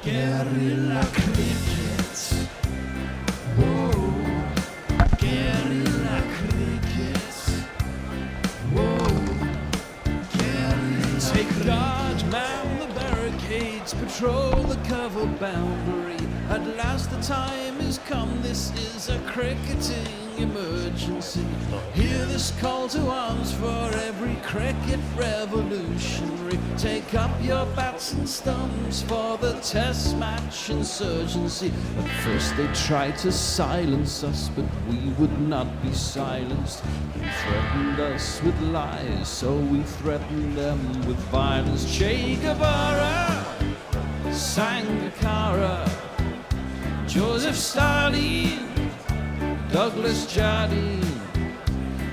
Guerrilla cricket. Whoa. Guerrilla cricket. Whoa. Guerrilla. Take guard, man the barricades, patrol the cover boundary. At last the time is come, this is a cricketing emergency. Hear this call to arms for every cricket revolutionary. Take up your bats and stumps for the test match insurgency. At first they tried to silence us, but we would not be silenced. They threatened us with lies, so we threatened them with violence. Che Guevara, Sangakkara, Joseph Stalin, Douglas Jardine,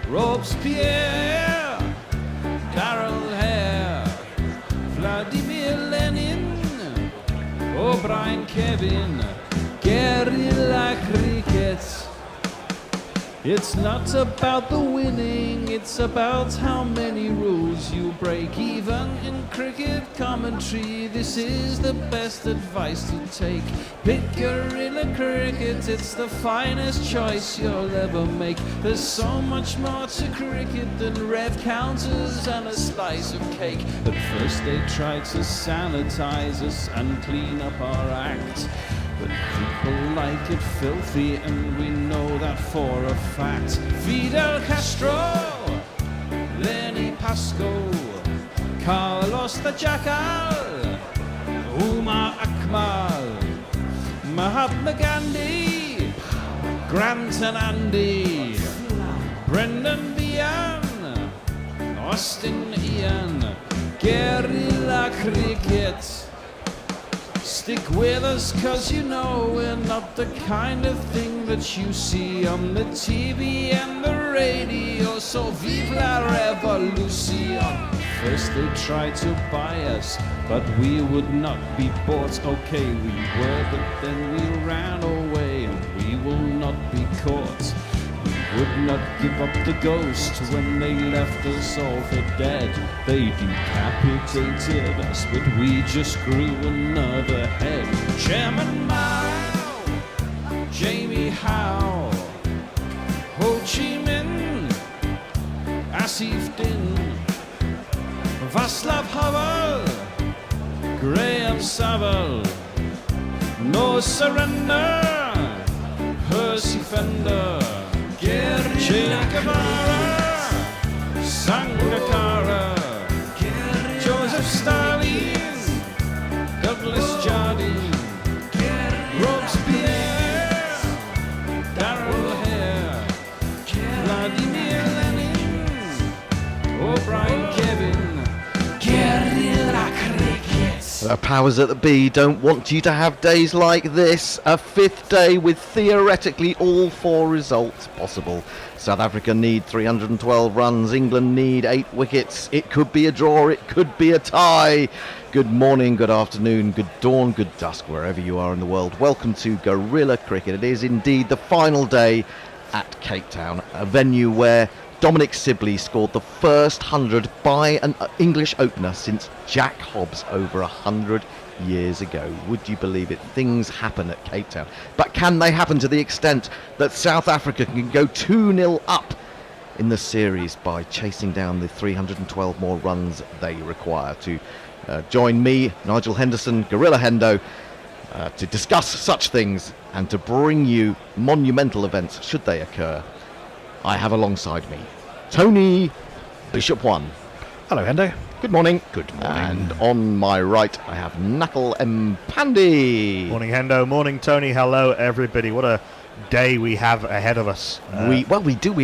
Robespierre, Darrell Hare, Vladimir Lenin, O'Brien Kevin, guerrilla cricket. It's not about the winning, it's about how many rules you break. Even in cricket commentary, this is the best advice to take. Pick guerrilla cricket, it's the finest choice you'll ever make. There's so much more to cricket than red counters and a slice of cake. At first they tried to sanitize us and clean up our act, but people like it filthy, and we know that for a fact. Fidel Castro, Lenny Pasco, Carlos the Jackal, Umar Akmal, Mahatma Gandhi, Grant and Andy, Brendan Behan, Austin Ian, guerrilla cricket. Stick with us, cause you know we're not the kind of thing that you see on the TV and the radio. So vive la revolution. First they tried to buy us, but we would not be bought. Okay, we were, but then we ran away, and we will not be caught. We would not give up the ghost when they left us all for dead. They decapitated us, but we just grew another head. Chairman Mao, Jamie Howe, Ho Chi Minh, Asif Din, Václav Havel, Graham Saville, No Surrender, Percy Fender, Che Guevara, Sangakkara, Joseph Stalin, Douglas Jardine, Robespierre, Darrell Hare, Vladimir Lenin, O'Brien Kevin, guerrilla cricket. The powers at the B don't want you to have days like this. A fifth day with theoretically all 4 results possible. South Africa need 312 runs. England need 8 wickets. It could be a draw. It could be a tie. Good morning, good afternoon, good dawn, good dusk, wherever you are in the world. Welcome to Guerrilla Cricket. It is indeed the final day at Cape Town, a venue where Dominic Sibley scored the first 100 by an English opener since Jack Hobbs over 100 years ago. Would you believe it? Things happen at Cape Town. But can they happen to the extent that South Africa can go 2-0 up in the series by chasing down the 312 more runs they require? To join me, Nigel Henderson, Guerrilla Hendo, to discuss such things and to bring you monumental events should they occur, I have alongside me Tony Bishop One. Hello, Hendo. Good morning. Good morning. And on my right, I have Knuckle M. Pandy. Morning, Hendo. Morning, Tony. Hello, everybody. What a day we have ahead of us. We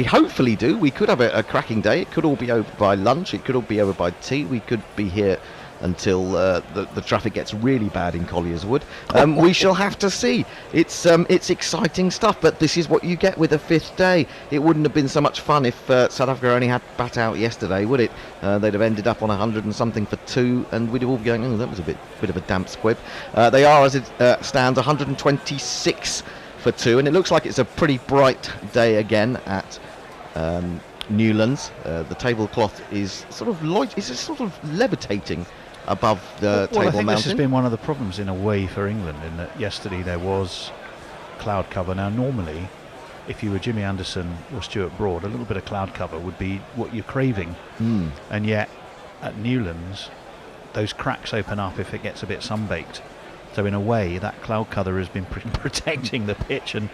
hopefully do. We could have a cracking day. It could all be over by lunch. It could all be over by tea. We could be here until the traffic gets really bad in Collier's Wood. We shall have to see. It's exciting stuff, but this is what you get with a fifth day. It wouldn't have been so much fun if South Africa only had bat out yesterday, would it? They'd have ended up on 100 and something for 2, and we'd have all been going, oh, that was a bit of a damp squib. They are, as it stands, 126 for 2, and it looks like it's a pretty bright day again at Newlands. The tablecloth is sort of levitating above the Well, I Table think Mountain. this has been one of the problems in a way for England, in that yesterday there was cloud cover. Now, normally, if you were Jimmy Anderson or Stuart Broad, a little bit of cloud cover would be what you're craving. And yet, at Newlands, those cracks open up if it gets a bit sunbaked. So in a way, that cloud cover has been protecting the pitch and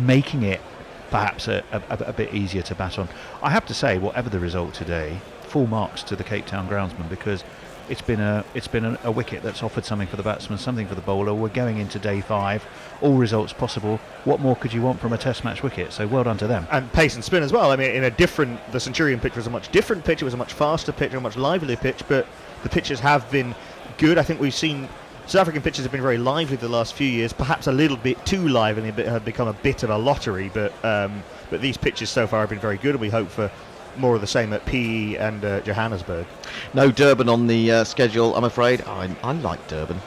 making it perhaps a bit easier to bat on. I have to say, whatever the result today, full marks to the Cape Town groundsman, because it's been a wicket that's offered something for the batsman, something for the bowler. We're going into day 5, all results possible. What more could you want from a Test match wicket? So well done to them. And pace and spin as well. I mean, the Centurion pitch was a much different pitch. It was a much faster pitch, a much livelier pitch, but the pitches have been good. I think we've seen South African pitches have been very lively the last few years, perhaps a little bit too lively, have become a bit of a lottery, but these pitches so far have been very good, and we hope for more of the same at PE and Johannesburg. No Durban on the schedule, I'm afraid. I like Durban,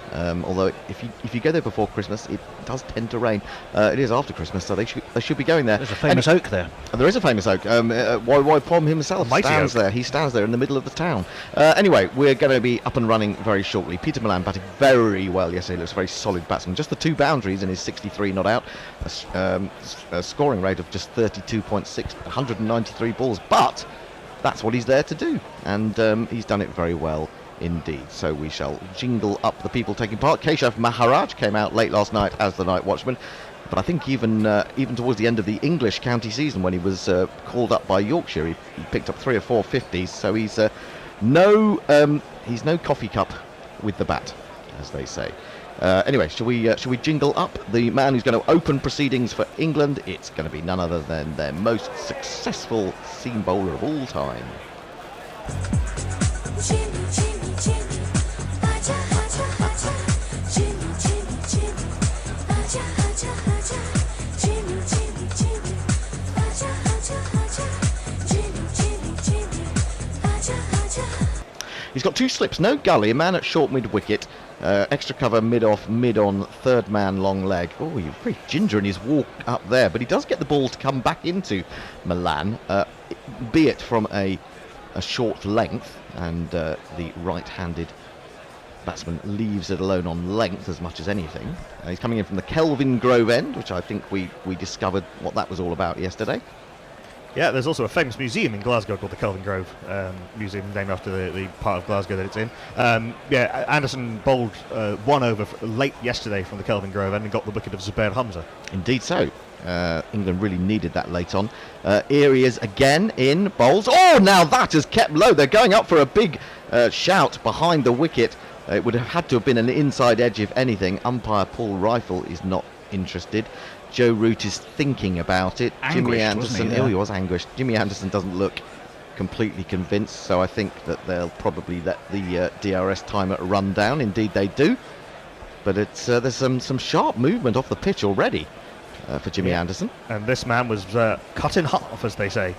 although if you go there before Christmas, it does tend to rain. It is after Christmas, so they should be going there. There's a famous oak there. There is a famous oak. Wai Pom himself stands there. He stands there in the middle of the town. Anyway, we're going to be up and running very shortly. Peter Milan batted very well yesterday. Looks a very solid batsman. Just the 2 boundaries in his 63 not out. A scoring rate of just 32.6, 193 balls. But that's what he's there to do, and he's done it very well indeed. So we shall jingle up the people taking part. Keshav Maharaj came out late last night as the night watchman, but I think even towards the end of the English county season, when he was called up by Yorkshire, he picked up 3 or 4 50s. So he's no coffee cup with the bat, as they say. Anyway, shall we jingle up the man who's going to open proceedings for England? It's going to be none other than their most successful seam bowler of all time. He's got 2 slips, no gully, a man at short mid-wicket, extra cover mid-off, mid-on, third man long leg. Oh, you're very ginger in his walk up there, but he does get the ball to come back into Milan, be it from a short length, and the right-handed batsman leaves it alone on length as much as anything. He's coming in from the Kelvin Grove end, which I think we discovered what that was all about yesterday. Yeah, there's also a famous museum in Glasgow called the Kelvin Grove Museum, named after the part of Glasgow that it's in. Anderson bowled 1 over late yesterday from the Kelvin Grove and got the wicket of Zubair Hamza. Indeed so. England really needed that late on. Erie is again in, bowls. Oh, now that is kept low. They're going up for a big shout behind the wicket. It would have had to have been an inside edge if anything. Umpire Paul Rifle is not interested. Joe Root is thinking about it. Anguished, Jimmy Anderson, he was anguished. Jimmy Anderson doesn't look completely convinced, so I think that they'll probably let the DRS timer run down. Indeed they do. But it's there's some sharp movement off the pitch already for Jimmy Anderson. And this man was cut in half, as they say.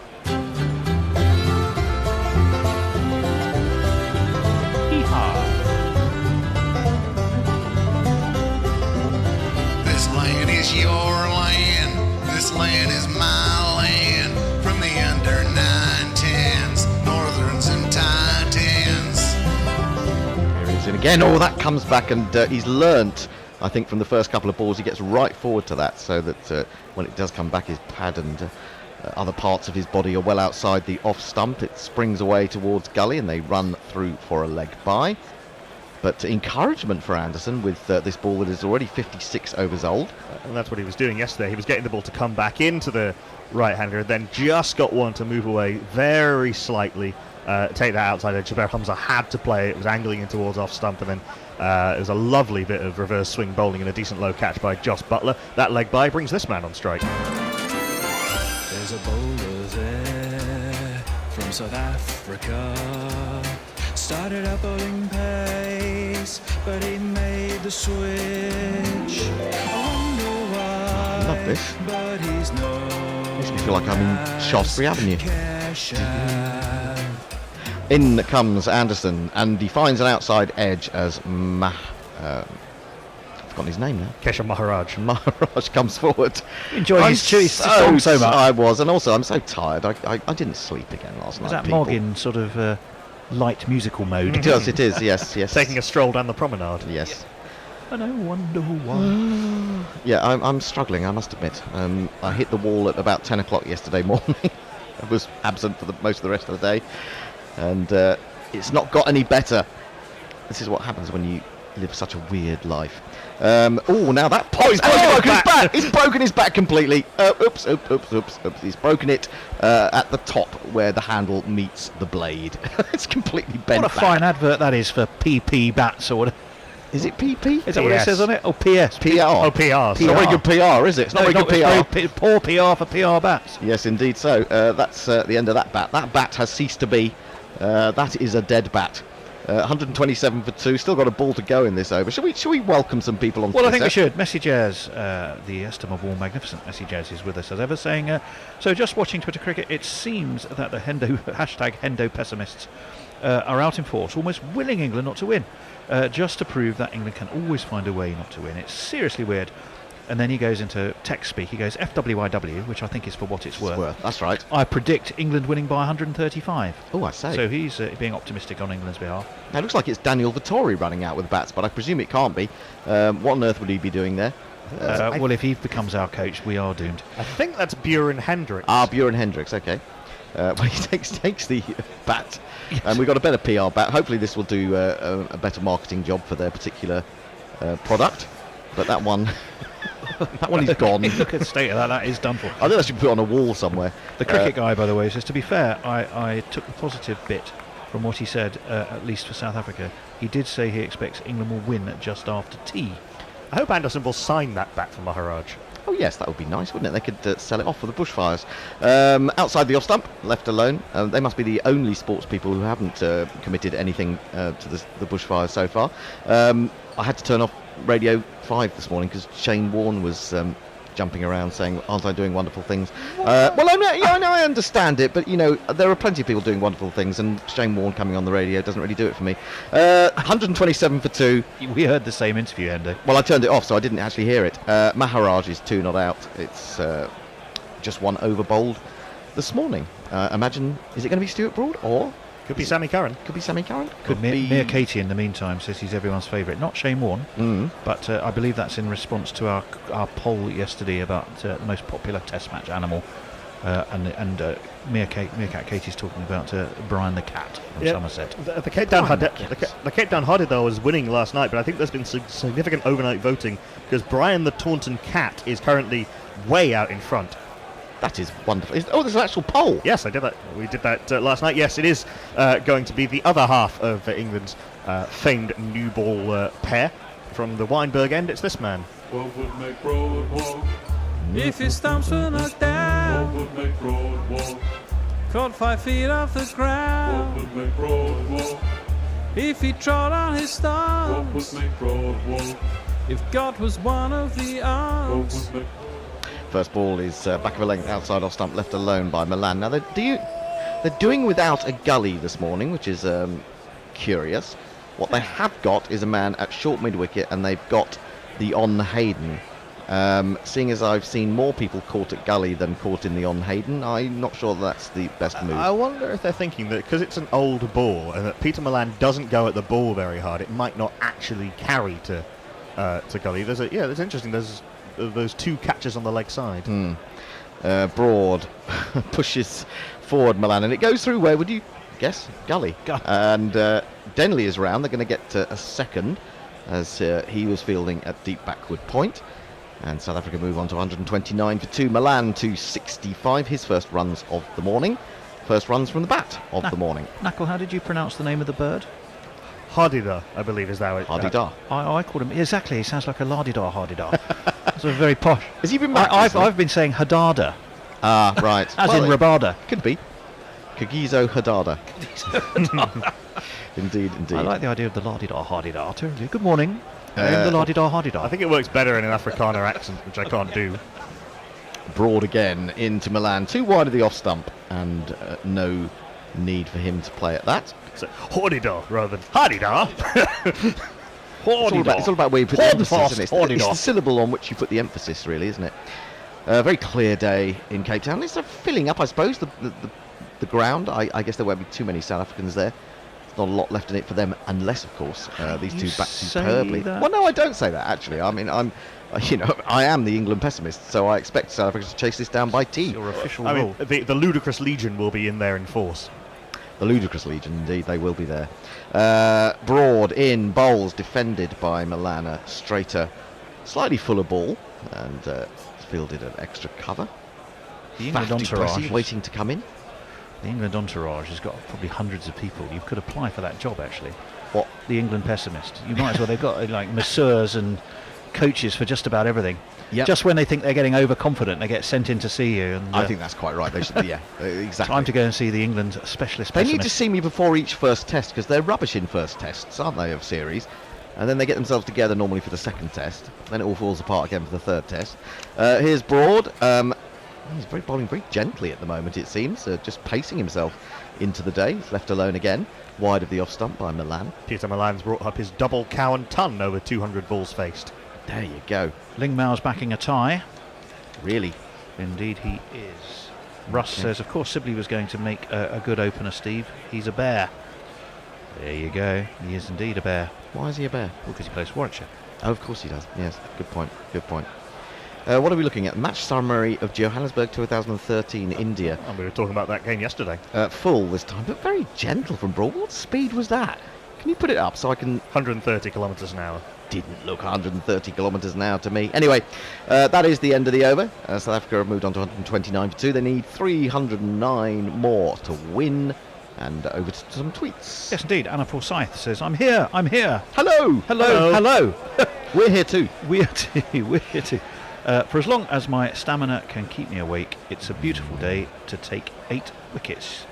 This land is your land, this land is my land, from the under 9-10s, Northerns and Titans. Here he's in again. Oh, that comes back, and he's learnt, I think, from the first couple of balls. He gets right forward to that, so that when it does come back, his pad and other parts of his body are well outside the off stump. It springs away towards gully, and they run through for a leg by. But encouragement for Anderson with this ball that is already 56 overs old. And that's what he was doing yesterday. He was getting the ball to come back into the right-hander, then just got one to move away very slightly, take that outside edge. Zubair Hamza had to play it. It was angling in towards off stump, and then it was a lovely bit of reverse swing bowling and a decent low catch by Joss Buttler. That leg by brings this man on strike. There's a bowler there from South Africa. Started out bowling pace, but he made the switch. I wonder why, I love this. but he's no. Makes me feel like I'm in Shaftesbury Avenue. In comes Anderson, and he finds an outside edge as I've forgotten his name now. Keshav Maharaj. Maharaj comes forward. Enjoying his song so much. I was, and also I'm so tired. I didn't sleep again last night. Is that people. Morgan sort of light musical mode. It does, it is, yes, yes. Taking a stroll down the promenade. Yes. And I wonder why. Yeah, I'm struggling, I must admit. I hit the wall at about 10 o'clock yesterday morning. I was absent for most of the rest of the day. And it's not got any better. This is what happens when you live such a weird life. Now that... he's broken his back! He's broken his back completely. Oops. He's broken it at the top where the handle meets the blade. It's completely bent What a back. fine advert that is for PP bats or whatever. Is it PP? Is that what it PS. says on it? Oh, PS. PR. Oh, PR. It's not very good PR, is it? It's not very good PR. Poor PR for PR bats. Yes, indeed so. That's the end of that bat. That bat has ceased to be. That is a dead bat. 127 for 2. Still got a ball to go in this over. Shall we welcome some people on Well, Twitter? I think we should. Messagers, the estimable, magnificent Messagers is with us as ever, saying, so just watching Twitter cricket, it seems that the Hendo pessimists are out in force, almost willing England not to win, just to prove that England can always find a way not to win. It's seriously weird. And then he goes into text speak. He goes FWIW, which I think is for what it's worth. That's right. I predict England winning by 135. Oh, I say. So he's being optimistic on England's behalf. Now, it looks like it's Daniel Vittori running out with bats, but I presume it can't be. What on earth would he be doing there? Well, if he becomes our coach, we are doomed. I think that's Buren Hendricks. Buren Hendricks, okay. Well, he takes the bat, and we've got a better PR bat. Hopefully this will do a better marketing job for their particular product. But that one... that one is gone. Look at the state of that. That is done for. I think I should put it on a wall somewhere. The cricket guy, by the way, says, to be fair, I took the positive bit from what he said, at least for South Africa. He did say he expects England will win just after tea. I hope Anderson will sign that bat for Maharaj. Oh yes, that would be nice, wouldn't it? They could sell it off for the bushfires. Outside the off stump, left alone. They must be the only sports people who haven't committed anything to the bushfires so far. I had to turn off Radio 5 this morning because Shane Warne was jumping around saying, aren't I doing wonderful things? Well, I understand it, but, there are plenty of people doing wonderful things, and Shane Warne coming on the radio doesn't really do it for me. 127 for 2. We heard the same interview, Hendo. Well, I turned it off, so I didn't actually hear it. Maharaj is 2 not out. It's just one over bowled this morning. Imagine, is it going to be Stuart Broad, or... Could be Sammy Curran. Could be Sammy Curran. Could be... Mia Katie, in the meantime, says he's everyone's favourite. Not Shane Warne, but I believe that's in response to our poll yesterday about the most popular Test match animal. And Mia Katie's talking about Brian the Cat from Somerset. The Cape Town Hadidar was winning last night, but I think there's been significant overnight voting because Brian the Taunton Cat is currently way out in front. That is wonderful. There's an actual poll. Yes, I did that. We did that last night. Yes, it is going to be the other half of England's famed new ball pair. From the Weinberg end, it's this man. What would make Broad walk? If his stumps were knocked down. What would make Broad walk? Caught 5 feet off the ground. What would make Broad walk? If he trod on his stumps. What would make Broad walk? If God was one of the arms. What would make... First ball is back of a length outside off stump, left alone by Milan. Now they're doing without a gully this morning, which is curious. What they have got is a man at short mid wicket, and they've got the on Hayden. Seeing as I've seen more people caught at gully than caught in the on Hayden, I'm not sure that's the best move. I wonder if they're thinking that because it's an old ball and that Peter Milan doesn't go at the ball very hard, it might not actually carry to gully. That's interesting. There's those 2 catches on the leg side. Broad pushes forward Milan, and it goes through, where would you guess? Gully. And Denley is round. They're going to get a second as he was fielding at deep backward point. And South Africa move on to 129 for 2. Milan to 65, his first runs of the morning. First runs from the bat of the morning. Knuckle, how did you pronounce the name of the bird? Hadidar, I believe, is that it. Hadidar. I called him exactly. He sounds like a lardidar hardidar. Sort of very posh. Has he been? I've been saying hadada. Ah, right. As in rabada. Could be. Kagiso Hadada. Indeed. I like the idea of the lardidar hardidar. Terribly. Good morning. The lardidar hardidar. I think it works better in an Afrikaner accent, which I can't do. Broad again into Milan, 2 wide of the off stump, and no need for him to play at that. So, Hadidar rather than Hadidar. It's all about where you put the emphasis, isn't it? It's the syllable on which you put the emphasis, really, isn't it? Very clear day in Cape Town. It's filling up, I suppose, the ground. I guess there won't be too many South Africans there not a lot left in it for them, unless, of course, these You two bat say superbly. that? Well, no, I don't say that, actually. I mean, I am the England pessimist, so I expect South Africa to chase this down by tea. Your official I rule. mean, the ludicrous legion will be in there in force. The ludicrous legion, indeed, they will be there. Broad in, bowls defended by Milan, a straighter, slightly fuller ball, and fielded an extra cover. The England Faf du entourage Plessis waiting to come in. The England entourage has got probably hundreds of people. You could apply for that job, actually. What? The England pessimist. You might as well. They've got like masseurs and coaches for just about everything. Yep. Just when they think they're getting overconfident, they get sent in to see you. And, I think that's quite right. They should, yeah, exactly. time to go and see the England specialist They pessimist. need to see me before each first test, because they're rubbish in first tests, aren't they, of series? And then they get themselves together normally for the second test. Then it all falls apart again for the third test. Here's Broad. He's bowling very gently at the moment, it seems. Just pacing himself into the day. He's left alone again, wide of the off stump by Milan. Peter Milan's brought up his double Cowan ton over 200 balls faced. There you go. Ling Mao's backing a tie. Really? Indeed he is. Russ Okay. says, of course Sibley was going to make a good opener, Steve. He's a bear. There you go. He is indeed a bear. Why is he a bear? Because he plays for Warwickshire. Oh, of course he does. Yes, good point. Good point. What are we looking at? Match summary of Johannesburg 2013, India. And we were talking about that game yesterday. Full this time, but very gentle from Broad. What speed was that? Can you put it up so I can... 130 kilometres an hour. Didn't look 130 kilometres an hour to me. Anyway, that is the end of the over. South Africa have moved on to 129 for 2. They need 309 more to win. And over to some tweets. Yes, indeed. Anna Forsyth says, I'm here. Hello! Hello. We're here too. We're here too. For as long as my stamina can keep me awake, it's a beautiful day to take 8 wickets.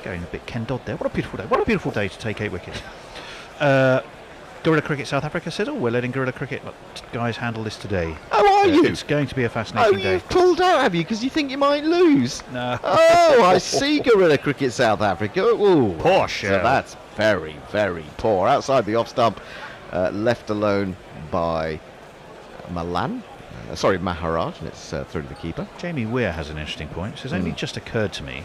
Going a bit Ken Dodd there. What a beautiful day. What a beautiful day to take 8 wickets. Guerrilla Cricket South Africa says, we're letting Guerrilla Cricket guys handle this today. How are you? It's going to be a fascinating day. You've pulled out, have you? Because you think you might lose. No. Oh, I see. Guerrilla Cricket South Africa. Ooh. Poor So show. that's very, very poor. Outside the off stump, left alone by Milan. Maharaj, and it's through to the keeper. Jamie Weir has an interesting point. Says, only just occurred to me,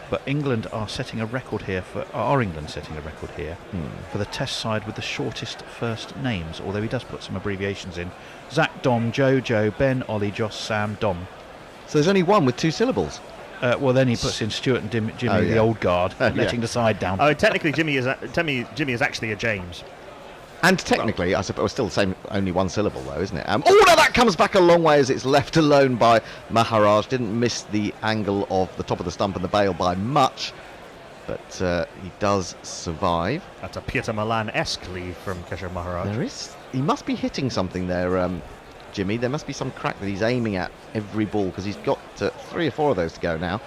but England are setting a record here for the Test side with the shortest first names, although he does put some abbreviations in. Zach, Dom, Joe, Ben, Ollie, Joss, Sam, Dom. So there's only one with 2 syllables. Well, then he puts in Stuart and Jimmy, Oh, yeah. the old guard, Yeah. letting the side down. Oh, technically Jimmy is actually a James. And technically, I suppose, still the same, only 1 syllable though, isn't it? No, that comes back a long way as it's left alone by Maharaj. Didn't miss the angle of the top of the stump and the bail by much, but he does survive. That's a Peter Milan-esque leave from Keshav Maharaj. He must be hitting something there, Jimmy. There must be some crack that he's aiming at every ball, because he's got 3 or 4 of those to go now.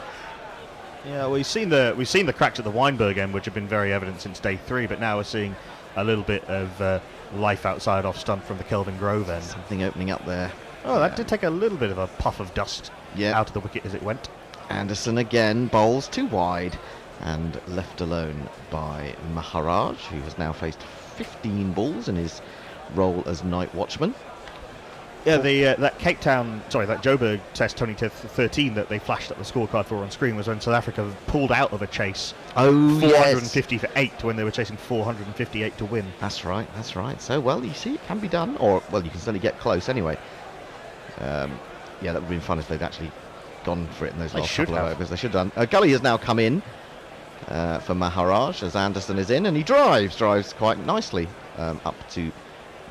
Yeah, well, we've seen the cracks at the Weinberg end, which have been very evident since day 3, but now we're seeing a little bit of life outside off stump from the Kelvin Grove end. Something opening up there. Oh, that did take a little bit of a puff of dust Yeah. out of the wicket as it went. Anderson again bowls too wide and left alone by Maharaj, who has now faced 15 balls in his role as night watchman. Yeah, that Joburg Test 2013 that they flashed up the scorecard for on screen was when South Africa pulled out of a chase. Oh, 450 for 8 when they were chasing 458 to win. That's right. So, well, you see, it can be done. Or, well, you can certainly get close anyway. Yeah, that would have been fun if they'd actually gone for it in those They last should couple of have. overs. They should have done. Gully has now come in for Maharaj as Anderson is in, and he drives quite nicely up to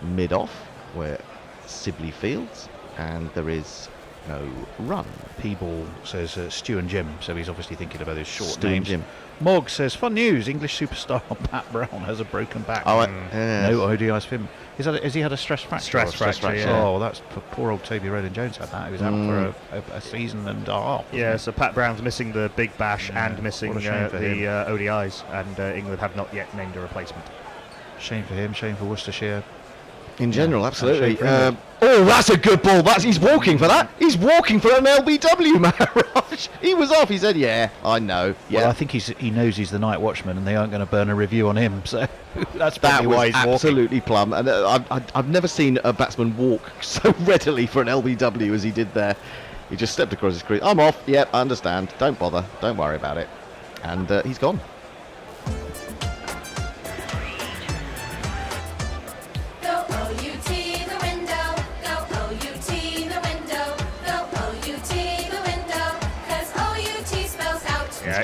mid-off, where Sibley fields, and there is no run. P-Ball says Stu and Jim, so he's obviously thinking about those short Stu and names. Jim. Mog says, fun news, English superstar Pat Brown has a broken back. Oh, No ODIs for him. Has he had a stress fracture? Stress fracture, yeah. Oh, that's poor old Toby Rowland-Jones had that. He was out for a season and a half. Yeah, so Pat Brown's missing the Big Bash and missing what the a shame for him. ODIs, and England have not yet named a replacement. Shame for him, shame for Worcestershire. In general, absolutely. shame for That's a good ball. He's walking for that. He's walking for an LBW, Maharaj. He was off. He said, yeah, I know. Yeah. Well, I think he knows he's the night watchman and they aren't going to burn a review on him, so that's that probably was why he's walking. absolutely plumb. And I've never seen a batsman walk so readily for an LBW as he did there. He just stepped across his crease. I'm off. Yep, I understand. Don't bother. Don't worry about it. And he's gone.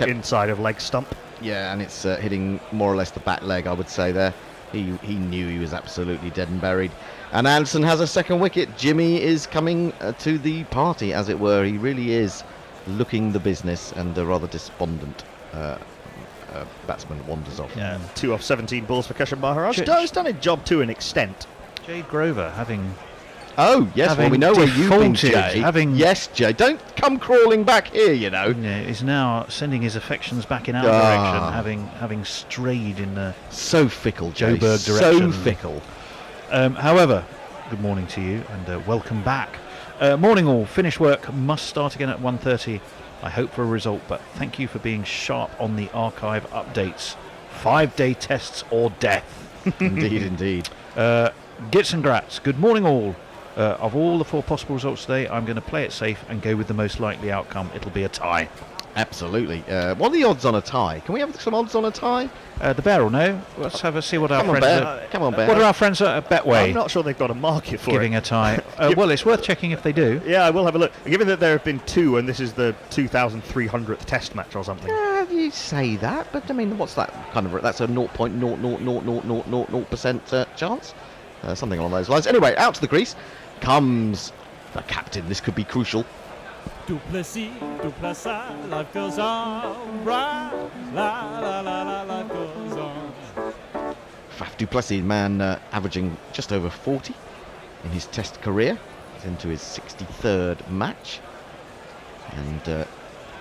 inside of leg stump. Yeah, and it's hitting more or less the back leg, I would say there. He knew he was absolutely dead and buried. And Anderson has a second wicket. Jimmy is coming to the party, as it were. He really is looking the business, and a rather despondent batsman wanders off. Yeah, 2 off 17 balls for Kushan Maharaj. He's done a job to an extent. Jade Grover having... Oh, yes, well, we know where you've been, Jay. Having yes, Jay, don't come crawling back here, you know. Yeah, is now sending his affections back in our direction, having strayed in the so fickle, Jay. Joburg direction. So fickle. However, good morning to you, and welcome back. Morning all. Finished work. Must start again at 1:30. I hope for a result, but thank you for being sharp on the archive updates. 5-day tests or death. Indeed, indeed. Gits and grats. Good morning all. Of all the 4 possible results today, I'm going to play it safe and go with the most likely outcome. It'll be a tie. Absolutely. What are the odds on a tie? Can we have some odds on a tie? The Bear will know. Let's have a see what our Come on, friends Bear. Come on, Bear. What are our friends at Betway I'm not sure they've got a market for giving it. a tie? Well, it's worth checking if they do. Yeah, I will have a look. Given that there have been 2, and this is the 2,300th Test match or something. You say that, but I mean, what's that kind of? That's a 0.00000% chance, something along those lines. Anyway, out to the crease comes the captain. This could be crucial. Du Plessis, life goes on, right? La la la la, life goes on. Faf du Plessis, man, averaging just over 40 in his Test career. He's into his 63rd match, and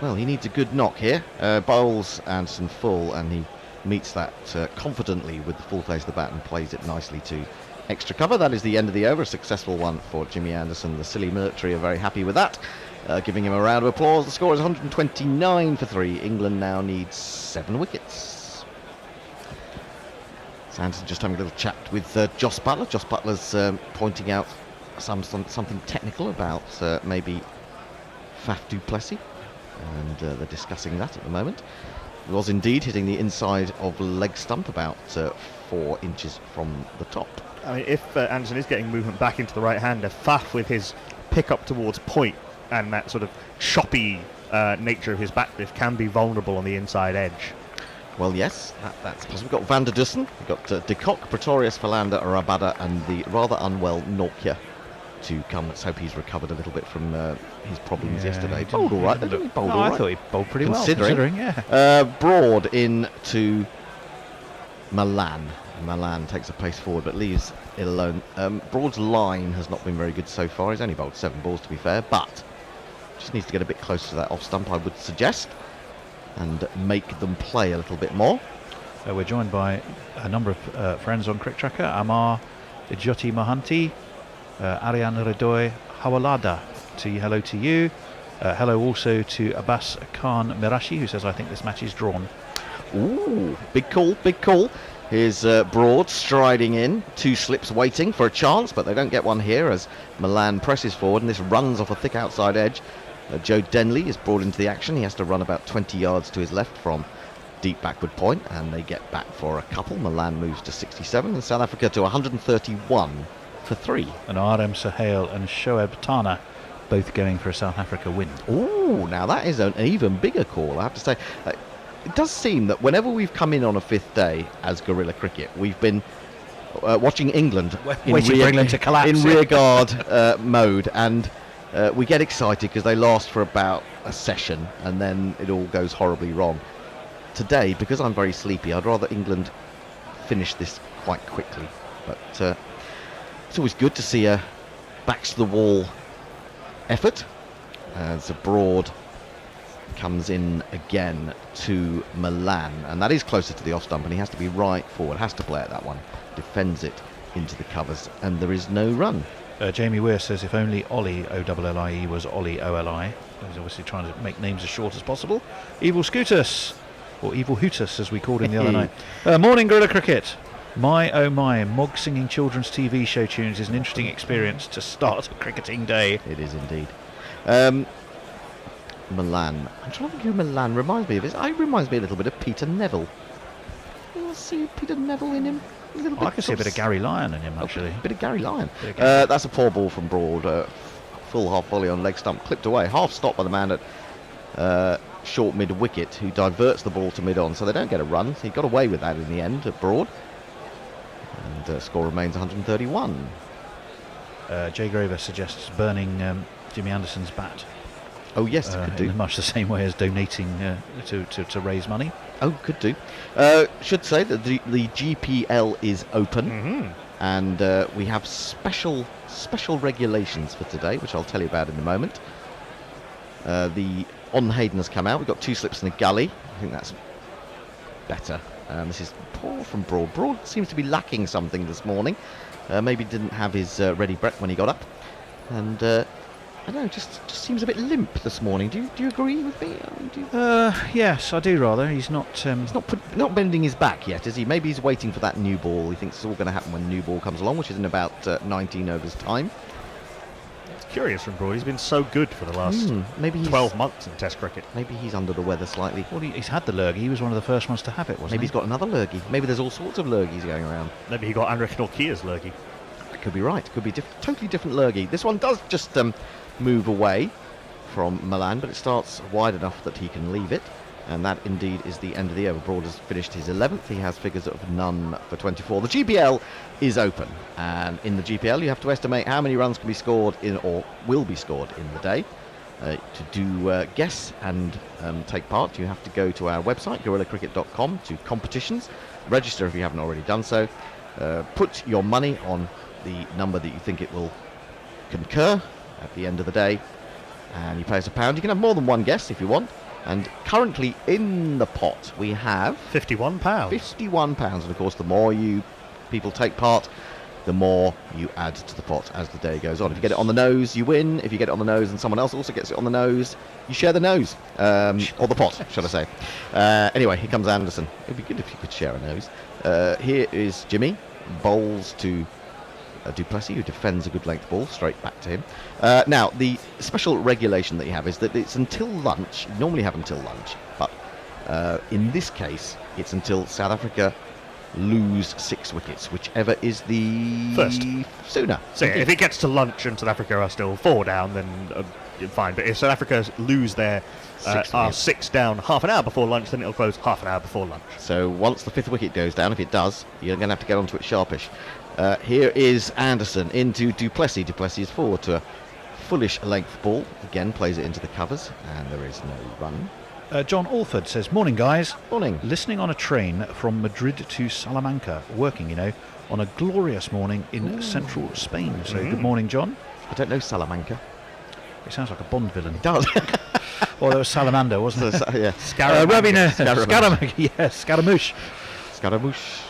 well, he needs a good knock here. Bowls Anderson full, and he meets that confidently with the full face of the bat and plays it nicely to extra cover. That is the end of the over. A successful one for Jimmy Anderson. The silly military are very happy with that, giving him a round of applause. The score is 129 for 3. England now needs 7 wickets. So Anderson just having a little chat with Jos Buttler. Jos Butler's pointing out something technical about maybe Faf du Plessis, and they're discussing that at the moment. It was indeed hitting the inside of leg stump about 4 inches from the top. I mean, if Anderson is getting movement back into the right-hander, Faf with his pick up towards point and that sort of choppy nature of his backlift can be vulnerable on the inside edge. Well, yes, that's possible. We've got Van der Dussen, we've got De Kock, Pretorius, Philander, Rabada, and the rather unwell Nokia to come. Let's hope he's recovered a little bit from his problems yesterday. Bowled all right, didn't he? Bowled all right. I thought he bowled pretty well, considering, yeah. Broad in to Milan. Milan takes a pace forward but leaves it alone. Broad's line has not been very good so far. He's only bowled 7 balls to be fair, but just needs to get a bit closer to that off stump, I would suggest, and make them play a little bit more. We're joined by a number of friends on Crick Tracker. Amar, Jyoti Mahanti, Ariane Redoy, Hawalada, hello to you. Hello also to Abbas Khan Mirashi, who says, I think this match is drawn. Ooh, big call, big call. Here's Broad striding in, 2 slips waiting for a chance, but they don't get one here as Milan presses forward, and this runs off a thick outside edge. Joe Denley is brought into the action. He has to run about 20 yards to his left from deep backward point, and they get back for a couple. Milan moves to 67, and South Africa to 131 for 3. And RM Sahel and Shoaib Tana both going for a South Africa win. Ooh, now that is an even bigger call, I have to say. It does seem that whenever we've come in on a 5th day as guerrilla cricket, we've been watching England waiting for England to collapse in rear guard mode, and we get excited because they last for about a session and then it all goes horribly wrong. Today, because I'm very sleepy, I'd rather England finish this quite quickly, but it's always good to see a backs to the wall effort as Broad comes in again to Milan, and that is closer to the off stump, and he has to be right forward, has to play at that one, defends it into the covers, and there is no run. Jamie Weir says if only Ollie OLLIE was Ollie OLI. He's obviously trying to make names as short as possible. Evil Scootus, or Evil Hootus as we called him the other night. Morning Guerrilla Cricket. My oh my, Mog singing children's TV show tunes is an interesting experience to start a cricketing day. It is indeed. Milan. I'm trying to think who Milan reminds me of. It reminds me a little bit of Peter Neville. You see Peter Neville in him? A little bit. I can see a bit of Gary Lyon in him, actually. A bit of Gary Lyon. That's a poor ball from Broad. Full half volley on leg stump, clipped away. Half stop by the man at short mid-wicket who diverts the ball to mid-on, so they don't get a run. So he got away with that in the end at Broad. And score remains 131. Jay Graver suggests burning Jimmy Anderson's bat. Oh yes, could do. In much the same way as donating to raise money. Oh, could do. Should say that the GPL is open, and we have special regulations for today, which I'll tell you about in a moment. The On Hayden has come out. We've got 2 slips in a gully. I think that's better. This is poor from Broad. Broad seems to be lacking something this morning. Maybe didn't have his ready breath when he got up, and I don't know, just seems a bit limp this morning. Do you agree with me? Yes, I do rather. He's not. He's not bending his back yet, is he? Maybe he's waiting for that new ball. He thinks it's all going to happen when the new ball comes along, which is in about 19 overs time. It's curious from Broad. He's been so good for the last maybe 12 months in Test cricket. Maybe he's under the weather slightly. Well, he's had the lurgy. He was one of the first ones to have it, wasn't Maybe he? he's got another lurgy. Maybe there's all sorts of lurgies going around. Maybe he got Anrich Nortje's lurgy. That could be right. Could be totally different lurgy. This one does just move away from Milan, but it starts wide enough that he can leave it, and that indeed is the end of the over. Broad has finished his 11th. He has figures of none for 24. The GPL is open, and in the GPL you have to estimate how many runs can be scored in or will be scored in the day. To do guess and take part, you have to go to our website, guerrillacricket.com, to competitions, register if you haven't already done so, put your money on the number that you think it will concur at the end of the day, and you pay us £1. You can have more than one guess if you want, and currently in the pot we have £51. £51, and of course the more you people take part, the more you add to the pot as the day goes on. If you get it on the nose, you win. If you get it on the nose and someone else also gets it on the nose, you share the nose, or the pot, shall I say. Anyway, here comes Anderson. It'd be good if you could share a nose. Here is Jimmy, bowls to Du Plessis, who defends a good length ball straight back to him. Now, the special regulation that you have is that it's until lunch. You normally have until lunch, but in this case, it's until South Africa lose 6 wickets, whichever is the first sooner. So if it gets to lunch and South Africa are still 4 down, then fine. But if South Africa lose their 6 down half an hour before lunch, then it'll close half an hour before lunch. So once the 5th wicket goes down, if it does, you're going to have to get onto it sharpish. Here is Anderson into Du Plessis. Du Plessis is forward to a fullish length ball. Again, plays it into the covers, and there is no run. John Alford says, morning guys. Morning. Listening on a train from Madrid to Salamanca, working, on a glorious morning in central Spain. So good morning, John. I don't know Salamanca. It sounds like a Bond villain. It does. Well, there was Salamander, wasn't there? Yeah. Scaramouche. Scaramouche.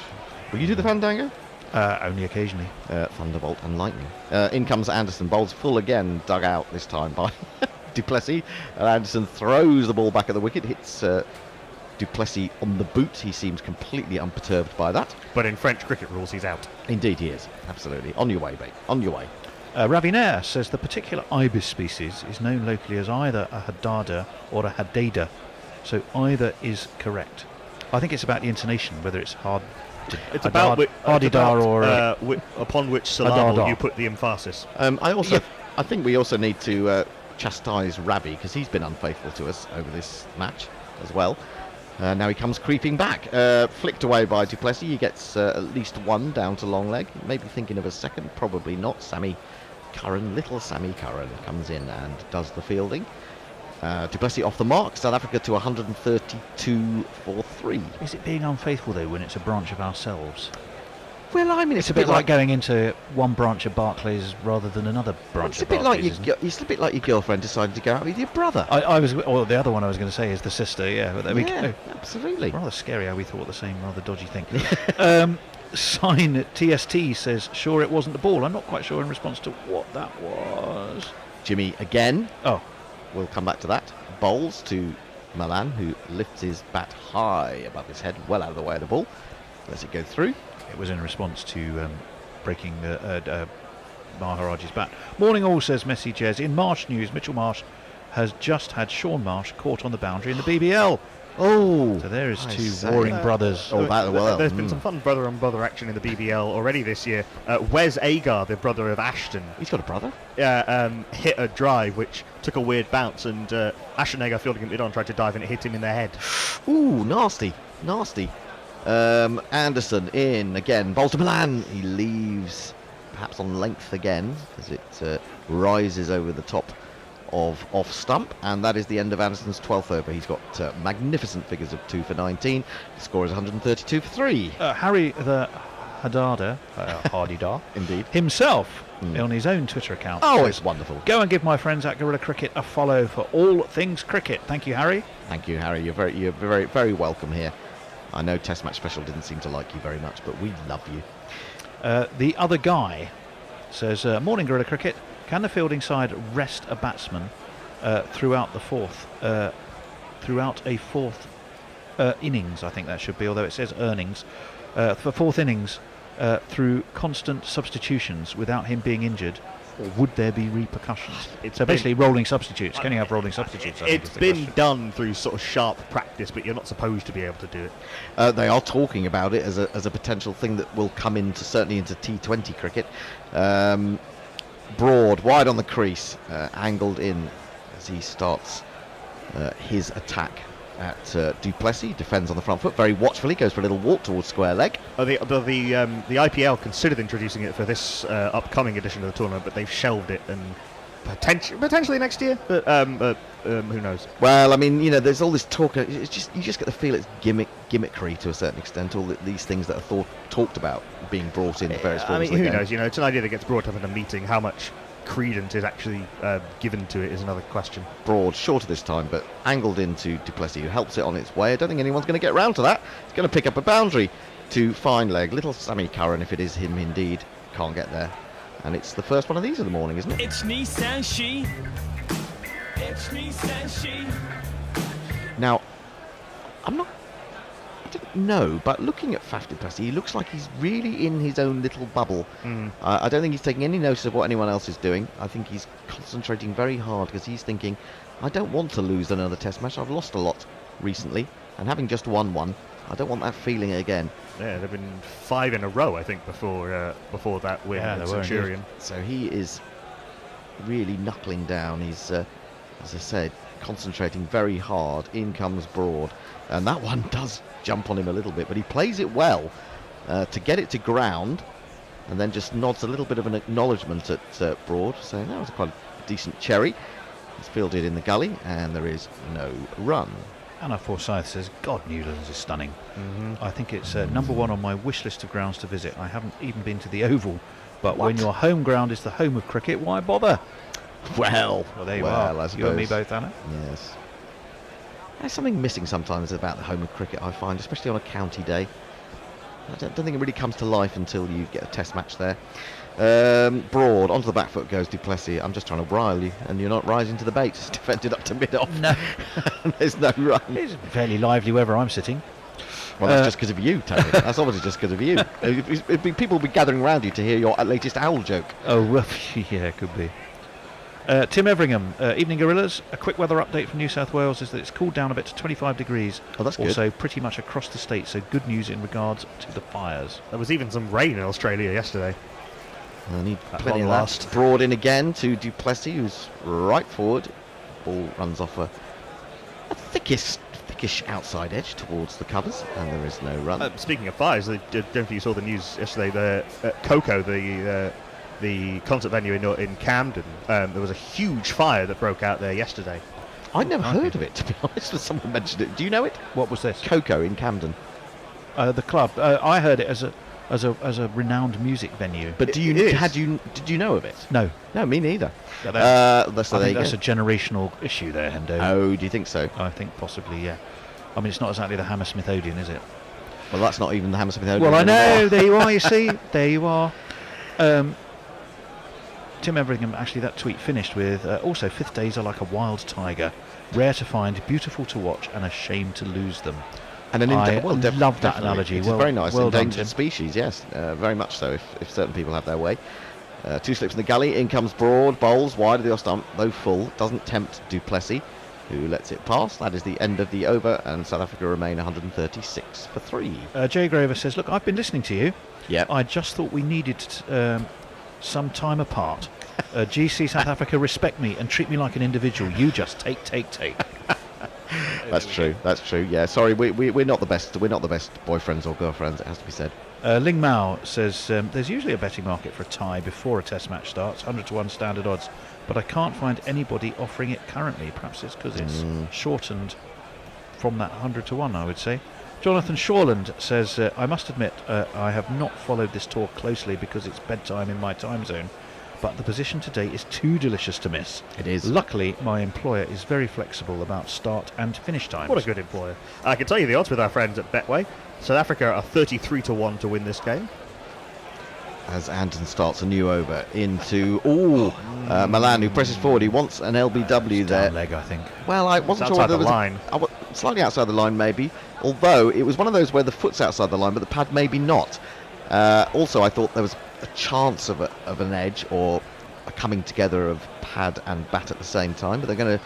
Will you do the fandango? Only occasionally. Thunderbolt and lightning. In comes Anderson, bowls full again, dug out this time by Du Plessis. And Anderson throws the ball back at the wicket, hits Du Plessis on the boot. He seems completely unperturbed by that. But in French cricket rules, he's out. Indeed he is, absolutely. On your way, mate, on your way. Ravinair says the particular ibis species is known locally as either a Haddada or a Hadada, so either is correct. I think it's about the intonation, whether it's hard. It's about upon which syllable Hadada. you put the emphasis. I think we also need to chastise Ravi, because he's been unfaithful to us over this match as well. Now he comes creeping back, flicked away by Du Plessis. He gets at least one down to long leg. Maybe thinking of a second, probably not. Little Sammy Curran comes in and does the fielding. Du Plessis off the mark. South Africa to 132 for 3. Is it being unfaithful though when it's a branch of ourselves? Well, I mean, It's a bit like going into one branch of Barclays rather than another branch of Barclays. It's a bit like your girlfriend decided to go out with your brother. The other one I was going to say is the sister. Yeah, but there we go. Absolutely. Rather scary how we thought the same rather dodgy thing. Sign TST says, sure it wasn't the ball. I'm not quite sure in response to what that was. Jimmy again. Oh. We'll come back to that. Bowls to Milan, who lifts his bat high above his head, well out of the way of the ball. Lets it go through. It was in response to breaking Maharaj's bat. Morning all, says Messi Jez. In Marsh news, Mitchell Marsh has just had Sean Marsh caught on the boundary in the BBL. Oh, So there is I two say. warring brothers. Oh, that well. There's been some fun brother-on-brother action in the BBL already this year. Wes Agar, the brother of Ashton, He's got a brother. hit a drive which took a weird bounce, and Ashton Agar fielding it mid-on tried to dive and it hit him in the head. Ooh, nasty. Anderson in again. Ball to Milan. He leaves perhaps on length again as it rises over the top of off stump, and that is the end of Anderson's 12th over. He's got magnificent figures of 2 for 19. The score is 132 for 3. Harry the Hadada, Hardidar, Indeed. himself on his own Twitter account. Oh, says, it's wonderful. Go and give my friends at Gorilla Cricket a follow for all things cricket. Thank you, Harry. Thank you, Harry. You're very welcome here. I know Test Match Special didn't seem to like you very much, but we love you. The other guy says, morning Gorilla Cricket. Can the fielding side rest a batsman throughout a fourth innings? I think that should be, although it says earnings, for fourth innings through constant substitutions without him being injured, or would there be repercussions? So basically, rolling substitutes. Can you have rolling substitutes? I think It's is the been question. done through sort of sharp practice, but you're not supposed to be able to do it. They are talking about it as a potential thing that will come into certainly into T20 cricket. Broad wide on the crease, angled in as he starts his attack at Duplessis. Defends on the front foot very watchfully, goes for a little walk towards square leg. The IPL considered introducing it for this upcoming edition of the tournament, but they've shelved it, and potentially next year, but who knows? Well, I mean, there's all this talk. It's just you just get the feel it's gimmickry to a certain extent. All these things that are talked about being brought in various forms. I mean, of the who game. knows? It's an idea that gets brought up in a meeting. How much credence is actually given to it is another question. Broad, shorter this time, but angled into Duplessis, who helps it on its way. I don't think anyone's going to get round to that. It's going to pick up a boundary to fine leg. Little Sammy Curran, if it is him indeed, can't get there. And it's the first one of these of the morning, isn't it? It's me, says she. It's me, says she. Now, I didn't know, but looking at Faf Duplessis, he looks like he's really in his own little bubble. I don't think he's taking any notice of what anyone else is doing. I think he's concentrating very hard because he's thinking, I don't want to lose another Test match. I've lost a lot recently, and having just won one, I don't want that feeling again. Yeah, there've been 5 in a row, I think, before that win at Centurion. So he is really knuckling down. He's, as I said, concentrating very hard. In comes Broad, and that one does jump on him a little bit, but he plays it well to get it to ground, and then just nods a little bit of an acknowledgement at Broad, saying that was quite a decent cherry. It's fielded in the gully, and there is no run. Anna Forsyth says, God, Newlands is stunning. I think it's number one on my wish list of grounds to visit. I haven't even been to the Oval, but when your home ground is the home of cricket, why bother? Well, There you are. I suppose. You and me both, Anna. Yes. There's something missing sometimes about the home of cricket, I find, especially on a county day. I don't think it really comes to life until you get a Test match there. Broad, onto the back foot goes Duplessis. I'm just trying to rile you, and you're not rising to the bait. It's defended up to mid-off. No. There's no run. It's fairly lively wherever I'm sitting. Well, that's just because of you, Tony. That's obviously just because of you. People will be gathering around you to hear your latest owl joke. Oh, well, yeah, could be. Tim Everingham, evening Gorillas. A quick weather update from New South Wales is that it's cooled down a bit to 25 degrees. Oh, that's good. Also, pretty much across the state, so good news in regards to the fires. There was even some rain in Australia yesterday. I need At plenty of long that. last. Broad in again to Duplessis, who's right forward. Ball runs off a thickish outside edge towards the covers, and there is no run. Speaking of fires, I don't know if you saw the news yesterday. The Coco, the concert venue in Camden, there was a huge fire that broke out there yesterday. I'd never heard of it, to be honest, when someone mentioned it. Do you know it? What was this? Coco in Camden. The club. I heard it as a renowned music venue. But It is. did you know of it? No. No, me neither. So So I there think you that's go. a generational issue there, Hendo. Oh, do you think so? I think possibly, yeah. I mean, it's not exactly the Hammersmith Odeon, is it? Well, that's not even the Hammersmith Odeon. Well, I know. anymore. There you are. You see, there you are. Tim Everingham, actually, that tweet finished with also 5th days are like a wild tiger, rare to find, beautiful to watch, and a shame to lose them. And an I love that definitely. analogy. It's Well- very nice. well done, Endangered Tim. species, yes, very much so. If certain people have their way. 2 slips in the gully. In comes Broad. Bowls wide of the off stump, though full. Doesn't tempt Duplessis. who lets it pass. That is the end of the over, and South Africa remain 136 for 3. Jay Grover says, look, I've been listening to you. Yep. I just thought we needed some time apart. GC South Africa, respect me and treat me like an individual. You just take. That's true. Yeah, sorry, we're not the best. We're not the best boyfriends or girlfriends. It has to be said. Ling Mao says there's usually a betting market for a tie before a Test match starts, 100 to 1 standard odds, but I can't find anybody offering it currently. Perhaps it's because it's shortened from that 100 to 1, I would say. Jonathan Shawland says, I must admit I have not followed this tour closely because it's bedtime in my time zone, but the position today is too delicious to miss. It is. Luckily, my employer is very flexible about start and finish times. What a good employer. I can tell you the odds with our friends at Betway. South Africa are 33 to 1 to win this game. As Anton starts a new over into Milan, who presses forward. He wants an LBW there. Down leg, I think. Well, I wasn't It's sure outside whether the it was line. Slightly outside the line, maybe. Although it was one of those where the foot's outside the line, but the pad maybe not. Also, I thought there was a chance of an edge or a coming together of pad and bat at the same time, but they're going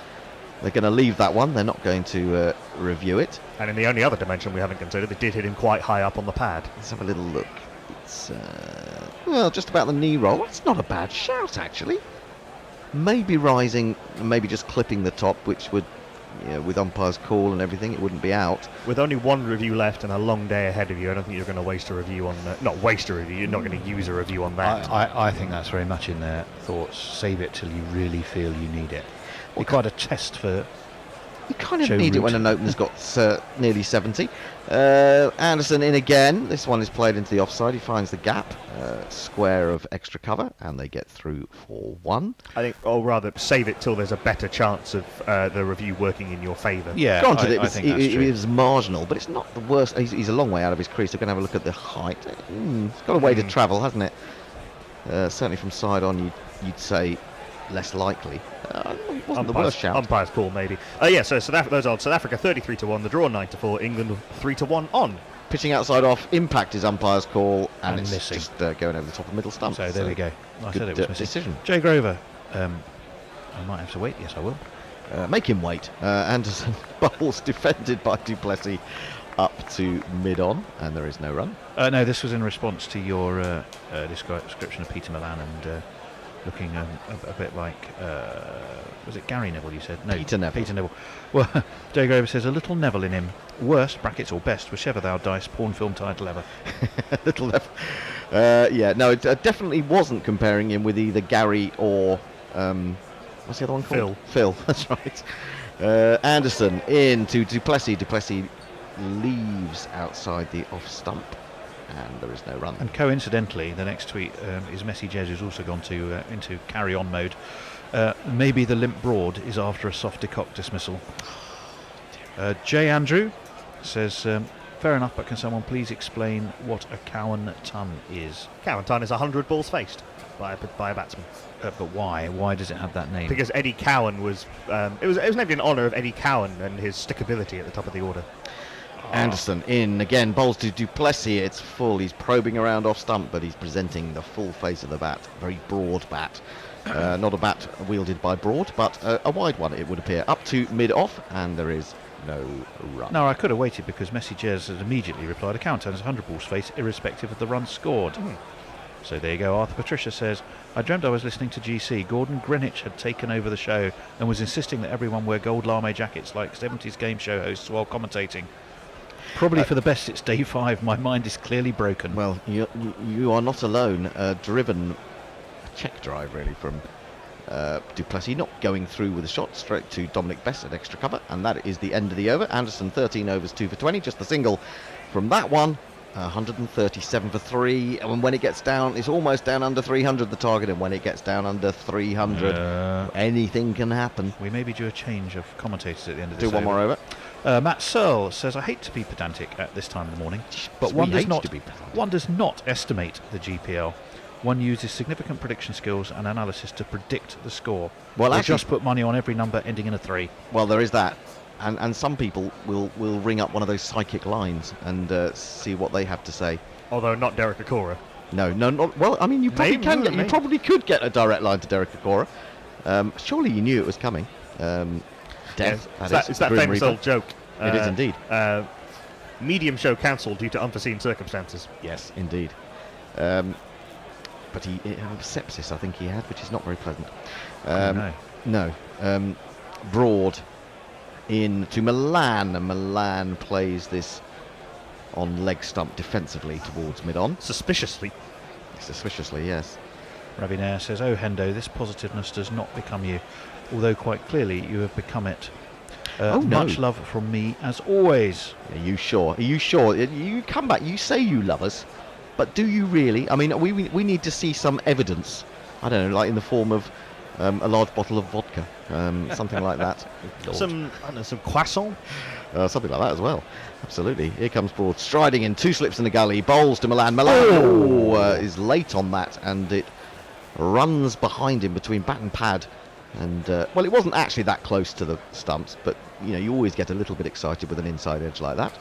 to leave that one. They're not going to review it. And in the only other dimension we haven't considered, they did hit him quite high up on the pad. Let's have a little look. It's just about the knee roll. It's not a bad shout, actually. Maybe rising, maybe just clipping the top, which would, with umpire's call and everything, it wouldn't be out. With only one review left and a long day ahead of you, I don't think you're going to waste a review on... not waste a review, you're not going to use a review on that. I think that's very much in their thoughts. Save it till you really feel you need it. Be quite a test for... You kind of Joe need it Root. when an opener's got nearly 70. Anderson in again. This one is played into the offside. He finds the gap, square of extra cover, and they get through for 1. I think, or rather, save it till there's a better chance of the review working in your favour. Yeah, Granted, I think that's it true. was marginal, but it's not the worst. He's a long way out of his crease. They're going to have a look at the height. It's got a way to travel, hasn't it? Certainly from side on, you'd say less likely. It wasn't the worst shout. Umpire's call, maybe. So those odds. South Africa 33 to 1, the draw 9 to 4, England 3 to 1 on. Pitching outside off, impact is umpire's call, and it's missing. just going over the top of middle stump. So there we go. I said it was missing. Decision. Jay Grover. I might have to wait. Yes, I will. Make him wait. Anderson bowls defended by Plessis up to mid-on, and there is no run. No, this was in response to your description of Peter Milan and looking a bit like, was it Gary Neville you said? No, Peter Neville. Peter Neville. Well, Jay Grover says, a little Neville in him. Worst, brackets or best, whichever thou dice, porn film title ever. Little Neville. It definitely wasn't comparing him with either Gary or, what's the other one called? Phil, that's right. Anderson into Plessis. Plessis leaves outside the off stump, and there is no run. And coincidentally, the next tweet is Messi Jez, who's also gone into carry-on mode. Maybe the limp Broad is after a soft decock dismissal. J. Andrew says, fair enough, but can someone please explain what a Cowan ton is? Cowan ton is 100 balls faced by a batsman. But why? Why does it have that name? Because Eddie Cowan was... it was named in honour of Eddie Cowan and his stickability at the top of the order. Anderson in again, bowls to Plessis. It's full. He's probing around off stump, but he's presenting the full face of the bat. Very broad bat. Not a bat wielded by Broad, but a wide one, it would appear. Up to mid-off, and there is no run. No, I could have waited because Messi Jez has immediately replied, a count turns 100 balls face, irrespective of the runs scored. So there you go. Arthur Patricia says, I dreamt I was listening to GC. Gordon Greenwich had taken over the show and was insisting that everyone wear gold lame jackets like 70s game show hosts while commentating. Probably for the best. It's day 5. My mind is clearly broken. Well, you are not alone. Driven a check drive, really, from du Plessis, not going through with a shot, straight to Dominic Bess at extra cover, and that is the end of the over. Anderson 13 overs, 2 for 20, just the single from that one. 137 for 3, and when it gets down, it's almost down under 300 the target, and when it gets down under 300, anything can happen. We may be due a change of commentators at the end of this. Do one more over. Matt Searle says, I hate to be pedantic at this time of the morning, but one does not estimate the GPL. One uses significant prediction skills and analysis to predict the score. Well, actually, just put money on every number ending in a 3. Well, there is that. And some people will ring up one of those psychic lines and see what they have to say. Although not Derek Akora. No, not well. I mean, you probably could get a direct line to Derek Akora. Surely you knew it was coming. Death. It's that Grim famous Reaper. old joke. It is indeed. Medium show cancelled due to unforeseen circumstances. Yes, indeed. But he sepsis, I think he had, which is not very pleasant. No. Broad in to Milan, and Milan plays this on leg stump defensively towards mid-on. Suspiciously, yes. Ravinair says, "Oh, Hendo, this positiveness does not become you, although quite clearly you have become it. No. Much love from me, as always." Are you sure? You come back, you say you love us, but do you really? I mean, we need to see some evidence. I don't know, like in the form of a large bottle of vodka, something like that. some croissant. Something like that as well. Absolutely. Here comes Broad, striding in, 2 slips in the gully, bowls to Milan. Milan is late on that, and it runs behind him between bat and pad. And well, it wasn't actually that close to the stumps, but you always get a little bit excited with an inside edge like that.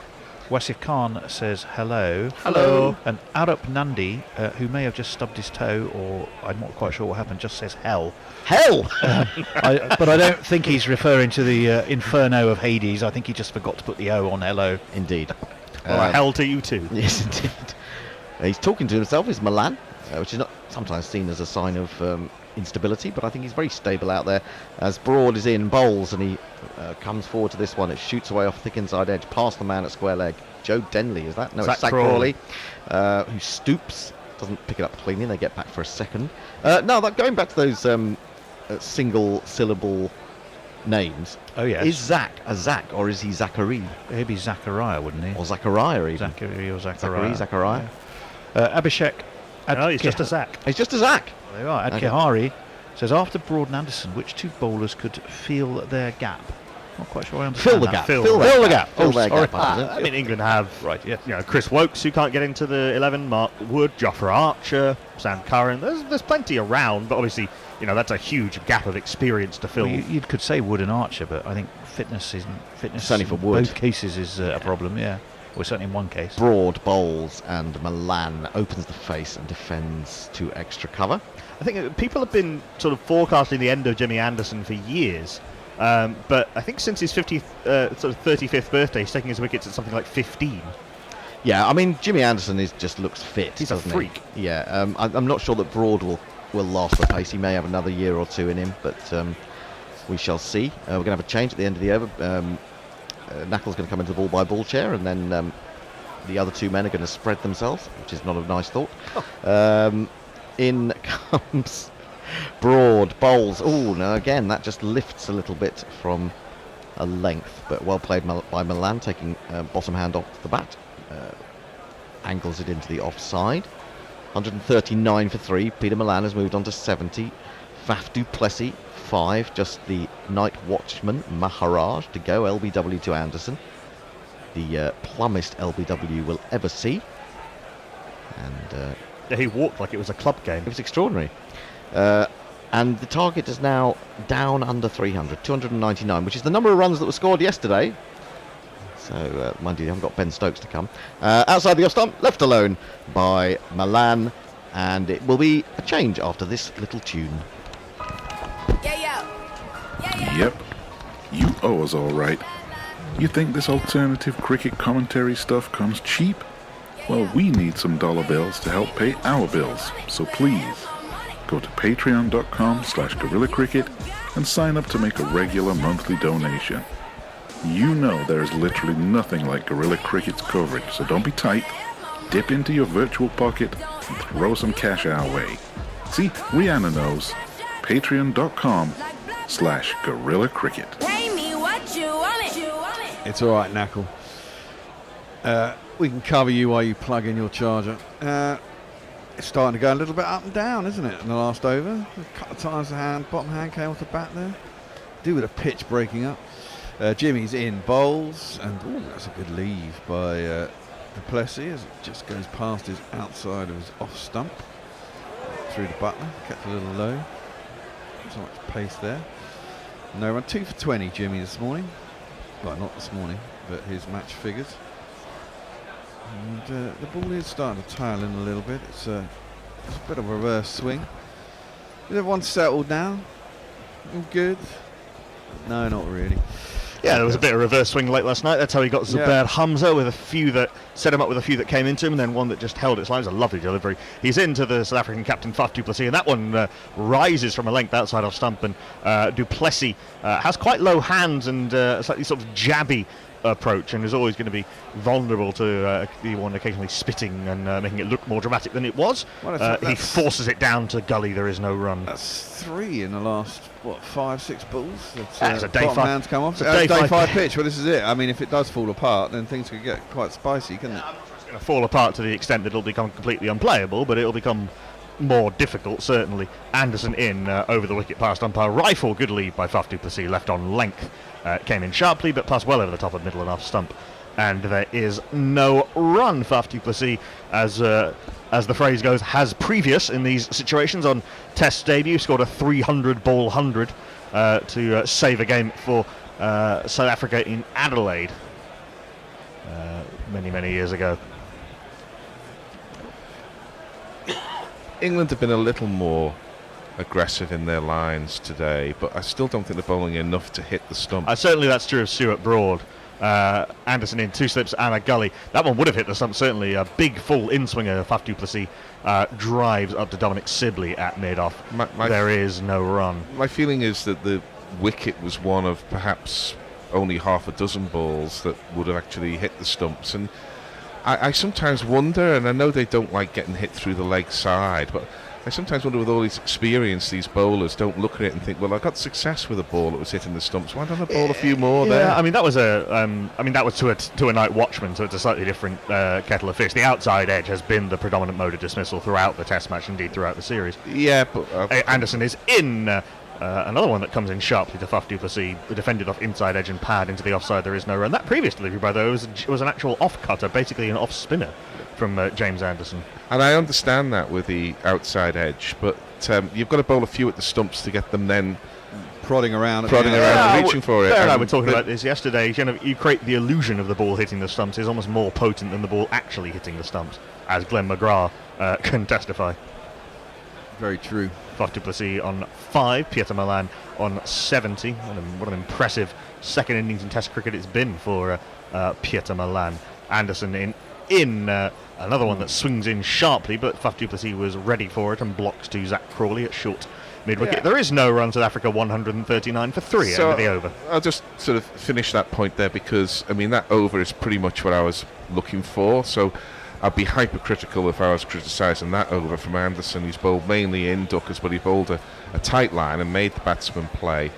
Wasif Khan says hello. Hello. And Arup Nandi, who may have just stubbed his toe, or I'm not quite sure what happened, just says hell. Hell! But I don't think he's referring to the Inferno of Hades. I think he just forgot to put the O on hello. Indeed. Well, hell to you too. Yes, indeed. He's talking to himself, is Milan, which is not sometimes seen as a sign of instability, but I think he's very stable out there. As Broad is in, bowls, and he comes forward to this one. It shoots away off thick inside edge, past the man at square leg. Joe Denley, is that? No, Zach it's Zach Crawley, who stoops, doesn't pick it up cleanly. They get back for a second. Going back to those single syllable names. Oh, yes. Is Zach a Zach, or is he Zachary? He'd be Zachariah, wouldn't he? Or Zachariah, even. Zachary or Zachariah. Zachariah. Abhishek. No, he's just a Zach. He's just a Zach. There you are. Adkihari says, after Broad and Anderson, which 2 bowlers could feel their gap? Not quite sure I understand Fill the that. gap. Fill Fill the the gap. Fill their sorry. gap. I mean, England have Right, yeah. Chris Wokes, who can't get into the 11, Mark Wood, Jofra Archer, Sam Curran. There's plenty around, but obviously, that's a huge gap of experience to fill. Well, you could say Wood and Archer, but I think fitness Certainly for in Wood. both cases is a problem, yeah. Well, certainly in one case. Broad bowls, and Milan opens the face and defends to extra cover. I think people have been sort of forecasting the end of Jimmy Anderson for years, but I think since his 35th birthday, he's taking his wickets at something like 15. Yeah, I mean, Jimmy Anderson just looks fit. He's a doesn't freak. He? Yeah, I'm not sure that Broad will last the pace. He may have another year or 2 in him, but we shall see. We're going to have a change at the end of the over. Knackle's going to come into the ball-by-ball chair, and then the other 2 men are going to spread themselves, which is not a nice thought. In comes Broad, bowls. Oh, no, again, that just lifts a little bit from a length, but well played by Milan, taking bottom hand off the bat. Angles it into the offside. 139 for 3. Peter Milan has moved on to 70. Faf du Plessis, 5. Just the night watchman, Maharaj, to go. LBW to Anderson. The plummest LBW we'll ever see. And He walked like it was a club game. it was extraordinary. And the target is now down under 300, 299, which is the number of runs that were scored yesterday. So, mind you, they haven't got Ben Stokes to come. Outside the off stump, left alone by Milan. And it will be a change after this little tune. Yep, you owe us all right. You think this alternative cricket commentary stuff comes cheap? Well, we need some dollar bills to help pay our bills, so please go to patreon.com/GorillaCricket and sign up to make a regular monthly donation. You know there's literally nothing like Gorilla Cricket's coverage, so don't be tight. Dip into your virtual pocket and throw some cash our way. See, Rihanna knows. Patreon.com/GorillaCricket. Pay me what you want it. It's all right, Knackle. We can cover you while you plug in your charger. It's starting to go a little bit up and down, isn't it, in the last over? A couple of times the bottom hand came off the bat there. Do with a pitch breaking up. Jimmy's in, bowls, and that's a good leave by the Plessis as it just goes past his outside of his off stump. Through the butler, kept a little low. Not so much pace there. No run, 2 for 20 Jimmy this morning. Well, not this morning, but his match figures. And the ball is starting to tail in a little bit. It's a bit of a reverse swing. Is everyone settled now? All good? No, not really. Yeah, there was a bit of reverse swing late last night. That's how he got Zubair Hamza with a few that set him up with a few that came into him, and then one that just held its line. It was a lovely delivery. He's into the South African captain Faf du Plessis, and that one rises from a length outside off stump. And du Plessis has quite low hands and a slightly sort of jabby approach, and is always going to be vulnerable to the one occasionally spitting and making it look more dramatic than it was. Well, he forces it down to gully. There is no run. That's 3 in the last 5-6 balls. That's a day 5 man's come off. It's a day 5 pitch. Well, this is it. I mean, if it does fall apart, then things could get quite spicy, couldn't it? It's going to fall apart to the extent that it'll become completely unplayable, but it'll become more difficult, certainly. Anderson in over the wicket past umpire. Rifle, good lead by Faf du Plessis, left on length. Came in sharply, but passed well over the top of middle and off stump. And there is no run. Faf du Plessis, as the phrase goes, has previous in these situations. On Test debut, scored a 300-ball 100 to save a game for South Africa in Adelaide many years ago. England have been a little more aggressive in their lines today, but I still don't think they're bowling enough to hit the stump. Certainly that's true of Stuart Broad. Anderson in 2 slips and a gully. That one would have hit the stump, certainly. A big full in-swinger. Faf du Plessis drives up to Dominic Sibley at mid-off. There is no run. My feeling is that the wicket was one of perhaps only half a dozen balls that would have actually hit the stumps. And I sometimes wonder, and I know they don't like getting hit through the leg side, but I sometimes wonder, with all this experience, these bowlers don't look at it and think, well, I got success with a ball that was hitting the stumps. Why don't I bowl a few more there? Yeah, I mean that was to a night watchman, so it's a slightly different kettle of fish. The outside edge has been the predominant mode of dismissal throughout the Test match, indeed throughout the series. Yeah, but Anderson is in. Another one that comes in sharply to Faf du Plessis, defended off inside edge and pad into the offside. There is no run. That previous delivery, by the way, was an actual off cutter, basically an off spinner from James Anderson. And I understand that with the outside edge, but you've got to bowl a few at the stumps to get them then prodding around and reaching for it. Bear and I were talking about this yesterday. You create the illusion of the ball hitting the stumps is almost more potent than the ball actually hitting the stumps, as Glenn McGrath can testify. Very true. Faf du Plessis on 5, Pieter Milan on 70. What an impressive second innings in Test cricket it's been for Pieter Milan. Anderson in another one that swings in sharply, but Faf du Plessis was ready for it and blocks to Zach Crawley at short mid-wicket. Yeah. There is no run. South Africa 139 for 3 at the over. I'll just sort of finish that point there, because I mean that over is pretty much what I was looking for. So I'd be hypercritical if I was criticising that over from Anderson. He's bowled mainly in duckers, but he bowled a tight line and made the batsman play.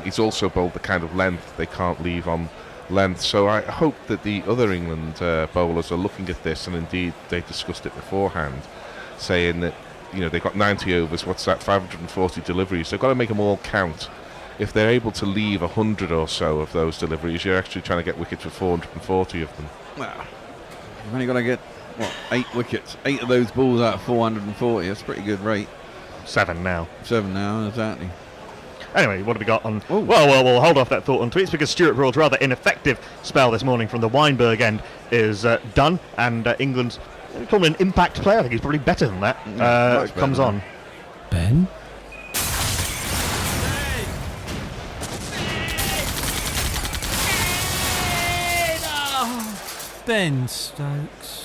He's also bowled the kind of length they can't leave on length. So I hope that the other England bowlers are looking at this, and indeed they discussed it beforehand, saying that they've got 90 overs. What's that? 540 deliveries. They've got to make them all count. If they're able to leave 100 or so of those deliveries, you're actually trying to get wickets for 440 of them. Well, you've only got to get 8 wickets. 8 of those balls out of 440. That's a pretty good rate. 7 now, exactly. Anyway, what have we got on? Well, we'll hold off that thought on tweets, because Stuart Broad's rather ineffective spell this morning from the Weinberg end is done, and England's, call him an impact player. I think he's probably better than that. Comes on. Ben? Ben Stokes.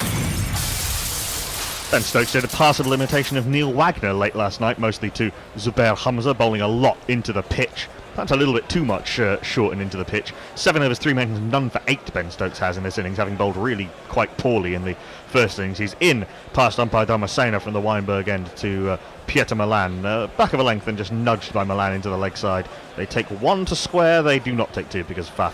Ben Stokes did a passable imitation of Neil Wagner late last night, mostly to Zubair Hamza, bowling a lot into the pitch. Perhaps a little bit too much short and into the pitch. 7 overs, 3 mentions, none for 8 Ben Stokes has in this innings, having bowled really quite poorly in the first innings. He's in past umpire Damasceno from the Weinberg end to Pieter Milan. Back of a length and just nudged by Milan into the leg side. They take 1 to square, they do not take 2 because Faf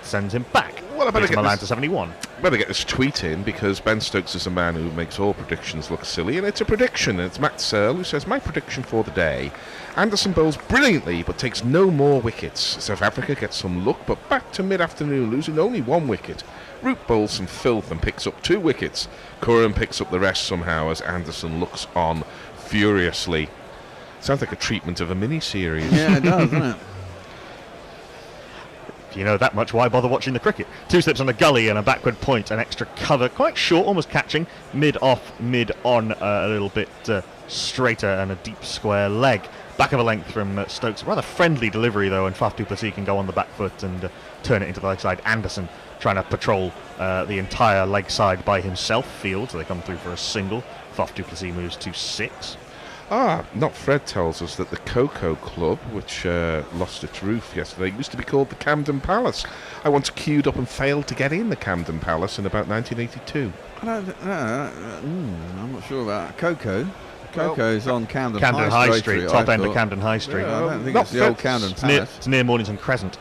sends him back. Well, I better get Milan to 71. Better get this tweet in, because Ben Stokes is a man who makes all predictions look silly, and it's a prediction. And it's Matt Searle who says, my prediction for the day: Anderson bowls brilliantly but takes no more wickets. South Africa gets some luck, but back to mid-afternoon, losing only 1 wicket. Root bowls some filth and picks up 2 wickets. Curran picks up the rest somehow as Anderson looks on furiously. Sounds like a treatment of a mini-series. Yeah, it does, doesn't it? If you know that much, why bother watching the cricket? 2 slips on the gully and a backward point, an extra cover, quite short, almost catching, mid-off, mid-on, a little bit straighter and a deep square leg. Back of a length from Stokes. Rather friendly delivery though, and Faf du Plessis can go on the back foot and turn it into the leg side. Anderson trying to patrol the entire leg side by himself. Field, so they come through for a single. Faf du Plessis moves to 6. Not Fred tells us that the Cocoa Club, which lost its roof yesterday, used to be called the Camden Palace. I once queued up and failed to get in the Camden Palace in about 1982. I'm not sure about Cocoa. Coco's on Camden High Street, top end of Camden High Street. I don't think it's the old Camden Palace. It's near Mornington Crescent.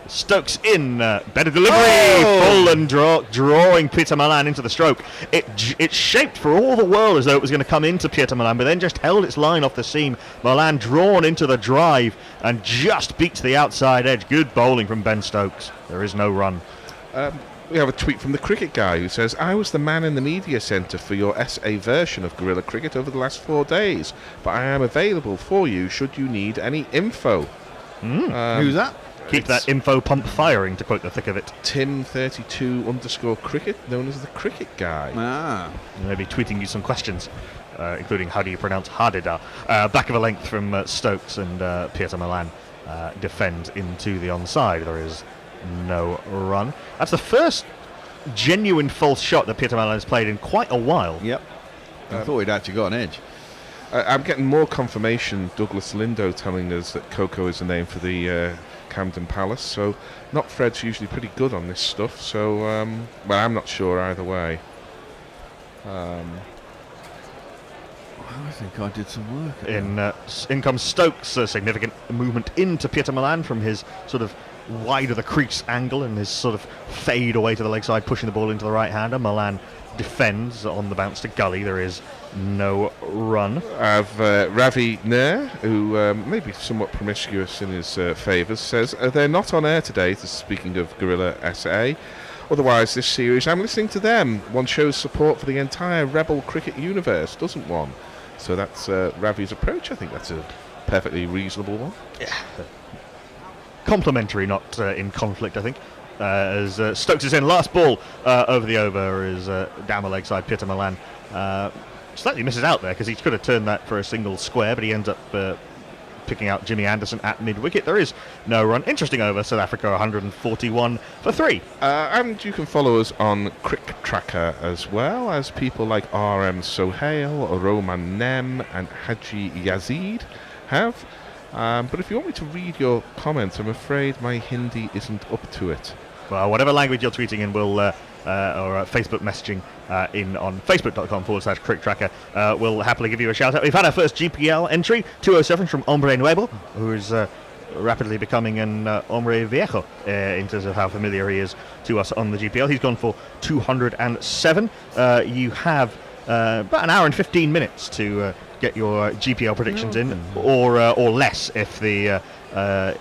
Stokes in, better delivery, full and drawing Pieter Milan into the stroke. It shaped for all the world as though it was going to come into Pieter Milan, but then just held its line off the seam. Milan drawn into the drive and just beats the outside edge. Good bowling from Ben Stokes. There is no run. We have a tweet from the cricket guy who says, I was the man in the media centre for your SA version of Guerrilla Cricket over the last 4 days, but I am available for you should you need any info. Who's that? Keep that info pump firing, to quote the thick of it. Tim32_cricket, known as the cricket guy. Maybe tweeting you some questions, including how do you pronounce Hadida. Back of a length from Stokes, and Pieter Milan defend into the onside. There is no run. That's the first genuine false shot that Pieter Milan has played in quite a while. Yep. I thought he'd actually got an edge. I'm getting more confirmation, Douglas Lindo telling us that Cocoa is the name for the Camden Palace, so not Fred's usually pretty good on this stuff, so well, I'm not sure either way. I think I did some work. In comes Stokes, a significant movement into Pieter Milan from his sort of wide of the crease angle and his sort of fade away to the leg side, pushing the ball into the right hander. Milan defends on the bounce to gully. There is no run. I've Ravi Nair, who may be somewhat promiscuous in his favours, says they're not on air today. Speaking of Guerrilla SA. Otherwise, this series, I'm listening to them. One shows support for the entire Rebel cricket universe, doesn't one? So that's Ravi's approach. I think that's a perfectly reasonable one. Yeah. Complementary, not in conflict, I think. As Stokes is in, last ball over the over is down the leg side. Pieter Milan slightly misses out there because he could have turned that for a single square, but he ends up picking out Jimmy Anderson at mid-wicket. There is no run. Interesting over. South Africa 141 for 3. And you can follow us on Crick Tracker as well, as people like RM Sohail, Roman Nem and Haji Yazid have. But if you want me to read your comments, I'm afraid my Hindi isn't up to it. Well, whatever language you're tweeting in, we'll or Facebook messaging in on facebook.com/Crick Tracker, we'll happily give you a shout out. We've had our first GPL entry, 207 from Hombre Nuevo, who is rapidly becoming an Hombre Viejo in terms of how familiar he is to us on the GPL. He's gone for 207. You have about an hour and 15 minutes to get your GPL predictions in, or less if the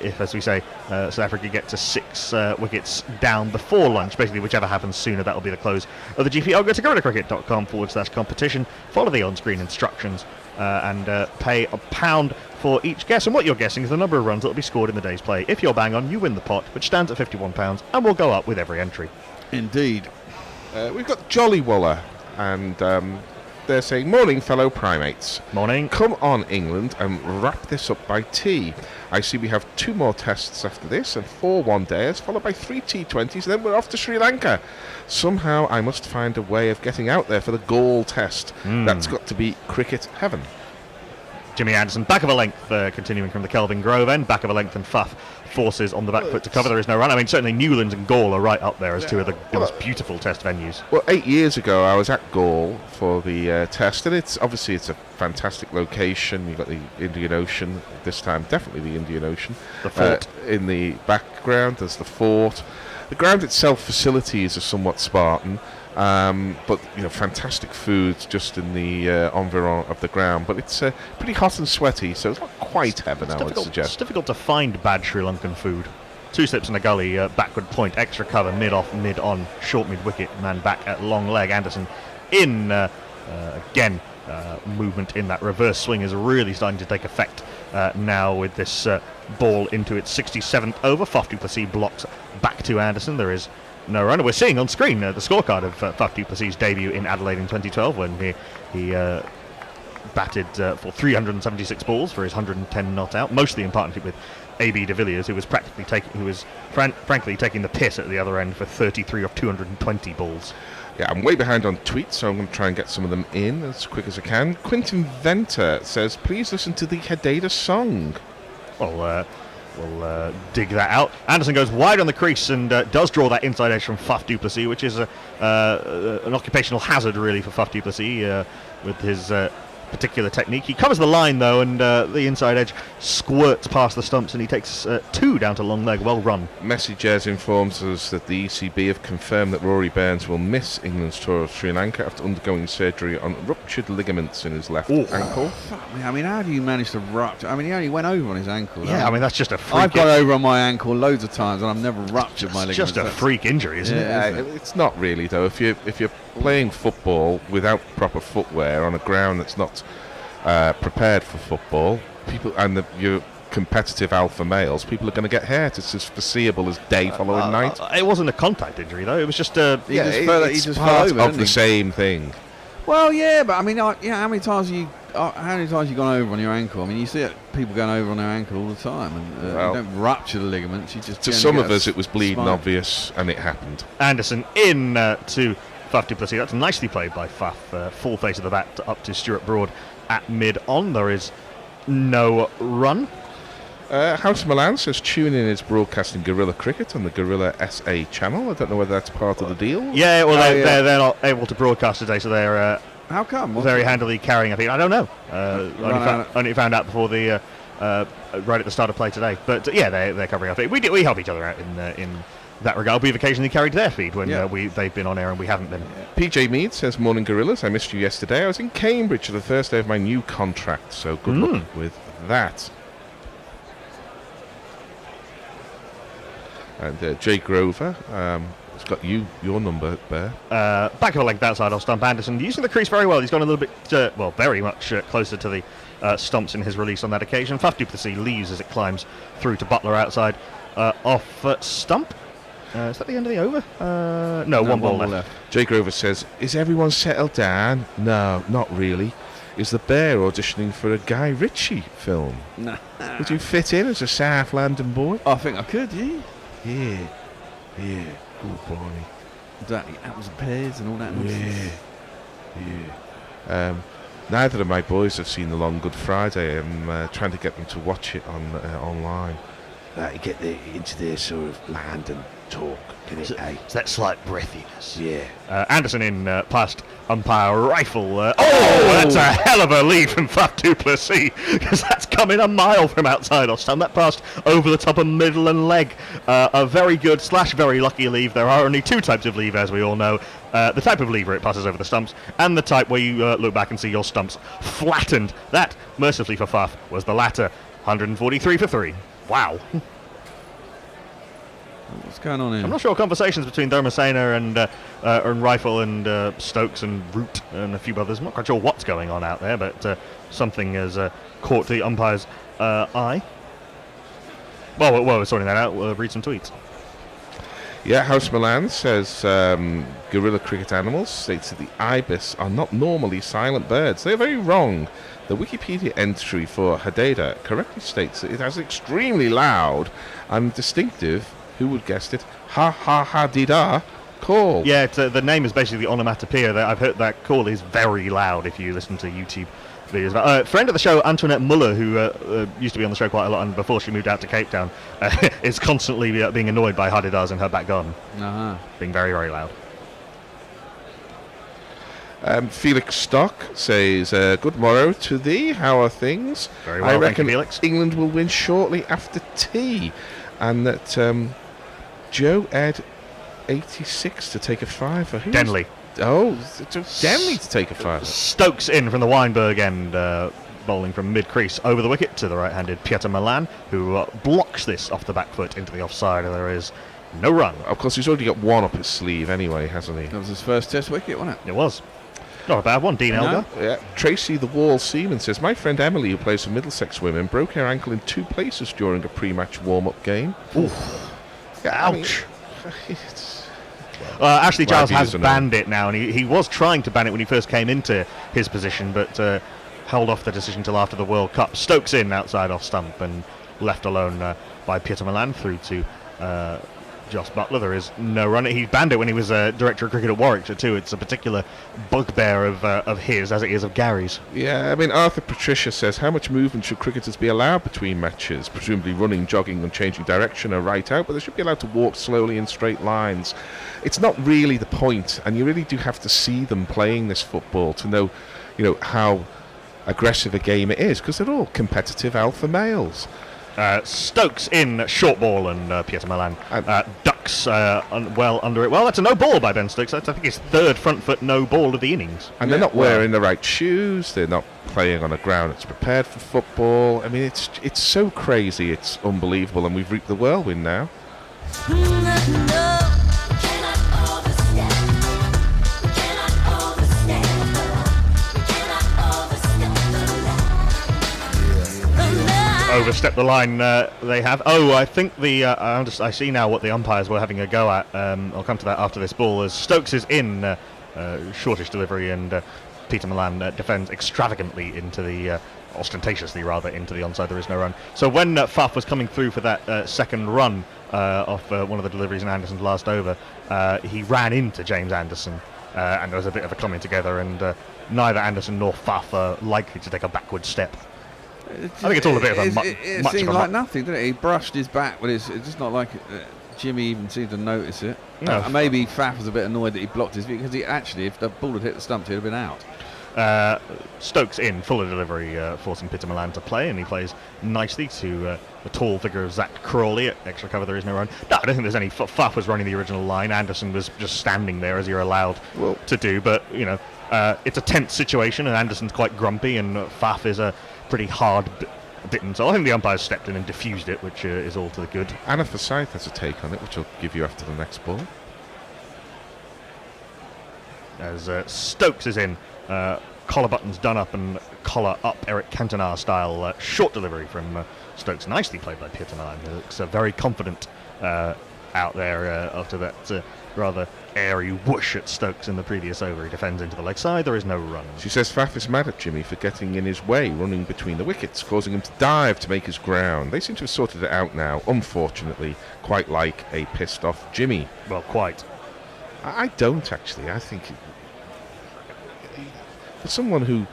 if, as we say, South Africa get to 6 wickets down before lunch. Basically, whichever happens sooner, that'll be the close of the GPL. Go to guerrillacricket.com/competition, follow the on-screen instructions, and pay £1 for each guess. And what you're guessing is the number of runs that will be scored in the day's play. If you're bang on, you win the pot, which stands at £51 and will go up with every entry. Indeed. We've got Jolly Waller, and they're saying, morning, fellow primates. Morning. Come on, England, and wrap this up by tea. I see we have 2 more tests after this, and 4 one-dayers, followed by 3 T20s, then we're off to Sri Lanka. Somehow I must find a way of getting out there for the Gaul test. That's got to be cricket heaven. Jimmy Anderson, back of a length, continuing from the Kelvin Grove end, back of a length, and Faf forces on the back foot to cover. There is no run. I mean, certainly Newlands and Gaul are right up there as 2 of the most beautiful test venues. Well, 8 years ago, I was at Gaul for the test, and it's a fantastic location. You've got the Indian Ocean, this time definitely the Indian Ocean. The fort. In the background, there's the fort. The ground itself, facilities are somewhat Spartan. But fantastic food just in the environ of the ground. But it's pretty hot and sweaty, so it's not quite heaven, I would suggest. It's difficult to find bad Sri Lankan food. 2 slips in a gully, backward point, extra cover, mid-off, mid-on, short mid-wicket, man back at long leg. Anderson in, again, movement in that reverse swing is really starting to take effect now with this ball into its 67th over. Faf du Plessis blocks back to Anderson. There is no run. We're seeing on screen the scorecard of Faf du Plessis' debut in Adelaide in 2012 when he batted for 376 balls for his 110 not out, mostly in partnership with A.B. de Villiers, who was frankly taking the piss at the other end for 33 of 220 balls. Yeah, I'm way behind on tweets, so I'm going to try and get some of them in as quick as I can. Quinton Venter says, please listen to the Hadeda song. Well, we'll dig that out. Anderson goes wide on the crease and does draw that inside edge from Faf du Plessis, which is an occupational hazard, really, for Faf du Plessis with his particular technique. He covers the line, though, and the inside edge squirts past the stumps, and he takes 2 down to long leg. Well run. Messages informs us that the ECB have confirmed that Rory Burns will miss England's tour of Sri Lanka after undergoing surgery on ruptured ligaments in his left ankle. Fuck me, I mean, how do you manage to rupture? I mean, he only went over on his ankle. Yeah, I mean, that's just a freak. I've gone over on my ankle loads of times, and I've never ruptured my ligaments. Just a freak injury, isn't it? It's not really, though. If you're playing football without proper footwear on a ground that's not prepared for football, your competitive alpha males, people are going to get hurt. It's as foreseeable as day following night. It wasn't a contact injury, though. It was just it's part of the same thing. Well, yeah, but I mean, how many times you gone over on your ankle? I mean, you see people going over on their ankle all the time, and you don't rupture the ligaments. You just to some of us, it was bleeding obvious, and it happened. Anderson in to Faf du Plessis. That's nicely played by Faf. Full face of the bat up to Stuart Broad at mid-on. There is no run. House Milan says tuning in is broadcasting Guerrilla Cricket on the Guerrilla SA channel. I don't know whether that's part of the deal. Yeah, well, they're not able to broadcast today, so they're how come? Very handily carrying. I think I don't know. Only found out before the right at the start of play today. But yeah, they're covering up. We help each other out in that regard. We've occasionally carried their feed when they've been on air and we haven't been. PJ Mead says, morning Gorillas, I missed you yesterday. I was in Cambridge for the first day of my new contract, so good luck with that. And Jay Grover has got your number there. Back of a length outside off stump. Anderson using the crease very well. He's gone a little bit, very much closer to the stumps in his release on that occasion. Faf du Plessis leaves as it climbs through to Butler outside off stump. Is that the end of the over? No, one ball left. Jay Grover says, is everyone settled down? No, not really. Is the Bear auditioning for a Guy Ritchie film? Nah. Would you fit in as a South London boy? I think I could, yeah. Yeah, good boy. Exactly, apples and pears and all that nonsense. Yeah. Neither of my boys have seen The Long Good Friday. I'm trying to get them to watch it on online. Get into their sort of land and talk, can it? It's that slight breathiness. Yeah. Anderson in past umpire rifle. That's a hell of a lead from Faf du Plessis, because that's coming a mile from outside off stump. That passed over the top of middle and leg. A very good / very lucky leave. There are only 2 types of leave, as we all know. The type of lever it passes over the stumps, and the type where you look back and see your stumps flattened. That, mercifully for Faf, was the latter. 143 for 3. Wow. What's going on here? I'm not sure conversations between Dharmasena and Rifle and Stokes and Root and a few others. I'm not quite sure what's going on out there, but something has caught the umpire's eye. Well, we're sorting that out. We'll read some tweets. Yeah, House Milan says Guerrilla Cricket Animals states that the ibis are not normally silent birds. They're very wrong. The Wikipedia entry for Hadeda correctly states that it has extremely loud and distinctive, who would guessed it, ha-ha-ha-dee-da call. Yeah, the name is basically the onomatopoeia. I've heard that call is very loud if you listen to YouTube videos. Friend of the show, Antoinette Muller, who used to be on the show quite a lot, and before she moved out to Cape Town, is constantly being annoyed by Hadidas in her back garden. Being very, very loud. Felix Stock says, good morrow to thee. How are things? Very well, I reckon thank you, Felix. England will win shortly after tea. And that Joe Ed 86 to take a fiver. Denley. Denley to take a fiver. Stokes in from the Weinberg end, bowling from mid-crease over the wicket to the right-handed Pieter Milan, who blocks this off the back foot into the offside, and there is no run. Of course, he's already got one up his sleeve anyway, hasn't he? That was his first Test wicket, wasn't it? It was. Not a bad one, Dean Elgar. Yeah. Tracy the Wall Seaman says, my friend Emily, who plays for Middlesex Women, broke her ankle in 2 places during a pre-match warm-up game. Ouch. Ashley Giles has banned it now, and he was trying to ban it when he first came into his position, but held off the decision till after the World Cup. Stokes in outside off stump and left alone by Peter Milan through to Joss Butler. There is no run. He banned it when he was director of cricket at Warwickshire too. It's a particular bugbear of his, as it is of Gary's. Yeah, I mean, Arthur Patricia says, how much movement should cricketers be allowed between matches? Presumably running, jogging and changing direction are right out, but they should be allowed to walk slowly in straight lines. It's not really the point, and you really do have to see them playing this football to know, how aggressive a game it is, because they're all competitive alpha males. Stokes in short ball, and Peter Milan ducks well under it. Well, that's a no ball by Ben Stokes. That's, I think, his third front foot no ball of the innings. And they're not wearing the right shoes. They're not playing on a ground that's prepared for football. I mean, it's so crazy. It's unbelievable, and we've reaped the whirlwind now. Overstepped the line, they have. Oh, I think I see now what the umpires were having a go at. I'll come to that after this ball, as Stokes is in shortish delivery, and Peter Milan defends extravagantly into the ostentatiously rather into the onside. There is no run. So when Faf was coming through for that second run off one of the deliveries in Anderson's last over, he ran into James Anderson, and there was a bit of a coming together, and neither Anderson nor Faf are likely to take a backward step. I think it's all a bit of a it seemed like nothing, didn't it? He brushed his back with his. It's just not like Jimmy even seemed to notice it. No. Maybe Faf was a bit annoyed that he blocked his view, because he actually, if the ball had hit the stumps, he'd have been out. Stokes in fuller delivery, forcing Peter Milan to play, and he plays nicely to the tall figure of Zach Crawley at extra cover. There is no run. No, I don't think there's any. Faf was running the original line. Anderson was just standing there, as you're allowed to do. But it's a tense situation, and Anderson's quite grumpy, and Faf is a pretty hard bitten. So I think the umpires stepped in and diffused it, which is all to the good. Anna Forsyth has a take on it, which I'll give you after the next ball. As Stokes is in, collar buttons done up and collar up, Eric Cantona style, short delivery from Stokes. Nicely played by Peter Milan. He looks very confident out there after that rather airy whoosh at Stokes in the previous over. He defends into the leg side. There is no run. She says Faf is mad at Jimmy for getting in his way, running between the wickets, causing him to dive to make his ground. They seem to have sorted it out now, unfortunately, quite like a pissed off Jimmy. Well, quite. I don't actually. I think for someone who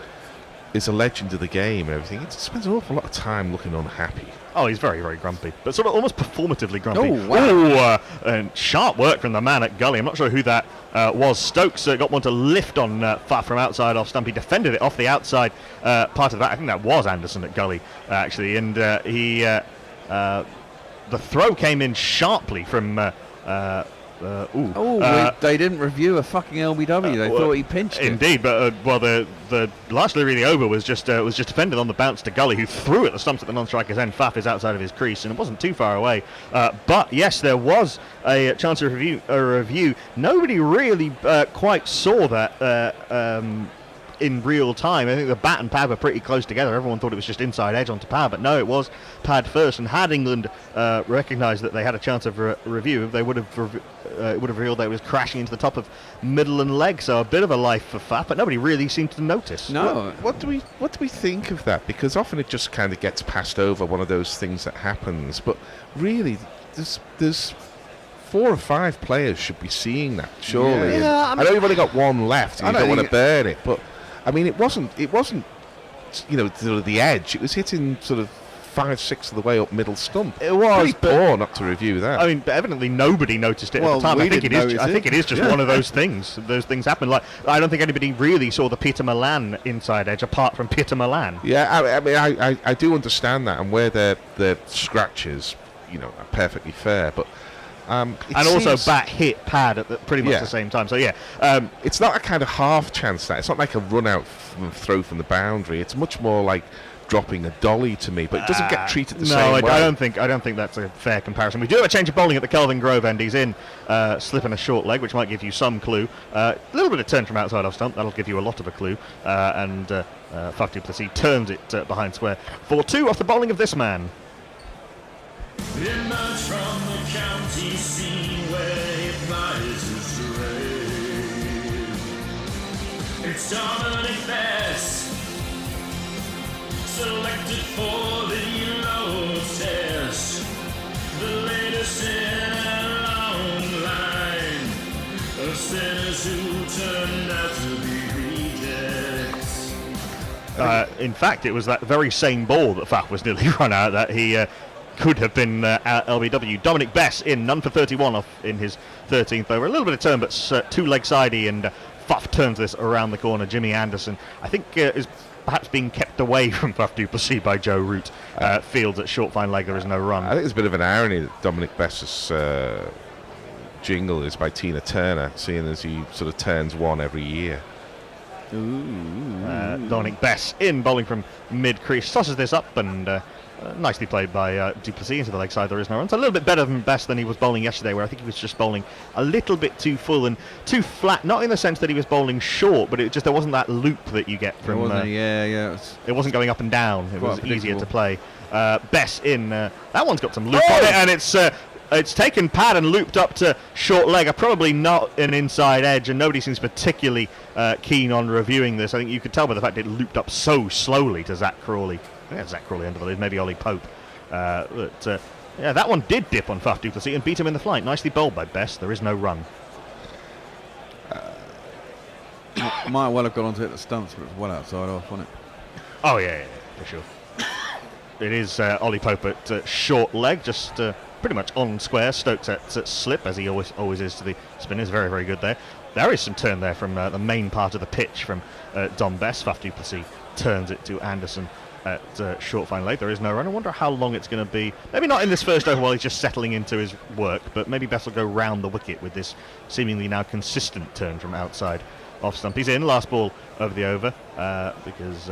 is a legend of the game and everything, he spends an awful lot of time looking unhappy. Oh, he's very, very grumpy, but sort of almost performatively grumpy. Oh, wow. And sharp work from the man at gully. I'm not sure who that was. Stokes got one to lift on Faf from outside off stump. He defended it off the outside part of that. I think that was Anderson at gully, actually. And the throw came in sharply from... they didn't review a fucking LBW. They thought he pinched it. Indeed, but the last delivery of the over was just defended on the bounce to Gully, who threw at the stumps at the non-striker's end. Faf is outside of his crease, and it wasn't too far away. But yes, there was a chance of review. Nobody really quite saw that in real time. I think the bat and pad were pretty close together. Everyone thought it was just inside edge onto pad, but no, it was pad first. And had England recognised that they had a chance of review, they would have revealed that it was crashing into the top of middle and leg. So a bit of a life for Faf, but nobody really seemed to notice. No. What do we think of that? Because often it just kind of gets passed over, one of those things that happens. But really, there's 4 or 5 players should be seeing that, surely. Yeah, I know you've only got one left, and you don't want to burn it, but I mean, it wasn't, the edge. It was hitting sort of 5/6 of the way up middle stump. It was pretty poor not to review that. I mean, but evidently nobody noticed it at the time. I think it is just one of those things. Those things happen. Like, I don't think anybody really saw the Peter Milan inside edge apart from Peter Milan. Yeah, I mean, I do understand that, and where the scratches, are perfectly fair, but. And also bat hit pad at pretty much the same time. So it's not a kind of half chance. That it's not like a run out throw from the boundary. It's much more like dropping a dolly to me, but it doesn't get treated the same way. No, I don't think that's a fair comparison. We do have a change of bowling at the Kelvin Grove end. He's in slipping a short leg, which might give you some clue. A little bit of turn from outside off stump. That'll give you a lot of a clue. And Plessis turns it behind square for 2 off the bowling of this man. Emerge from the county scene where it rises to rain. It's Dominic Bess selected for the yellow test. The latest in a long line of sinners who turned out to be rejects. In fact, it was that very same ball that Faf was nearly run out that he could have been at LBW. Dominic Bess in, none for 31 off in his 13th over. A little bit of turn, but two leg sidey, and Faf turns this around the corner. Jimmy Anderson, I think, is perhaps being kept away from Faf du Plessis by Joe Root. Fields at short fine leg, there is no run. I think there's a bit of an irony that Dominic Bess's jingle is by Tina Turner, seeing as he sort of turns one every year. Dominic Bess in, bowling from mid-crease, tosses this up, and nicely played by du Plessis into the leg side. There is no run. It's a little bit better than Bess than he was bowling yesterday, where I think he was just bowling a little bit too full and too flat. Not in the sense that he was bowling short, but it just there wasn't that loop that you get from. It wasn't going up and down. It was easier to play. Bess in. That one's got some loop on it, and it's taken pad and looped up to short leg. Probably not an inside edge, and nobody seems particularly keen on reviewing this. I think you could tell by the fact it looped up so slowly to Zach Crawley. Yeah, Zach Crawley under the lid, maybe Ollie Pope. But that one did dip on Faf du Plessis and beat him in the flight. Nicely bowled by Bess. There is no run. Might well have gone on to hit the stumps, but it was well outside off, wasn't it? Oh, yeah, for sure. It is Ollie Pope at short leg, just pretty much on square. Stokes at slip, as he always is to the spinners. Very, very good there. There is some turn there from the main part of the pitch from Dom Bess. Faf du Plessis turns it to Anderson at short fine leg. There is no run. I wonder how long it's going to be. Maybe not in this first over while he's just settling into his work, but maybe Bess will go round the wicket with this seemingly now consistent turn from outside off stump. He's in, last ball over the over, because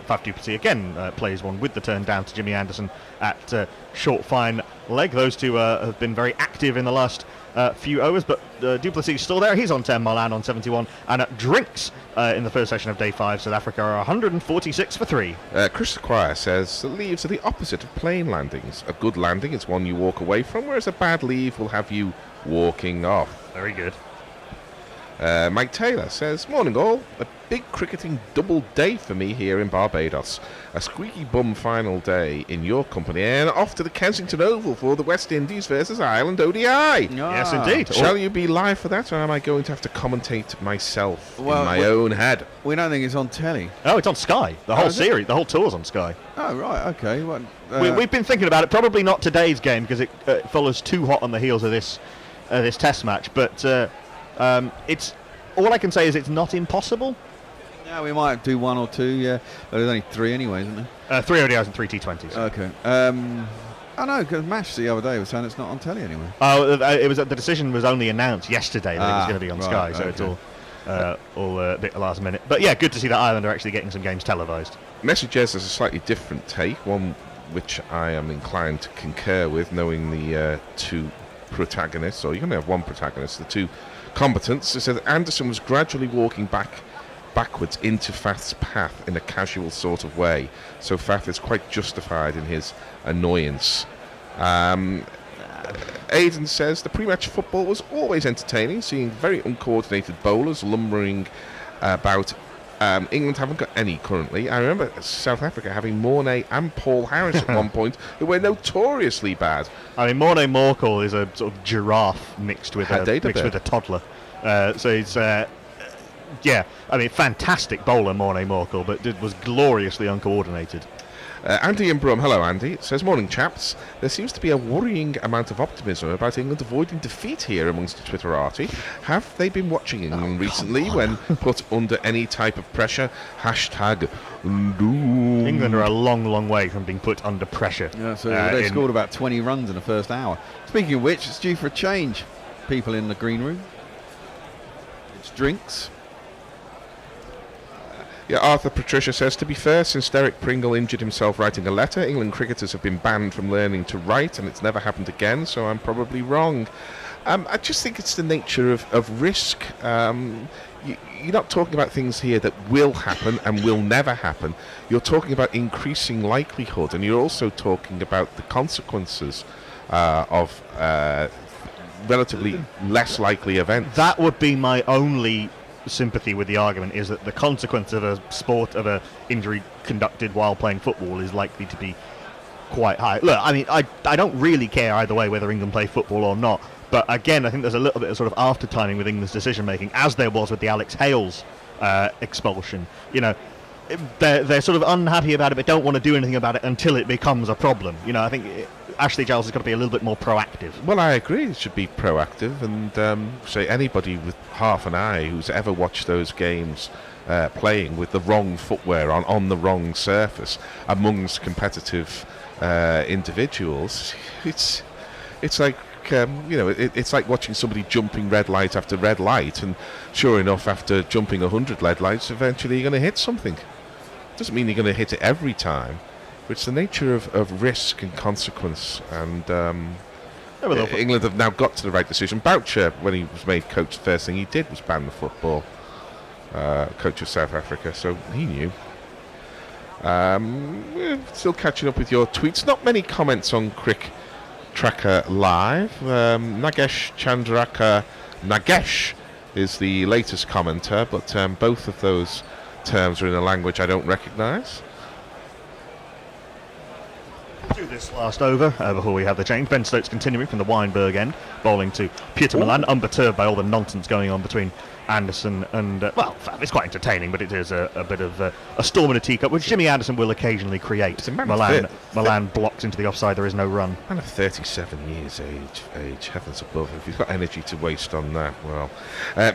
Faf du Plessis again plays one with the turn down to Jimmy Anderson at short fine leg. Those two have been very active in the last few overs, but du Plessis is still there. He's on 10, Milan on 71, and at drinks in the first session of day 5. South Africa are 146 for 3. Chris Squire says the leaves are the opposite of plane landings. A good landing is one you walk away from, whereas a bad leave will have you walking off. Very good. Mike Taylor says, morning all, a big cricketing double day for me here in Barbados. A squeaky bum final day in your company, and off to the Kensington Oval for the West Indies versus Ireland ODI. Yes, indeed. Shall you be live for that, or am I going to have to commentate myself in my own head? We don't think it's on telly. Oh, it's on Sky. The whole series, the whole tour's on Sky. Oh, right, okay. Well, we've been thinking about it. Probably not today's game, because it follows too hot on the heels of this test match, but it's all I can say is it's not impossible. Yeah, we might do one or two, yeah. But there's only 3 anyway, isn't there? 3 ODIs and 3 T20s. Okay. I know, because Mash the other day was saying it's not on telly anyway. Oh, the decision was only announced yesterday that it was going to be on Sky, so it's all a bit last minute. But yeah, good to see that Ireland are actually getting some games televised. Messages has a slightly different take, one which I am inclined to concur with, knowing the two protagonists, or you can only have one protagonist, the two combatants. It says Anderson was gradually walking backwards into Faf's path in a casual sort of way, so Faf is quite justified in his annoyance. Aidan says the pre-match football was always entertaining, seeing very uncoordinated bowlers lumbering about. England haven't got any currently. I remember South Africa having Mornay and Paul Harris at one point, who were notoriously bad. I mean, Mornay Morkel is a sort of giraffe mixed with a toddler. So he's fantastic bowler, Mornay Morkel, but it was gloriously uncoordinated. Andy in Brum, hello Andy, says, morning chaps. There seems to be a worrying amount of optimism about England avoiding defeat here amongst the Twitterati. Have they been watching England recently when put under any type of pressure? #doom. England are a long, long way from being put under pressure. Yeah, so they scored about 20 runs in the first hour. Speaking of which, it's due for a change. People in the green room. It's drinks. Yeah, Arthur Patricia says, to be fair, since Derek Pringle injured himself writing a letter, England cricketers have been banned from learning to write, and it's never happened again, so I'm probably wrong. I just think it's the nature of risk. You're not talking about things here that will happen and will never happen. You're talking about increasing likelihood, and you're also talking about the consequences of relatively less likely events. That would be my only sympathy with the argument, is that the consequence of a sport, of a injury conducted while playing football is likely to be quite high. Look, I mean, I don't really care either way whether England play football or not, but again, I think there's a little bit of sort of after timing with England's decision making, as there was with the Alex Hales expulsion. You know, they're sort of unhappy about it, but don't want to do anything about it until it becomes a problem. You know, I think Ashley Giles has got to be a little bit more proactive. Well, I agree. It should be proactive, and say anybody with half an eye who's ever watched those games playing with the wrong footwear on the wrong surface amongst competitive individuals, it's like it's like watching somebody jumping red light after red light, and sure enough, after jumping 100 red lights, eventually you're going to hit something. Doesn't mean you're going to hit it every time, but it's the nature of risk and consequence. And England have now got to the right decision. Boucher, when he was made coach, the first thing he did was ban the football. Coach of South Africa, so he knew. Still catching up with your tweets. Not many comments on Crick Tracker Live. Nagesh Chandraka Nagesh is the latest commenter, but both of those terms are in a language I don't recognise. Do this last over before we have the change. Ben Stokes continuing from the Weinberg end, bowling to Pieter Milan, unperturbed by all the nonsense going on between Anderson and well, it's quite entertaining, but it is a bit of a storm in a teacup, which Jimmy Anderson will occasionally create. Milan blocked into the offside. There is no run. Man of 37 years age, heavens above. If he's got energy to waste on that, well.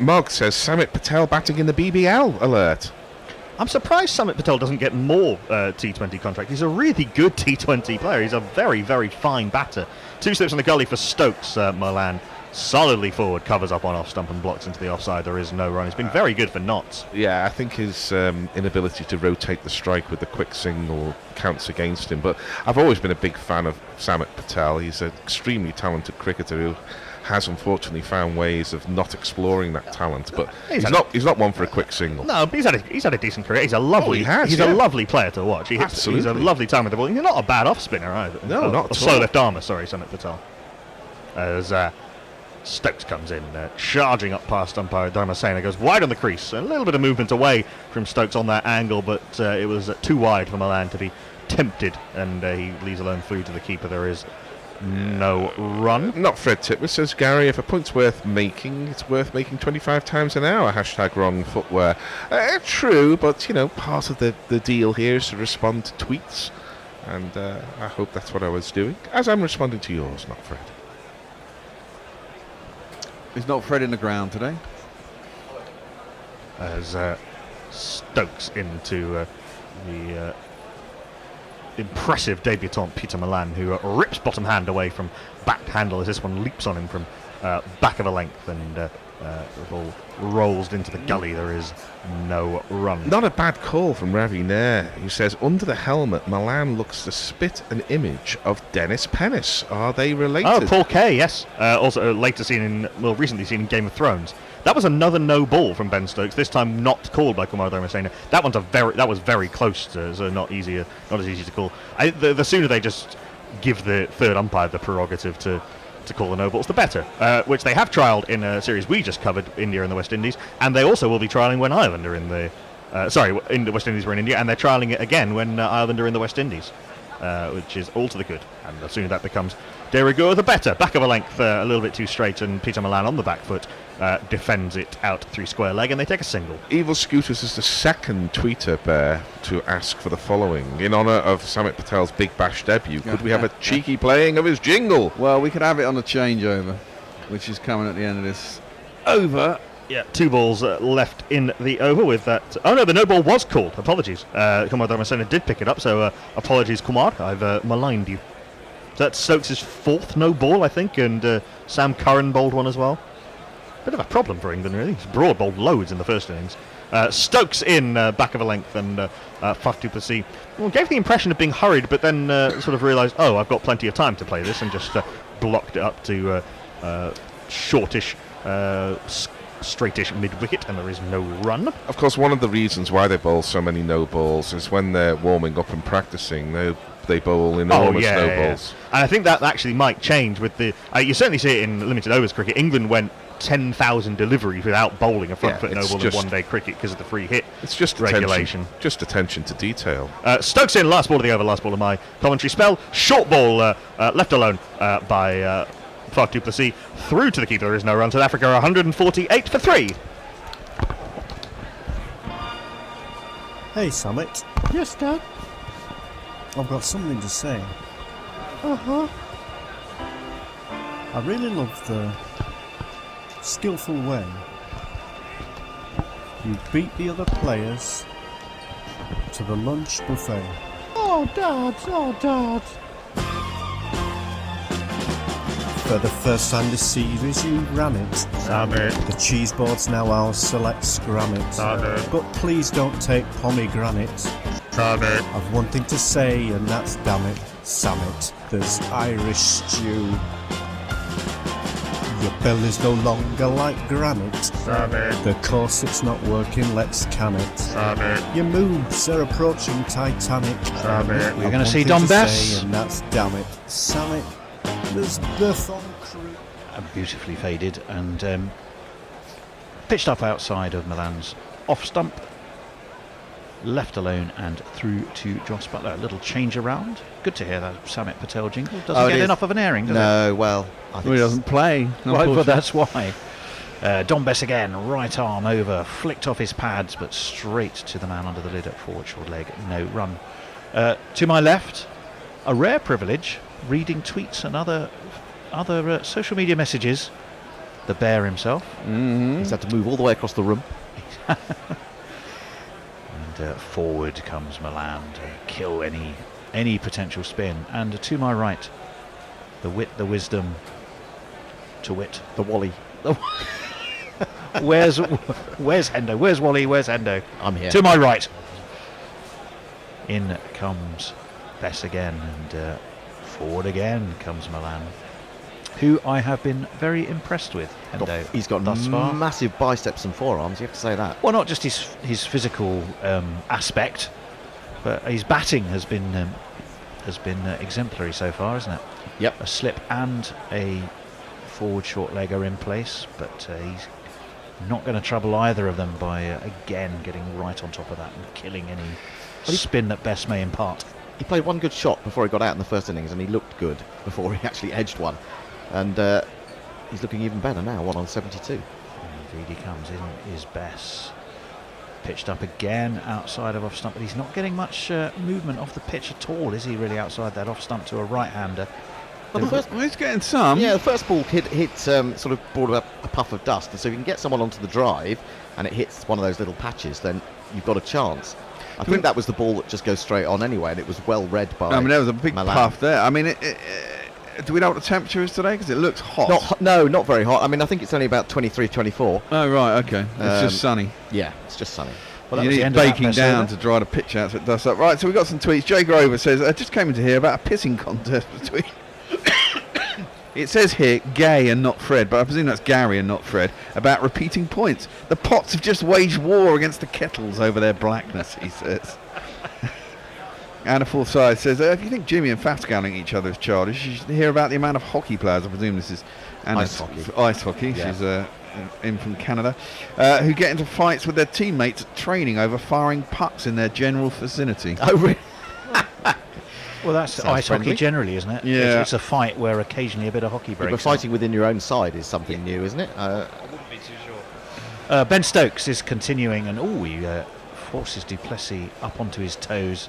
Mog says Samit Patel batting in the BBL alert. I'm surprised Samit Patel doesn't get more T20 contract. He's a really good T20 player. He's a very, very fine batter. 2 slips on the gully for Stokes. Milan solidly forward, covers up on off stump and blocks into the offside. There is no run. He's been very good for Notts. Yeah, I think his inability to rotate the strike with the quick single counts against him. But I've always been a big fan of Samit Patel. He's an extremely talented cricketer who has unfortunately found ways of not exploring that talent, but he's not one for a quick single. No, but he's had a decent career. He's a lovely a lovely player to watch. He's a lovely time with the ball. He's not a bad off spinner either. No, not at all. Slow left armour, sorry, Samit Patel. As Stokes comes in, charging up past umpire Dharmasena, goes wide on the crease. A little bit of movement away from Stokes on that angle, but it was too wide for Milan to be tempted, and he leaves alone through to the keeper. There is no run. Not Fred Titmus, says Gary. If a point's worth making, it's worth making 25 times an hour. # wrong footwear. True, but part of the deal here is to respond to tweets, and I hope that's what I was doing, as I'm responding to yours, not Fred. Is not Fred in the ground today? As Stokes into the impressive debutant Pieter Milan, who rips bottom hand away from back handle as this one leaps on him from back of a length, and the ball rolls into the gully. There is no run. Not a bad call from Ravi Nair, who says under the helmet Milan looks to spit an image of Dennis Pennis. Are they related? Oh, Paul Kay, yes. Also recently seen in Game of Thrones. That was another no ball from Ben Stokes, this time not called by Kumar Dharmasena. That was very close, so not as easy to call. The sooner they just give the third umpire the prerogative to call the no balls, the better. Which they have trialled in a series we just covered, India and the West Indies, and they also will be trialling when Ireland are in the in the West Indies were in India, and they're trialling it again when Ireland are in the West Indies, which is all to the good. And the sooner that becomes de rigueur, the better. Back of a length, a little bit too straight, and Pieter Milan on the back foot defends it out through square leg, and they take a single. Evil Scooters is the second tweeter, Bear, to ask for the following. In honour of Samit Patel's Big Bash debut, could we have a cheeky playing of his jingle? Well, we could have it on the changeover, which is coming at the end of this over. Yeah, 2 balls left in the over with that. Oh no, the no ball was called. Apologies. Kumar Dharmasena did pick it up, so apologies, Kumar. I've maligned you. So that's Stokes' 4th no ball, I think, and Sam Curran bowled one as well. Bit of a problem for England, really. Broad bowled loads in the first innings. Stokes in back of a length, and Faf du Plessis gave the impression of being hurried, but then sort of realised, I've got plenty of time to play this, and just blocked it up to shortish, straightish mid-wicket, and there is no run. Of course, one of the reasons why they bowl so many no balls is when they're warming up and practising, they bowl enormous no balls. And I think that actually might change with the... you certainly see it in limited overs cricket. England went 10,000 deliveries without bowling a front foot no it's ball in just- one-day cricket because of the free hit It's just regulation. attention to detail. Stokes in, last ball of the over, last ball of my commentary spell. Short ball left alone by Clark du Plessis through to the keeper. There is no run. South Africa 148 for 3. Hey, Summit. Yes, Dad. I've got something to say. Uh-huh. I really love the skillful way you beat the other players to the lunch buffet. Oh, Dad. Oh, Dad. For the first time this series, you ran it. The cheese board's now ours, so let's scram it. But please don't take pomegranate. I've one thing to say, and that's damn it, Sammit. There's Irish stew. Your belly's no longer like granite. The corset's not working, let's can it. Your moves are approaching Titanic. We're going to see Dom Bess. And that's damn it, Sammit. There's the Thong crew. Beautifully faded and pitched up outside of Milan's off stump. Left alone and through to Joss Butler. A little change around. Good to hear that Samit Patel jingle. Doesn't get enough of an airing, does it? No, well, I think He doesn't play. Right, but that's why. Dom Bess again, right arm over, flicked off his pads, but straight to the man under the lid at forward short leg. No run. To my left, a rare privilege, reading tweets and other social media messages. The bear himself. he's had to move all the way across the room. And forward comes Milan to kill any potential spin. And to my right, the wit, the wisdom, to wit, The Wally. Where's Hendo? Where's Wally? Where's Hendo? I'm here. To my right. In comes Bess again, and forward again comes Milan, who I have been very impressed with. Hendo, He's got thus far. massive biceps and forearms, you have to say that. Well, not just his physical aspect, but his batting has been exemplary so far, isn't it? Yep. A slip and a forward short leg are in place, but he's not going to trouble either of them by again getting right on top of that and killing any spin that Bess may impart. He played one good shot before he got out in the first innings, and he looked good before he actually edged one. And he's looking even better now, 1 on 72. Indeed, he comes in, is Bess. Pitched up again outside of off stump, but he's not getting much movement off the pitch at all, is he, really, outside that off stump to a right-hander? Well, the first, He's getting some. yeah, the first ball hit sort of brought up a puff of dust, and so if you can get someone onto the drive and it hits one of those little patches, then you've got a chance. I think that was the ball that just goes straight on anyway, and it was well read by I mean, there was a big Milan. puff there. I mean, do we know what the temperature is today? Because it looks hot. Not very hot. I mean, I think it's only about 23, 24. Oh, right, okay. It's just sunny. Yeah, it's just sunny. Well, that You was the need end of that baking Bess down over. to dry the pitch out so it does up. Right, so we've got some tweets. Jay Grover says, I just came in to hear about a pissing contest between... It says here, Gay and not Fred, but I presume that's Gary and not Fred, about repeating points. The Pots have just waged war against the Kettles over their blackness, he says. Anna Forsyth says, if you think Jimmy and Faf scouting each other is childish, you should hear about the amount of hockey players, I presume this is Anna's Ice hockey. Yeah. She's in from Canada, who get into fights with their teammates at training over firing pucks in their general vicinity. Oh, really? Well, that's Sounds ice friendly. hockey generally, isn't it? Yeah. It's a fight where occasionally a bit of hockey breaks But out. fighting within your own side is something new, isn't it? Ben Stokes is continuing, and he forces du Plessis up onto his toes,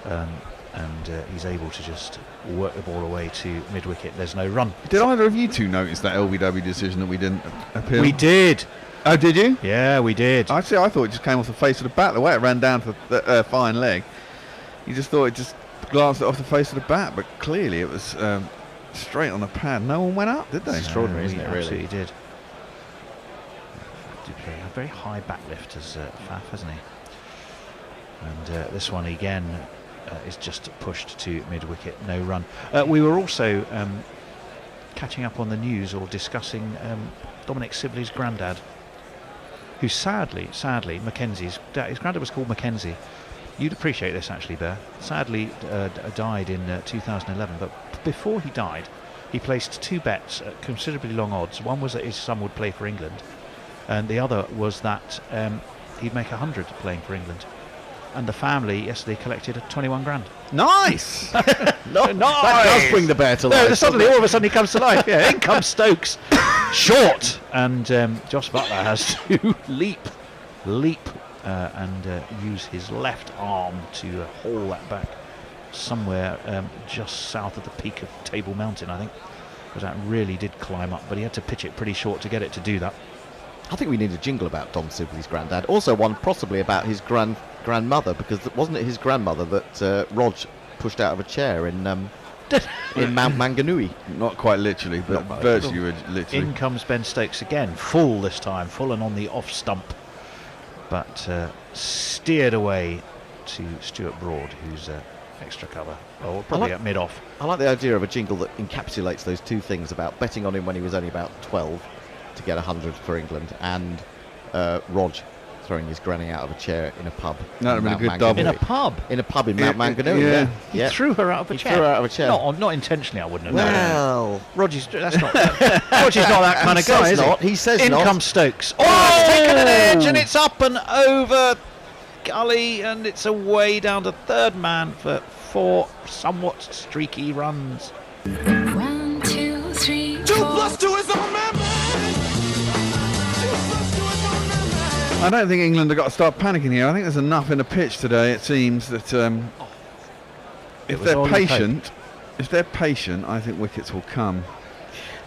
and he's able to just work the ball away to mid-wicket. There's no run. Did either of you two notice that LBW decision that we didn't appeal? We did. Oh, did you? Yeah, we did. I thought it just came off the face of the bat. The way it ran down to the fine leg, you just thought it just glanced it off the face of the bat, but clearly it was straight on the pad. No one went up, did they? Extraordinary, isn't it, really? Absolutely did. A very high back lift as Faf, hasn't he? And this one again is just pushed to mid-wicket, no run. We were also catching up on the news or discussing Dominic Sibley's granddad, who sadly, Mackenzie's dad, his granddad was called Mackenzie. You'd appreciate this actually, Bear. Sadly died in 2011, but before he died, he placed 2 bets at considerably long odds. One was that his son would play for England, and the other was that he'd make 100 playing for England. And the family yesterday collected 21 grand. Nice! Nice! That does bring the bear to life. No, suddenly, all of a sudden, he comes to life. Yeah, in comes Stokes, short, and Josh Butler has to leap, and use his left arm to haul that back somewhere just south of the peak of Table Mountain, I think, because that really did climb up. But he had to pitch it pretty short to get it to do that. I think we need a jingle about Dom Sibley's granddad. Also one possibly about his grandmother, because wasn't it his grandmother that Rog pushed out of a chair in Mount Manganui? Not quite literally, but virtually literally. In comes Ben Stokes again, full this time, full and on the off stump, but steered away to Stuart Broad, who's extra cover, or probably at mid-off. I like the idea of a jingle that encapsulates those two things about betting on him when he was only about 12 to get 100 for England, and Rog throwing his granny out of a chair in a pub. That would have been a good double. In a pub? In a pub in Mount Manganui, He threw her out of a chair. Threw her out of a chair. Not intentionally, I wouldn't have known. Well, Roger's that's not. Roger's not that kind of guy, is he? He says in not. comes Stokes. Oh, it's taken an edge, and it's up and over gully, and it's away down to third man for 4 somewhat streaky runs. 1, 2, 3, 4. 2 + 2 is a man. I don't think England have got to start panicking here. I think there's enough in the pitch today. It seems that if they're patient, I think wickets will come.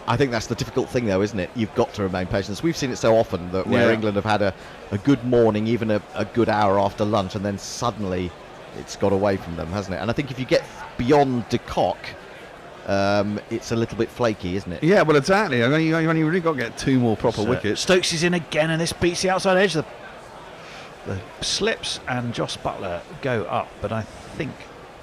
I think that's the difficult thing, though, isn't it? You've got to remain patient. We've seen it so often that where England have had a good morning, even a good hour after lunch, and then suddenly it's got away from them, hasn't it? And I think if you get beyond de Kock, it's a little bit flaky, isn't it? Yeah, well, exactly. You only really got to get 2 more proper wickets. Stokes is in again, and this beats the outside edge. The slips and Josh Butler go up, but I think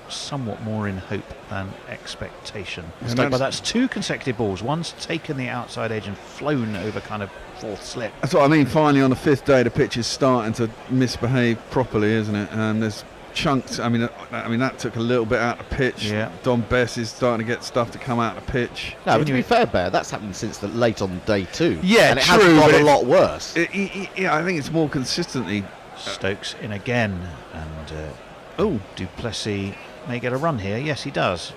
somewhat more in hope than expectation. But that's 2 consecutive balls. One's taken the outside edge and flown over kind of 4th slip. That's what I mean. Finally, on the 5th day, the pitch is starting to misbehave properly, isn't it? There's chunks. I mean, that took a little bit out of the pitch. Yeah. Dom Bess is starting to get stuff to come out of the pitch. No, but to be fair, Bear, that's happened since late on day 2. Yeah, and it true, has got but a lot worse. Yeah, I think it's more consistently. Stokes in again, and Du Plessis may get a run here. Yes, he does.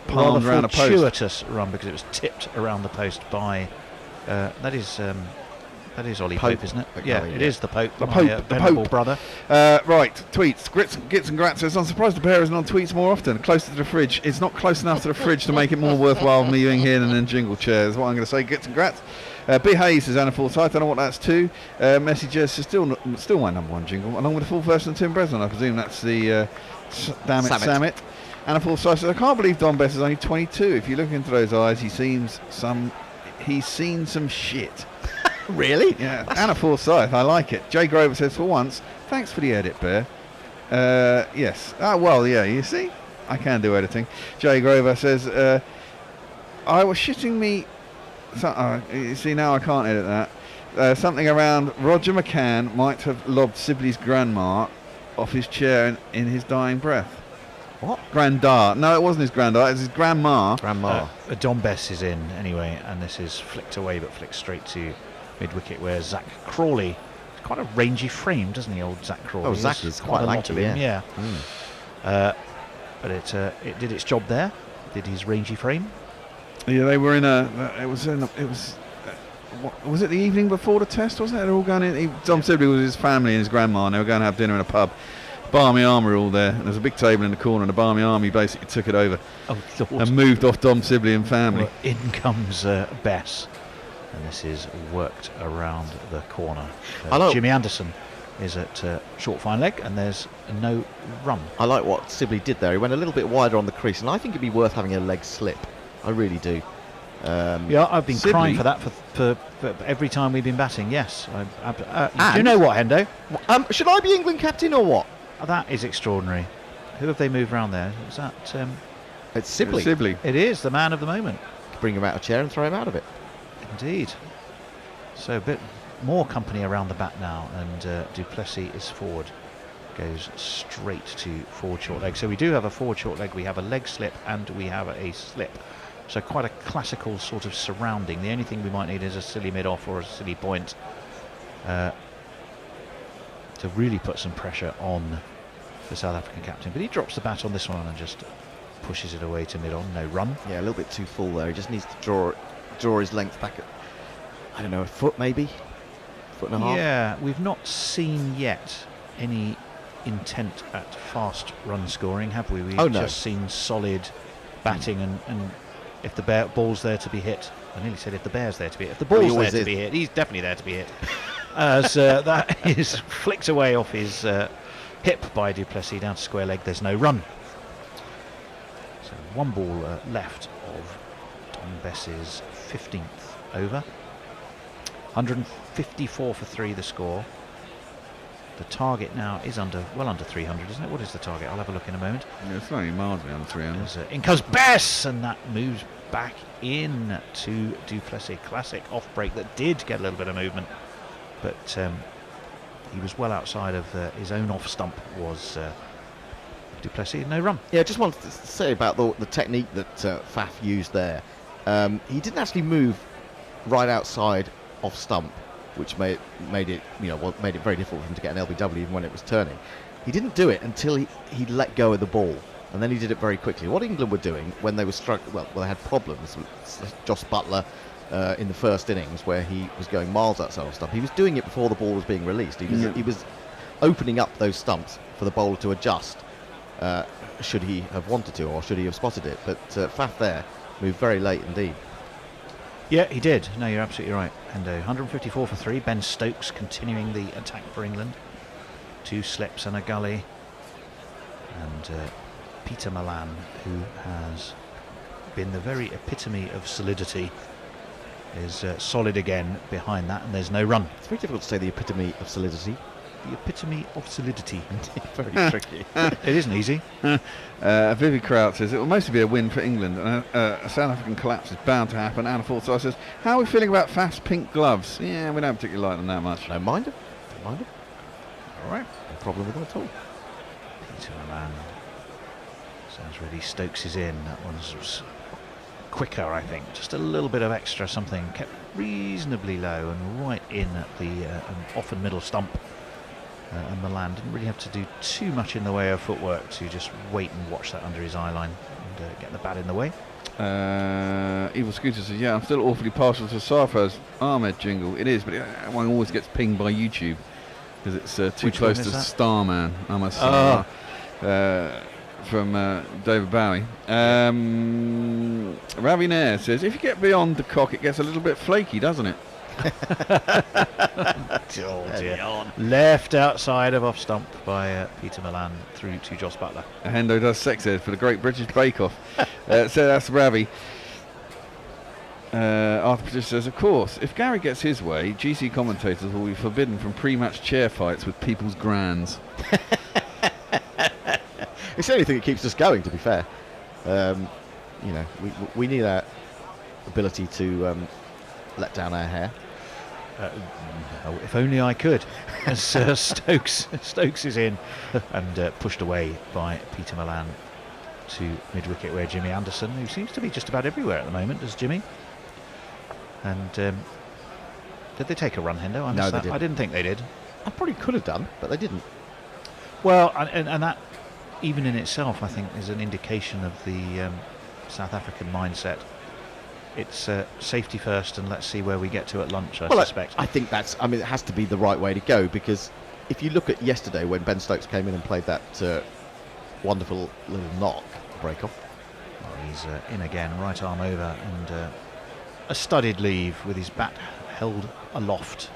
Palmed around a post. Fortuitous run, because it was tipped around the post by that is Ollie Pope, isn't it? Yeah, it is the Pope. The Pope brother. Right, tweets. Gits and Grat says, I'm surprised the bear isn't on tweets more often. Closer to the fridge. It's not close enough to the fridge to make it more worthwhile me being here than in jingle chairs. What I'm going to say, Gits and Grats. B. Hayes says, Anna Forsyth. I don't know what that's to. Messages says, still my number 1 jingle, along with the full version of Tim Breslin. I presume that's the Damn It Sammit. Anna Forsyth says, I can't believe Dom Bess is only 22. If you look into those eyes, he's seen some shit. Really? Yeah. Anna Forsyth, I like it. Jay Grover says, for once, thanks for the edit, Bear. Yes. Well, yeah, you see? I can do editing. Jay Grover says, I was shitting me... you see, now I can't edit that. Something around Roger McCann might have lobbed Sibley's grandma off his chair in his dying breath. What? Grandar. No, it wasn't his grandar, it was his grandma. Dom Bess is in anyway, and this is flicked away, but flicked straight to mid-wicket, where Zach Crawley, quite a rangy frame, doesn't he, old Zach Crawley? Oh, Zach is quite like him, yeah. But it did its job there. Did his rangy frame. Yeah, they were in was it the evening before the test, wasn't it? They're all going in. Dom Sibley was his family and his grandma, and they were going to have dinner in a pub. Barmy Armour all there, and there's a big table in the corner, and the Barmy Army basically took it over and moved off Dom Sibley and family. Well, in comes Bess, and this is worked around the corner. Jimmy Anderson is at short fine leg, and there's no run. I like what Sibley did there. He went a little bit wider on the crease, and I think it'd be worth having a leg slip. I really do. Yeah, I've been crying for that for every time we've been batting. Yes. Do you know what, Hendo? Should I be England captain or what? That is extraordinary. Who have they moved around there? Is that? It's Sibley. Sibley. It is the man of the moment. Bring him out of a chair and throw him out of it. Indeed. So a bit more company around the bat now, and Du Plessis is forward. Goes straight to forward short leg. So we do have a forward short leg, we have a leg slip, and we have a slip So quite a classical sort of surrounding. The only thing we might need is a silly mid-off or a silly point to really put some pressure on the South African captain. But he drops the bat on this one and just pushes it away to mid-on. No run. Yeah, a little bit too full there. He just needs to draw his length back at, I don't know, a foot maybe? Foot and a half? Yeah, we've not seen yet any intent at fast run scoring, have we? We've just seen solid batting and if the ball's there to be hit, I nearly said if the bear's there to be hit. If the ball's there to be hit, he's definitely there to be hit. As that is flicked away off his hip by du Plessis down to square leg. There's no run. So 1 ball left of Dominic Bess's 15th over. 154 for 3 the score. The target now is well under 300, isn't it? What is the target? I'll have a look in a moment. Yeah, it's only mildly under 300. In comes Bess, and that moves back in to du Plessis. Classic off break that did get a little bit of movement, but he was well outside of his own off stump. Was du Plessis. No run. Yeah, just wanted to say about the technique that Faf used there. He didn't actually move right outside off stump, which made it very difficult for him to get an LBW even when it was turning. He didn't do it until he let go of the ball, and then he did it very quickly. What England were doing when they were they had problems with Joss Buttler in the first innings where he was going miles outside of stump. He was doing it before the ball was being released. He was opening up those stumps for the bowler to adjust should he have wanted to, or should he have spotted it. But Faf there moved very late indeed. Yeah, he did. No, you're absolutely right. And 154 for 3. Ben Stokes continuing the attack for England. 2 slips and a gully. And Peter Milan, who has been the very epitome of solidity, is solid again behind that, and there's no run. It's very difficult to say the epitome of solidity. The epitome of solidity. Very tricky. It isn't easy. Vivi Kraut says it will mostly be a win for England. A South African collapse is bound to happen. Anna Forsyth says, how are we feeling about Faf's pink gloves? Yeah, we don't particularly like them that much. Don't mind them. All right. No problem with them at all. Peter Milan. Sounds really Stokes is in. That one's quicker, I think. Just a little bit of extra something. Kept reasonably low and right in at the off and middle stump. And Milan didn't really have to do too much in the way of footwork to just wait and watch that under his eye line and get the bat in the way. Evil Scooter says, yeah, I'm still awfully partial to Sarfar's Ahmed jingle. It is, but one always gets pinged by YouTube because it's too close to Starman. I'm a Star. From David Bowie. Ravi Nair says, if you get beyond the cock, it gets a little bit flaky, doesn't it? Oh dear. Left outside of off stump by Peter Milan through to Joss Buttler. Hendo does sex ed for the Great British Bake Off. So that's Ravi. Arthur Patricia says, of course, if Gary gets his way, GC commentators will be forbidden from pre-match chair fights with people's grands. It's the only thing that keeps us going, to be fair. We need that ability to let down our hair. If only I could. As Stokes is in and pushed away by Peter Milan to mid-wicket where Jimmy Anderson, who seems to be just about everywhere at the moment, does Jimmy. And did they take a run, Hendo? No, they didn't. I didn't think they did. I probably could have done, but they didn't. Well, and that even in itself, I think, is an indication of the South African mindset. It's safety first, and let's see where we get to at lunch, I suspect. I think it has to be the right way to go, because if you look at yesterday when Ben Stokes came in and played that wonderful little knock break-off. Well, he's in again, right arm over, and a studied leave with his bat held aloft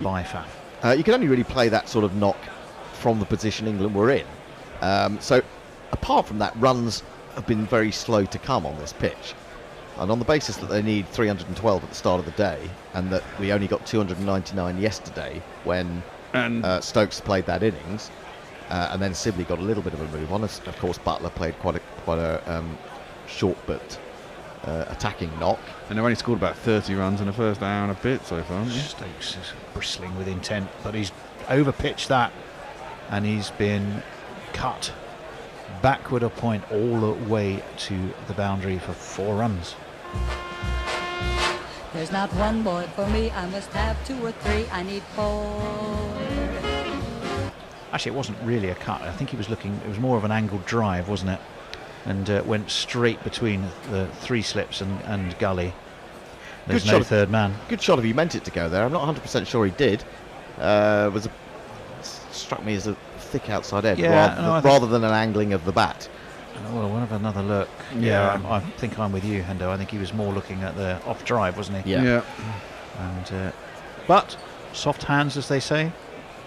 by Faf. You can only really play that sort of knock from the position England were in. So apart from that, runs have been very slow to come on this pitch. And on the basis that they need 312 at the start of the day, and that we only got 299 yesterday when Stokes played that innings, and then Sibley got a little bit of a move on. Of course, Buttler played quite a short but attacking knock. And they've only scored about 30 runs in the first hour and a bit so far. Stokes is bristling with intent, but he's overpitched that, and he's been cut backward a point all the way to the boundary for 4 runs. There's not one boy for me, I must have 2 or 3, I need 4. Actually, it wasn't really a cut. I think he was looking, it was more of an angled drive, wasn't it? And went straight between the 3 slips and gully. There's no third man. Good shot if he meant it to go there. I'm not 100% sure he did. Struck me as a thick outside edge rather than an angling of the bat. Well, we'll have another look. Yeah, I think I'm with you, Hendo. I think he was more looking at the off drive, wasn't he? Yeah. And but soft hands, as they say.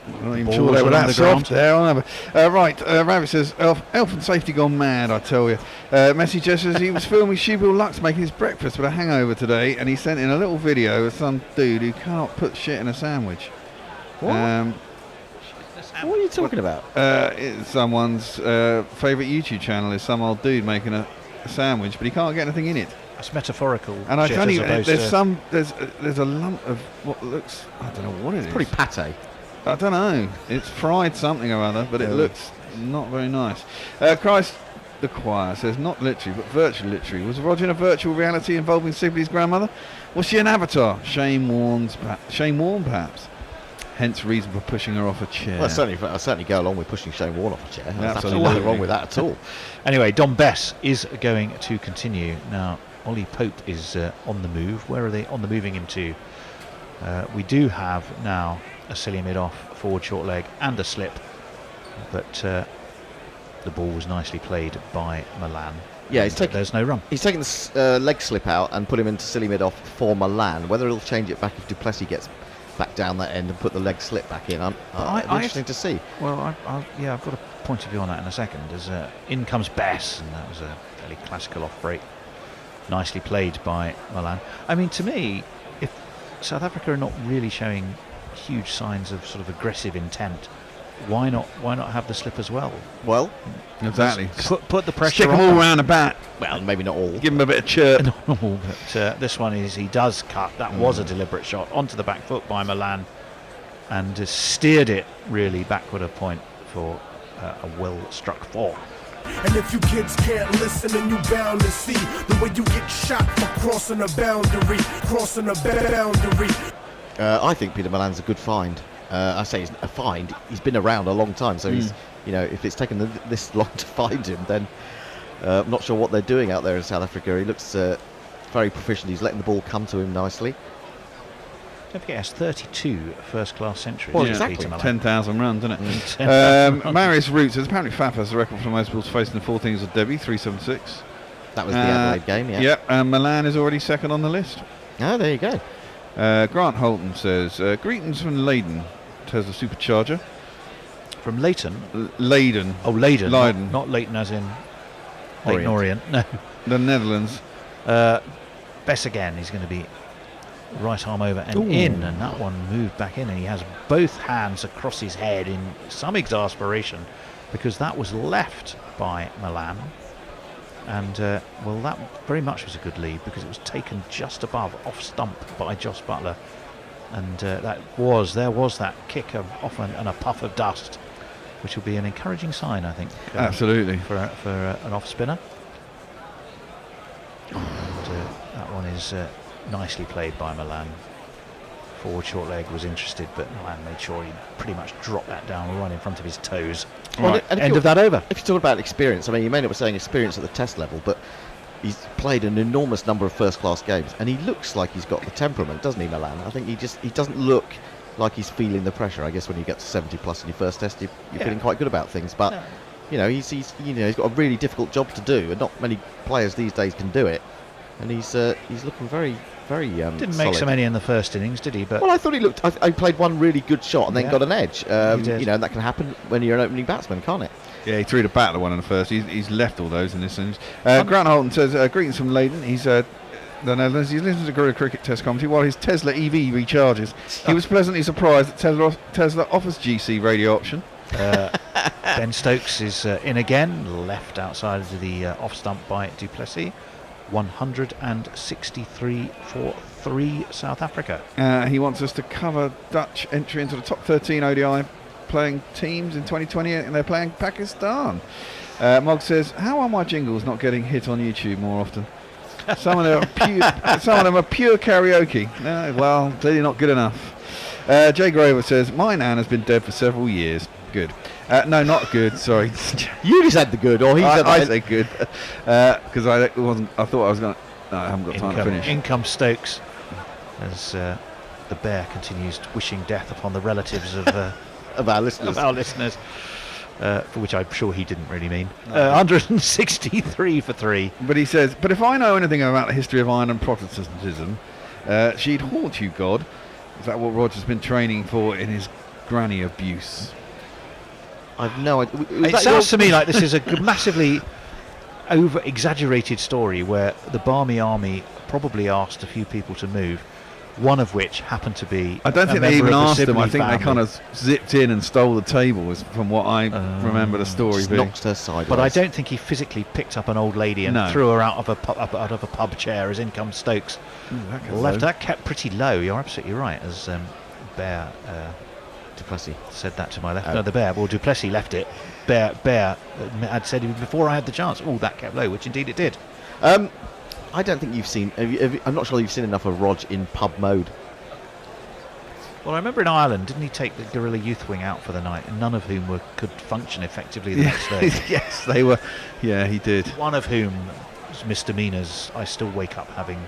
I'm not even sure they were that soft there. Right, Rabbit says, Elf and safety gone mad, I tell you. Messi just says he was filming Shubil Lux making his breakfast with a hangover today, and he sent in a little video of some dude who cannot put shit in a sandwich. What? What are you talking about? It's someone's favourite YouTube channel is some old dude making a sandwich, but he can't get anything in it. That's metaphorical. And I tell you, there's a lump of what looks, I don't know what it is. Pretty pate. I don't know. It's fried something or other, but it looks not very nice. Christ the Choir says, not literally, but virtually literally. Was Roger in a virtual reality involving Sibley's grandmother? Was she an avatar? Shame worn, perhaps. Hence reason for pushing her off a chair. Well, I certainly go along with pushing Shane Warne off a chair. There's absolutely nothing wrong with that at all. Anyway, Dom Bess is going to continue. Now, Ollie Pope is on the move. Where are they on the moving him to? We do have now a silly mid-off, forward short leg and a slip. But the ball was nicely played by Milan. Yeah, there's no run. He's taken the leg slip out and put him into silly mid-off for Milan. Whether he'll change it back if Duplessis gets back down that end and put the leg slip back in. Interesting to see. Well, I've got a point of view on that in a second. As in comes Bess, and that was a fairly classical off break, nicely played by Milan. I mean, to me, if South Africa are not really showing huge signs of sort of aggressive intent, why not have the slip as well? Well, exactly. Put the pressure. Stick them all round the bat. Well, maybe not all. Give him a bit of chirp. Not all, but this one is he does cut. That was a deliberate shot onto the back foot by Milan, and steered it really backward a point for a well struck 4. And if you kids can't listen, then you bound to see the way you get shot for crossing a boundary, I think Peter Milan's a good find. I say he's a find. He's been around a long time, so he's, if it's taken this long to find him, then I'm not sure what they're doing out there in South Africa. He looks very proficient. He's letting the ball come to him nicely. Don't forget, he has 32 first-class centuries. Well, exactly. 10,000 runs, isn't it? Marius Roots says, apparently Faf has the record for most balls faced in the 4 innings of debut, 376. That was the Adelaide game, yeah. Yep, and Milan is already second on the list. Oh, there you go. Grant Holton says, greetings from Leyden, Tesla Supercharger. From Leighton? Leyden. Oh, Leyden. Leiden. Not Leighton as in Leighton Orient. No. The Netherlands. Bess again. He's going to be right arm over and in, and that one moved back in, and he has both hands across his head in some exasperation because that was left by Milan. And well, that very much was a good lead because it was taken just above off stump by Joss Butler, and there was that kick off and a puff of dust, which will be an encouraging sign, I think. Absolutely for an off spinner. And that one is nicely played by Milan. Forward short leg was interested, but Milan made sure he pretty much dropped that down right in front of his toes. Right. End of that over. If you're talking about experience, I mean, you may not be saying experience at the test level, but he's played an enormous number of first-class games, and he looks like he's got the temperament, doesn't he, Milan? I think he doesn't look like he's feeling the pressure. I guess when you get to 70 plus in your first test, you're feeling quite good about things. But he's got a really difficult job to do, and not many players these days can do it. And he's looking very, very didn't make solid. so many in the first innings, did he? But well, I thought he looked. I played one really good shot and then got an edge. And that can happen when you're an opening batsman, can't it? Yeah, he threw the battler one in the first. He's left all those in this innings. Grant Holton says, greetings from Leyden. He's the Netherlands. He's listening to Guru Cricket Test commentary while his Tesla EV recharges. He was pleasantly surprised that Tesla offers GC radio option. Ben Stokes is in again, left outside of the off stump by Duplessis. 163 for 3 South Africa. He wants us to cover Dutch entry into the top 13 ODI playing teams in 2020, and they're playing Pakistan. Mog says, how are my jingles not getting hit on YouTube more often? Some of them are pure karaoke. No, well, clearly not good enough. Jay Grover says, my nan has been dead for several years. Good. No, not good. Sorry. You said the good, or he said I said good, because I thought I was going to. No, I haven't got time to finish. In comes Stokes as the bear continues wishing death upon the relatives of our listeners. For which I'm sure he didn't really mean. 163 for 3. But he says, but if I know anything about the history of Ireland Protestantism, she'd haunt you, God. Is that what Roger's been training for in his granny abuse? I've no idea. It sounds to me like this is a massively over-exaggerated story where the Barmy Army probably asked a few people to move, one of which happened to be. I don't think they even asked them. I think they kind of zipped in and stole the table, from what I remember the story being. Knocked her sideways. But I don't think he physically picked up an old lady and threw her out of a pub chair as in comes Stokes. Ooh, that kept pretty low. You're absolutely right. As Bear Duplessis said that to my left. No, the Bear. Well, Duplessis left it. Bear had said it before I had the chance. Oh, that kept low, which indeed it did. I don't think you've seen. I'm not sure you've seen enough of Rog in pub mode. Well, I remember in Ireland, didn't he take the Guerrilla Youth Wing out for the night, and none of whom could function effectively the next day? Yes, they were. Yeah, he did. One of whom was misdemeanours I still wake up having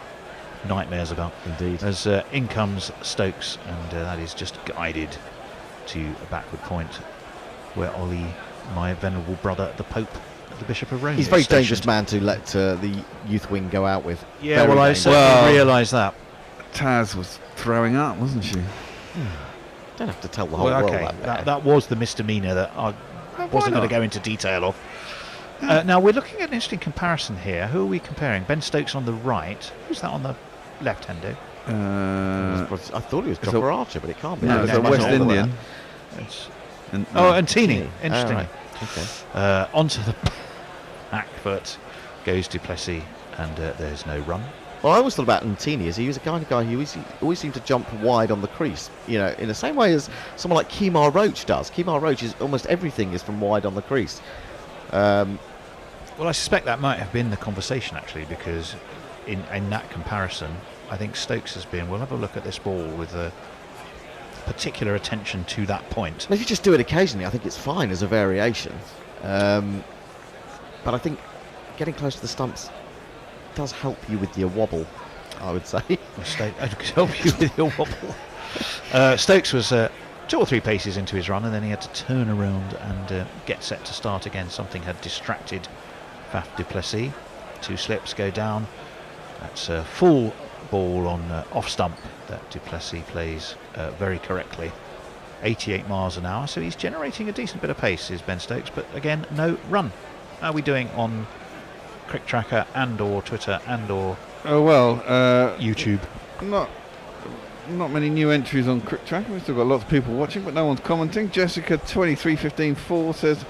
nightmares about. Indeed. As in comes Stokes, and that is just guided to a backward point where Ollie, my venerable brother, the Pope, the Bishop of Rome. He's a very dangerous man to let the youth wing go out with. Yeah, well, I certainly realise that. Taz was throwing up, wasn't she? Don't have to tell the whole world that was the misdemeanour that I wasn't going to go into detail of. Now, we're looking at an interesting comparison here. Who are we comparing? Ben Stokes on the right. Who's that on the left-hander? I thought he was Chopper Archer, but it can't be. No, it's a West Indian. Antini. Interesting. Right. Okay. Onto the back foot goes Duplessis, and there's no run. Well, I always thought about Antini as he was a kind of guy who always seemed to jump wide on the crease. You know, in the same way as someone like Kemar Roach does. Kemar Roach is almost everything is from wide on the crease. Well, I suspect that might have been the conversation actually, because in that comparison, I think Stokes has been. We'll have a look at this ball with a particular attention to that point. If you just do it occasionally, I think it's fine as a variation. But I think getting close to the stumps does help you with your wobble, I would say. Help you with your wobble. Stokes was 2 or 3 paces into his run, and then he had to turn around and get set to start again. Something had distracted Faf Duplessis. 2 slips go down. That's a full ball on off stump that Duplessis plays very correctly. 88 miles an hour, so he's generating a decent bit of pace, is Ben Stokes, but again, no run. How are we doing on Crick Tracker and or Twitter and or YouTube? Not many new entries on Crick Tracker. We've still got lots of people watching, but no one's commenting. Jessica 2315-4 says,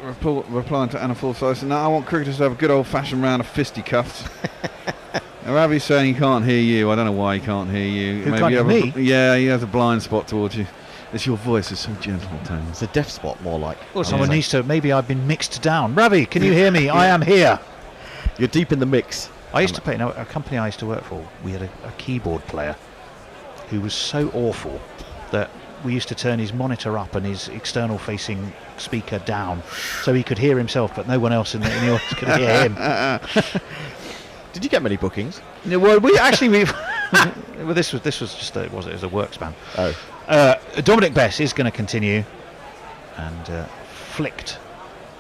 replying to Anna Forsyth, "No, I want cricketers to have a good old-fashioned round of fisticuffs." Now, Ravi's saying he can't hear you. I don't know why he can't hear you. Who can't hear me? Yeah, he has a blind spot towards you. It's your voice is so gentle, Tony. It's a deaf spot, more like. Well, someone needs to. Maybe I've been mixed down. Ravi, can you hear me? I am here. You're deep in the mix. I used to play. A company I used to work for. We had a keyboard player who was so awful that we used to turn his monitor up and his external-facing speaker down, so he could hear himself, but no one else in the audience could hear him. Did you get many bookings? Yeah, well, we well, this was just it was a work span. Oh. Dominic Bess is going to continue, and flicked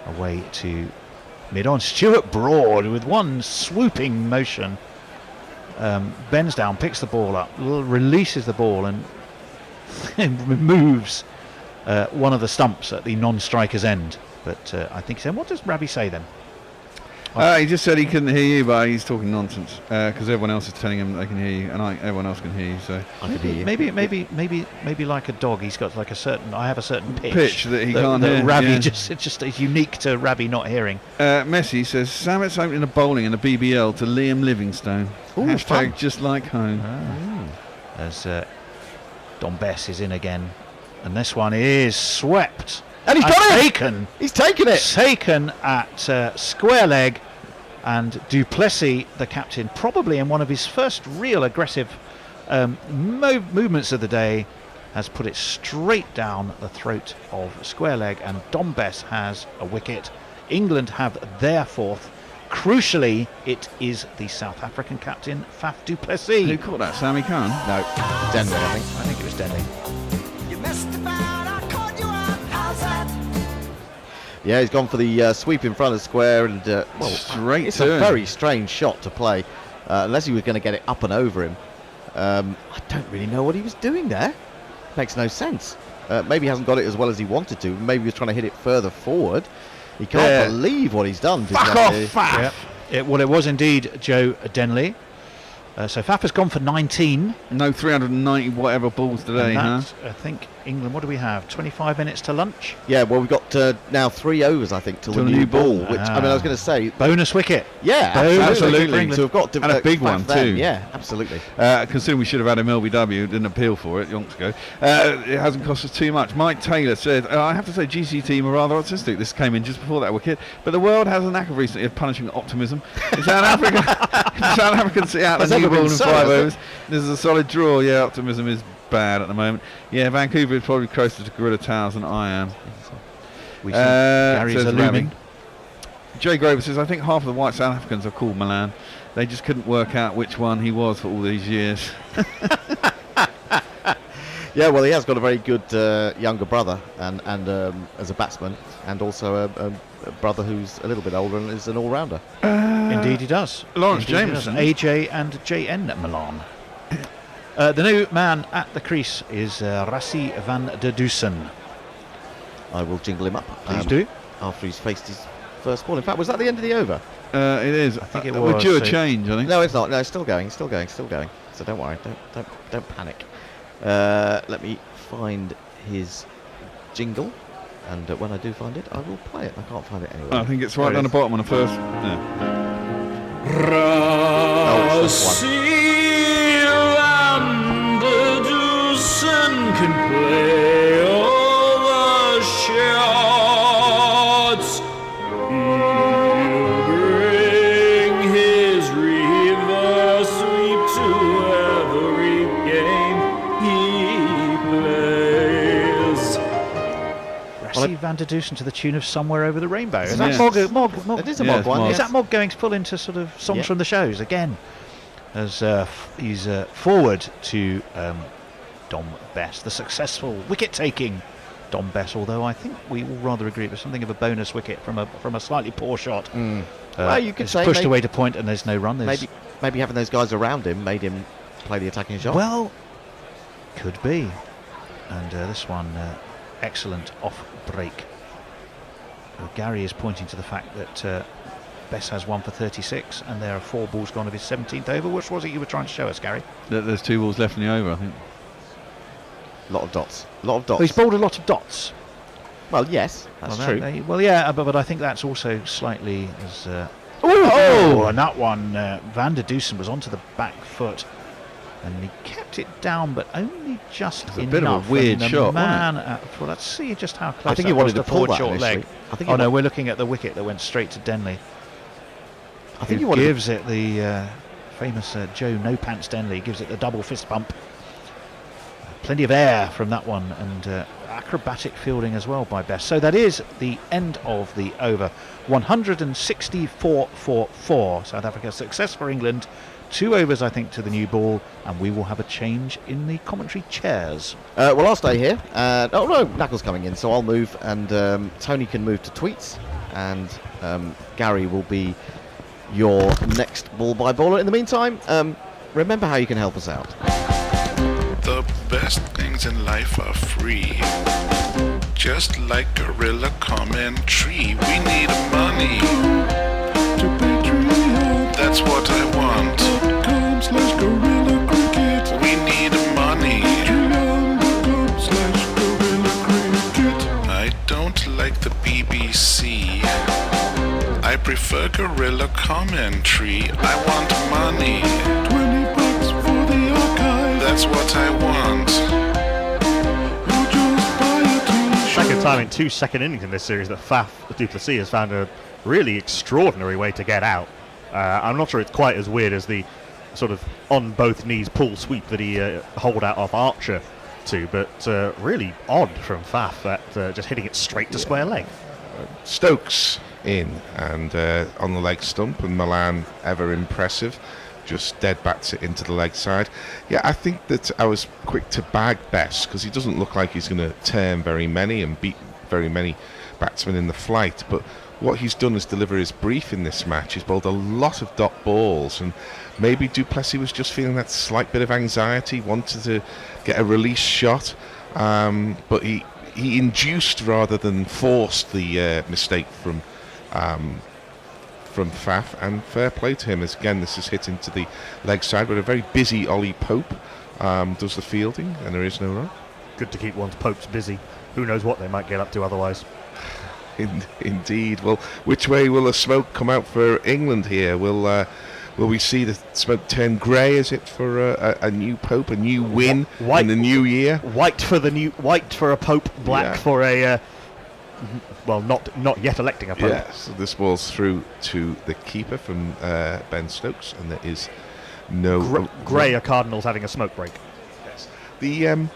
away to mid-on. Stuart Broad with one swooping motion bends down, picks the ball up, releases the ball, and removes one of the stumps at the non-striker's end. But I think he said, what does Ravi say then? He just said he couldn't hear you, but he's talking nonsense because everyone else is telling him they can hear you, and everyone else can hear you. So I can hear you. Maybe like a dog, he's got like a certain. I have a certain pitch that he can't hear. Ravi it's unique to Ravi not hearing. Messi says Samet's opening a bowling in the BBL to Liam Livingstone. Ooh, # fun. just like home. As Dom Bess is in again, and this one is swept And he's got it! Taken. He's taken it! Taken at square leg. And Duplessis, the captain, probably in one of his first real aggressive movements of the day, has put it straight down the throat of square leg, and Dom Bess has a wicket. England have their fourth. Crucially, it is the South African captain, Faf du Plessis. Who caught that? Sammy Khan? No, Denley, I think. I think it was Denley. Yeah, he's gone for the sweep in front of square, and straight it's to a him. very strange shot to play, unless he was going to get it up and over him. I don't really know what he was doing there. Makes no sense. Maybe he hasn't got it as well as he wanted to. Maybe he was trying to hit it further forward. He can't believe what he's done. Fuck off, Faf! Yeah. Well, it was indeed Joe Denley. So Faf has gone for 19. No 390 whatever balls today, huh? I think England, what do we have? 25 minutes to lunch? Yeah, well, we've got now 3 overs, I think, till the new ball. Which, I mean, I was going to say... Bonus wicket. Yeah, absolutely. So we've got and a big one, too. Yeah, absolutely. Considering we should have had him LBW, didn't appeal for it yonks ago. It hasn't cost us too much. Mike Taylor said, I have to say GC team are rather artistic. This came in just before that wicket. But the world has a knack of recently of punishing optimism. In South African see out the new ball in 5 overs. This is a solid draw. Yeah, optimism is bad at the moment. Yeah, Vancouver is probably closer to Gorilla Towers than I am. We see Gary's looming. Jay Grover says, I think half of the white South Africans are called Milan. They just couldn't work out which one he was for all these years. Yeah, well, he has got a very good younger brother, and as a batsman, and also a brother who's a little bit older and is an all-rounder. Indeed he does. Lawrence Jameson. AJ and JN Milan. The new man at the crease is Rassie van der Dussen. I will jingle him up. Please do. After he's faced his first ball. In fact, was that the end of the over? It is. I think it was. We're due a change, I think. No, it's not. No, it's still going. So don't worry. Don't panic. Let me find his jingle, and when I do find it, I will play it. I can't find it anywhere. I think it's right down the bottom on the first. Rassie van der Dussen can play all the shots. He'll bring his reverse sweep to every game he plays. Rassie van der Dussen to the tune of Somewhere Over the Rainbow. Is that Yes. Mog? It is a Mog one. Is Yes. that Mog going full into sort of songs from the shows again? As he's forward to Dom Bess, the successful wicket-taking Dom Bess. Although I think we all rather agree it was something of a bonus wicket from a slightly poor shot. Well, you could it's say pushed away to point, and there's no run. Maybe having those guys around him made him play the attacking shot. Well, could be. And this one, excellent off break. Gary is pointing to the fact that Bess has 1 for 36, and there are 4 balls gone of his 17th over. Which was it you were trying to show us, Gary? There's 2 balls left in the over, I think. A lot of dots. Oh, he's bowled a lot of dots. Well, yes, that's true. But I think that's also slightly as. Oh! And that one, Van der Dussen was onto the back foot, and he kept it down, but only just enough. A bit of a weird shot, well, let's see just how close. I think he wanted to pull that short leg. No, we're looking at the wicket that went straight to Denley. I think he gives it the famous Joe No Pants Denley gives it the double fist pump. Plenty of air from that one, and acrobatic fielding as well by Bess. So that is the end of the over. 164 for 4. South Africa success for England. 2 overs, I think, to the new ball, and we will have a change in the commentary chairs. Well, I'll stay here. Oh no, Knuckles coming in, so I'll move, and Tony can move to tweets, and Gary will be your next ball-by-baller. In the meantime, remember how you can help us out. The best things in life are free. Just like Gorilla Commentary, we need money to Patreon. That's what I want. .com/Gorilla Cricket. We need money. Patreon.com/Gorilla Cricket. I don't like the BBC. I prefer Gorilla Commentary. I want money. $20 for the archive. That's what I want. You just buy a t-shirt. second time in 2 second innings in this series that du Plessis has found a really extraordinary way to get out. I'm not sure it's quite as weird as the sort of on both knees pull sweep that he holed out off Archer to, but really odd from Faf, that just hitting it straight to square leg. Stokes in and on the leg stump, and Milan, ever impressive, just dead bats it into the leg side. Yeah, I think that I was quick to bag Bess because he doesn't look like he's going to turn very many and beat very many batsmen in the flight, but what he's done is deliver his brief in this match. He's bowled a lot of dot balls, and maybe du Plessis was just feeling that slight bit of anxiety, wanted to get a release shot, but he induced rather than forced the mistake from Faf, and fair play to him, as again this is hit into the leg side, but a very busy Ollie Pope does the fielding, and there is no run. Good to keep one's Popes busy. Who knows what they might get up to otherwise. Indeed. Well, which way will the smoke come out for England here? Will we see the smoke turn grey? Is it for a new Pope, a new win in the new year? White for a Pope, black for a well, not yet electing a Pope. Yeah, so this ball's through to the keeper from Ben Stokes, and there is no grey are Cardinals having a smoke break. Yes. The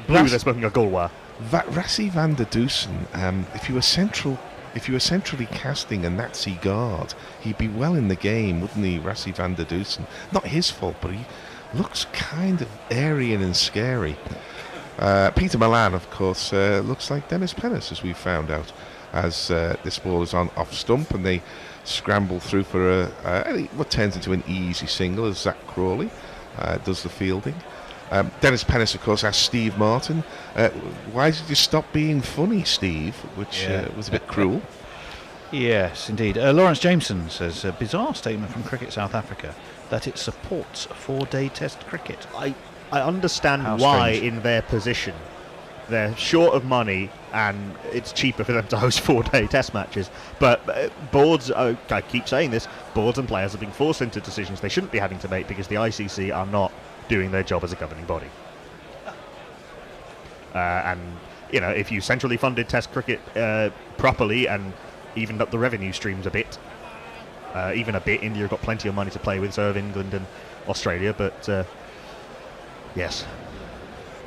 blue they're smoking a Gulwar. Rassi van der Dussen, if you were centrally casting a Nazi guard, he'd be well in the game, wouldn't he, Rassi van der Dussen? Not his fault, but he looks kind of Aryan and scary. Peter Milan, of course, looks like Dennis Pennis, as we found out, as this ball is on off stump, and they scramble through for what turns into an easy single as Zach Crawley does the fielding. Dennis Pennis, of course, asked Steve Martin, why did you stop being funny, Steve? Which was a bit cruel. Yes, indeed. Lawrence Jameson says, a bizarre statement from Cricket South Africa that it supports 4-day test cricket. I understand why, in their position, they're short of money and it's cheaper for them to host 4-day test matches. But boards, I keep saying this, boards and players are being forced into decisions they shouldn't be having to make because the ICC are not doing their job as a governing body. And, you know, if you centrally funded test cricket properly and evened up the revenue streams a bit, India have got plenty of money to play with, so have England and Australia, but yes.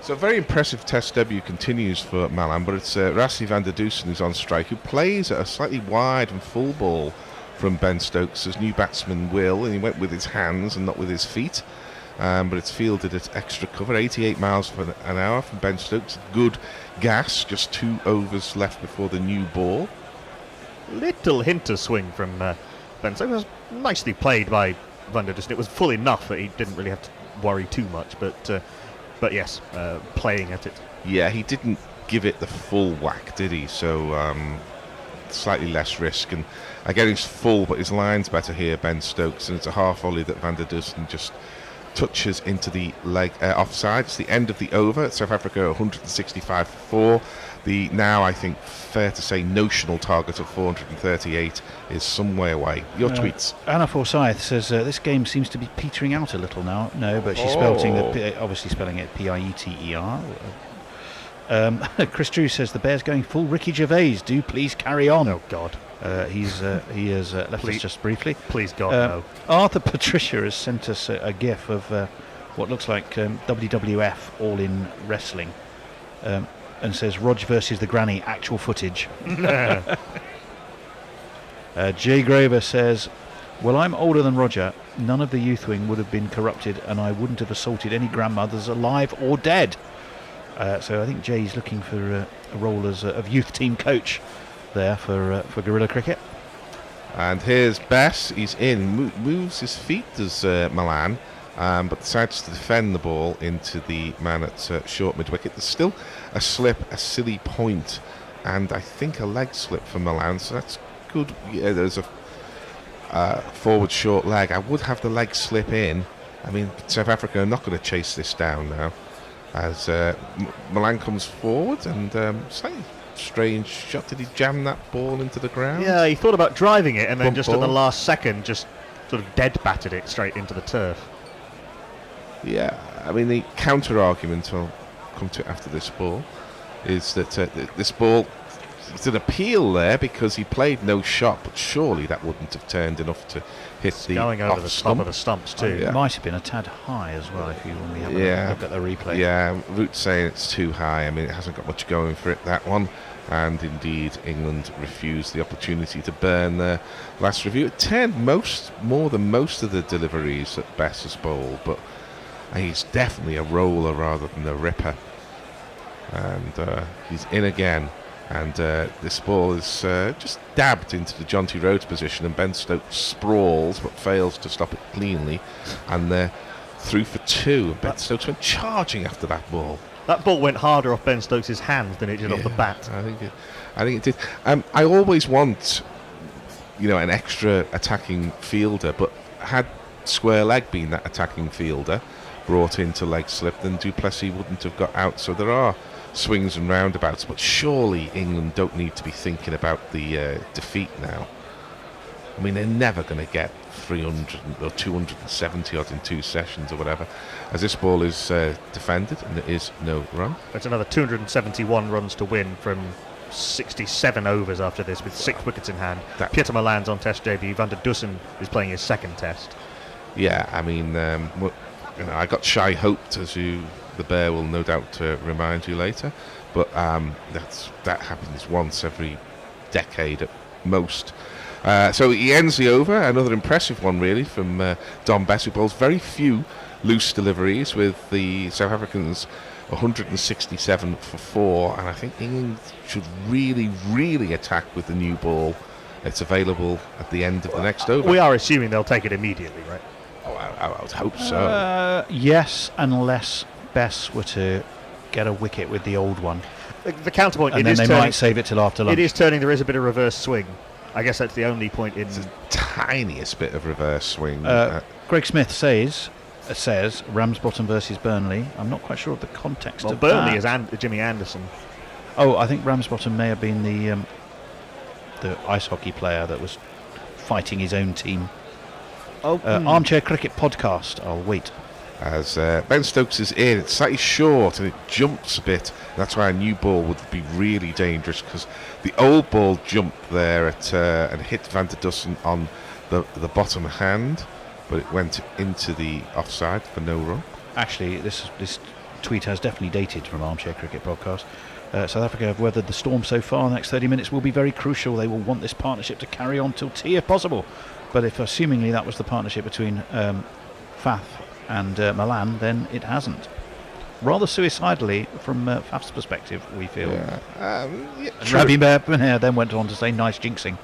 So a very impressive test debut continues for Milan, but it's Rassi van der Dussen who's on strike, who plays at a slightly wide and full ball from Ben Stokes, as new batsman will, and he went with his hands and not with his feet. But it's fielded at extra cover, 88 miles per an hour from Ben Stokes. Good gas, just 2 overs left before the new ball. Little hint of swing from Ben Stokes. It was nicely played by van der Dussen. It was full enough that he didn't really have to worry too much, but yes, playing at it. Yeah, he didn't give it the full whack, did he? So slightly less risk, and again he's full, but his line's better here, Ben Stokes, and it's a half volley that van der Dussen just touches into the leg offside. It's the end of the over. South Africa 165 for 4. The now, I think, fair to say, notional target of 438 is some way away. Your tweets. Anna Forsyth says this game seems to be petering out a little now. No, but she's obviously spelling it P-I-E-T-E-R. Chris Drew says the Bears going full Ricky Gervais. Do please carry on. Oh God. He has left us just briefly. Please God, no. Arthur Patricia has sent us a gif of what looks like WWF All In Wrestling, and says Rog versus the Granny, actual footage. Jay Graver says, well, I'm older than Roger. None of the youth wing would have been corrupted, and I wouldn't have assaulted any grandmothers alive or dead. So I think Jay's looking for a role as of youth team coach there for Guerrilla Cricket. And here's Bess. He's in, moves his feet, does Milan, but decides to defend the ball into the man at short mid-wicket. There's still a slip, a silly point, and I think a leg slip for Milan, so that's good. Yeah, there's a forward short leg. I would have the leg slip in. I mean, South Africa are not going to chase this down now, as Milan comes forward, and slightly strange shot. Did he jam that ball into the ground? Yeah, he thought about driving it, and then just at the last second just sort of dead batted it straight into the turf. Yeah, I mean, the counter argument, I'll come to it after this ball, is that this ball, it's an appeal there because he played no shot, but surely that wouldn't have turned enough to hit the going over off the stump. top of the stumps too. It might have been a tad high as well if you only have a look at the replay. Yeah, Root's saying it's too high. I mean, it hasn't got much going for it, that one. And indeed, England refused the opportunity to burn their last review. It turned more than most of the deliveries that Bess has bowled, but he's definitely a roller rather than a ripper. And he's in again. And this ball is just dabbed into the Jonty Rhodes position, and Ben Stokes sprawls but fails to stop it cleanly. And they're through for 2. And Ben Stokes went charging after that ball. That ball went harder off Ben Stokes' hands than it did off the bat. I think it did. I always want, an extra attacking fielder, but had square leg been that attacking fielder brought into leg slip, then du Plessis wouldn't have got out. So there are swings and roundabouts, but surely England don't need to be thinking about the defeat now. I mean, they're never going to get 300 or 270 odd in 2 sessions or whatever, as this ball is defended and there is no run. It's another 271 runs to win from 67 overs after this, with 6 wickets in hand. Pieter Milan's on test debut. Van der Dussen is playing his second test. Yeah, I mean, I got shy hoped, as the Bear will no doubt remind you later, but that happens once every decade at most. So he ends the over. Another impressive one, really, from Dom Bess, who bowls very few loose deliveries, with the South Africans 167 for 4. And I think England should really, really attack with the new ball. It's available at the end of the next over. We are assuming they'll take it immediately, right? Oh, I would hope so. Yes, unless Bess were to get a wicket with the old one. The counterpoint, and then they might save it till after lunch. It is turning. There is a bit of reverse swing. I guess that's the only point in. It's the tiniest bit of reverse swing. Greg Smith says Ramsbottom versus Burnley. I'm not quite sure of the context of Burnley that. is Jimmy Anderson. Oh, I think Ramsbottom may have been the ice hockey player that was fighting his own team. Armchair Cricket Podcast. I'll wait. As Ben Stokes is in, it's slightly short and it jumps a bit. That's why a new ball would be really dangerous, because the old ball jumped there and hit Van der Dussen on the bottom hand, but it went into the offside for no run. Actually, this tweet has definitely dated from Armchair Cricket Podcast. South Africa have weathered the storm so far. The next 30 minutes will be very crucial. They will want this partnership to carry on till tea if possible. But if assumingly that was the partnership between Faf and Milan, then it hasn't. Rather suicidally from Faf's perspective, we feel. Ravi Benair then went on to say, nice jinxing.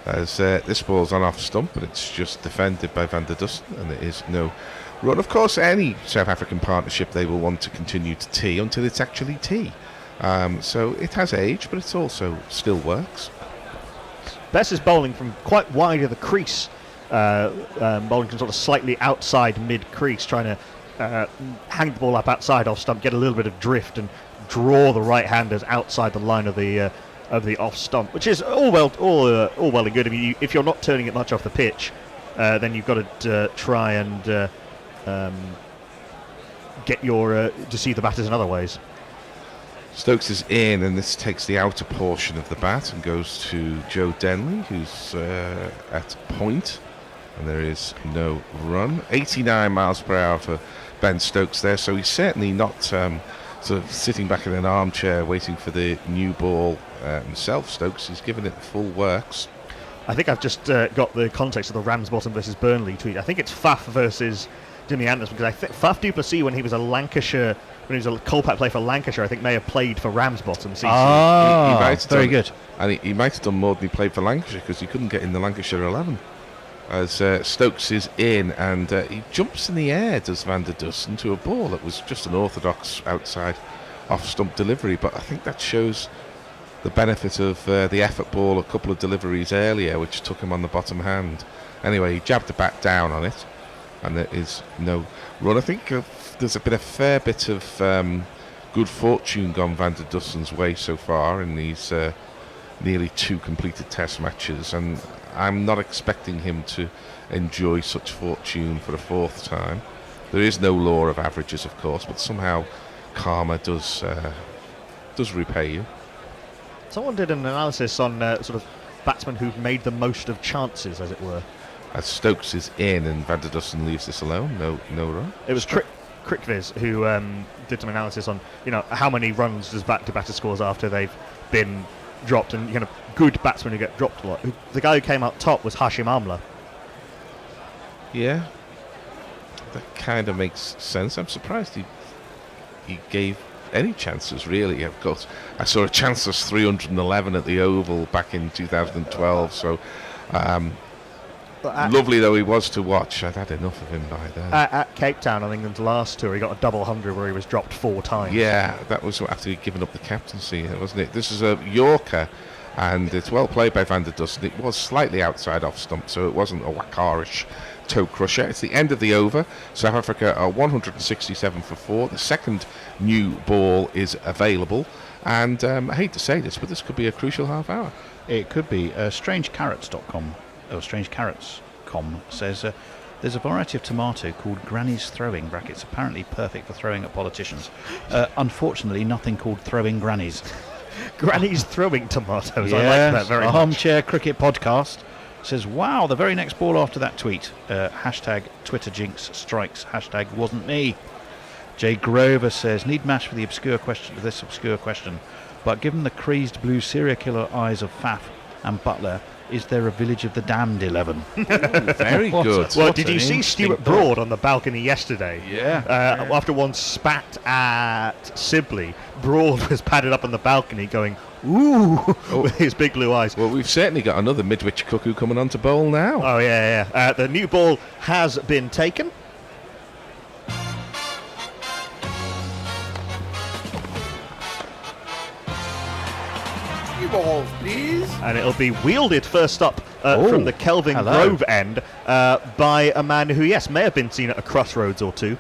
As this ball's on off stump, but it's just defended by Van der Dussen, and there is no run. Of course, any South African partnership they will want to continue to tee until it's actually tea. So it has age, but it also still works. Bess is bowling from quite wide of the crease, bowling from sort of slightly outside mid-crease, trying to hang the ball up outside off stump, get a little bit of drift, and draw the right-handers outside the line of the off stump, which is all well and good. I mean, if you're not turning it much off the pitch, then you've got to try and get your deceive the batters in other ways. Stokes is in, and this takes the outer portion of the bat and goes to Joe Denley, who's at point, and there is no run. 89 miles per hour for Ben Stokes there, so he's certainly not sort of sitting back in an armchair waiting for the new ball himself. Stokes is giving it full works. I think I've just got the context of the Ramsbottom versus Burnley tweet. I think it's Faf versus Jimmy Anderson, because I think Faf du Plessis, when he was a Colpack player for Lancashire, I think may have played for Ramsbottom. He might have very good. And he might have done more than he played for Lancashire, because he couldn't get in the Lancashire 11. As Stokes is in, and he jumps in the air, does Van der Dussen, to a ball that was just an orthodox outside off-stump delivery. But I think that shows the benefit of the effort ball a couple of deliveries earlier, which took him on the bottom hand. Anyway, he jabbed the bat down on it, and there is no run. I think there's been a fair bit of good fortune gone Van der Dussen's way so far in these nearly 2 completed test matches, and I'm not expecting him to enjoy such fortune for a 4th time. There is no law of averages, of course, but somehow karma does does repay you. Someone did an analysis on sort of batsmen who've made the most of chances, as it were. As Stokes is in and Van der Dussen leaves this alone, no run. It was Crickviz who did some analysis on, how many runs does batter scores after they've been dropped, and good batsmen who get dropped a lot. The guy who came out top was Hashim Amla. Yeah, that kind of makes sense. I'm surprised he gave any chances, really. Of course, I saw a chanceless 311 at the Oval back in 2012, so lovely though he was to watch, I'd had enough of him by then. At Cape Town on England's last tour, he got a double 100 where he was dropped 4 times. Yeah, that was after he'd given up the captaincy, wasn't it? This is a Yorker, and it's well played by Van der Dussen. It was slightly outside off stump, so it wasn't a Wakarish toe crusher. It's the end of the over. South Africa are 167 for 4. The second new ball is available, and I hate to say this, but this could be a crucial half hour. It could be. Strangecarrots.com or strangecarrots.com says there's a variety of tomato called Granny's Throwing brackets, apparently perfect for throwing at politicians. Unfortunately, nothing called throwing grannies. Granny's Throwing tomatoes. Yes, I like that very much. Armchair Cricket Podcast says, wow, the very next ball after that tweet. Hashtag Twitter jinx strikes. Hashtag wasn't me. Jay Grover says, need mash for the obscure question, this obscure question, but given the crazed blue serial killer eyes of Faf and Butler, is there a Village of the Damned 11? Very good. Well, did you see Stuart Broad on the balcony yesterday? Yeah. After one spat at Sibley, Broad was padded up on the balcony going, ooh, with his big blue eyes. Well, we've certainly got another Midwich cuckoo coming on to bowl now. Oh, yeah. The new ball has been taken. Balls, please. And it'll be wielded first up from the Kelvin Grove end by a man who, yes, may have been seen at a crossroads or two.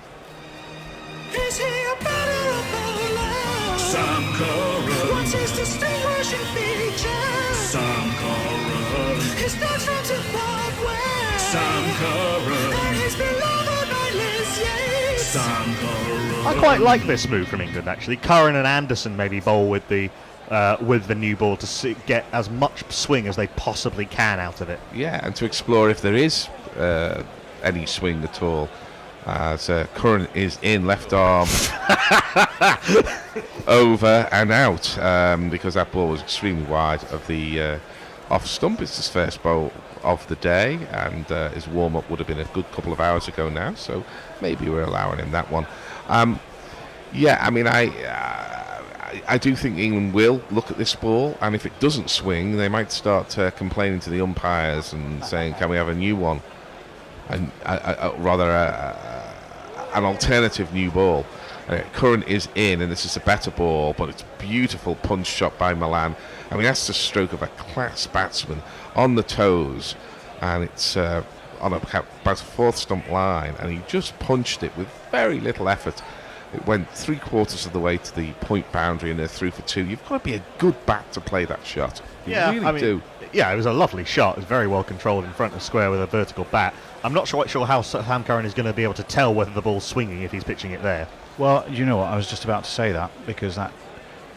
Is he a batter of bowler? Sam Curran. What's his distinguishing feature? Sam Curran. His dad's from Zimbabwe. Sam Curran. And he's beloved by Liz Yates. Sam Curran. I quite like this move from England, actually. Curran and Anderson maybe bowl with the new ball to get as much swing as they possibly can out of it. Yeah, and to explore if there is any swing at all. As Curran is in, left arm over and out, because that ball was extremely wide of the off stump. It's his first bowl of the day, and his warm-up would have been a good couple of hours ago now, so maybe we're allowing him that one. Yeah, I mean, I do think England will look at this ball, and if it doesn't swing, they might start complaining to the umpires and saying, can we have a new one? And rather an alternative new ball. Curran is in, and this is a better ball, but it's beautiful punch shot by Milan. I mean, that's the stroke of a class batsman on the toes, and it's on about a fourth stump line, and he just punched it with very little effort. It went 3/4 of the way to the point boundary, and they're through for 2. You've got to be a good bat to play that shot. You really do. Yeah, it was a lovely shot. It was very well controlled in front of square with a vertical bat. I'm not quite sure how Sam Curran is going to be able to tell whether the ball's swinging if he's pitching it there. Well, you know what? I was just about to say that, because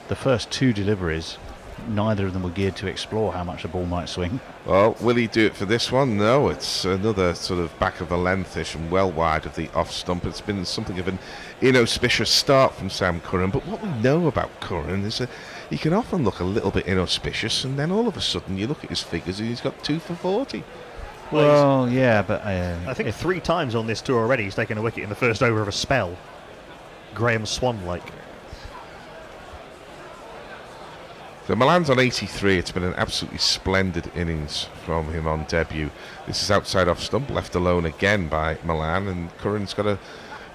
the first 2 deliveries, neither of them were geared to explore how much the ball might swing. Well, will he do it for this one? No, it's another sort of back of the lengthish and well wide of the off stump. It's been something of an inauspicious start from Sam Curran, but what we know about Curran is that he can often look a little bit inauspicious, and then all of a sudden you look at his figures and he's got 2 for 40. Well, yeah, but I think 3 times on this tour already he's taken a wicket in the first over of a spell. Graham Swan-like. So Milan's on 83. It's been an absolutely splendid innings from him on debut. This is outside off stump, left alone again by Milan, and Curran's got to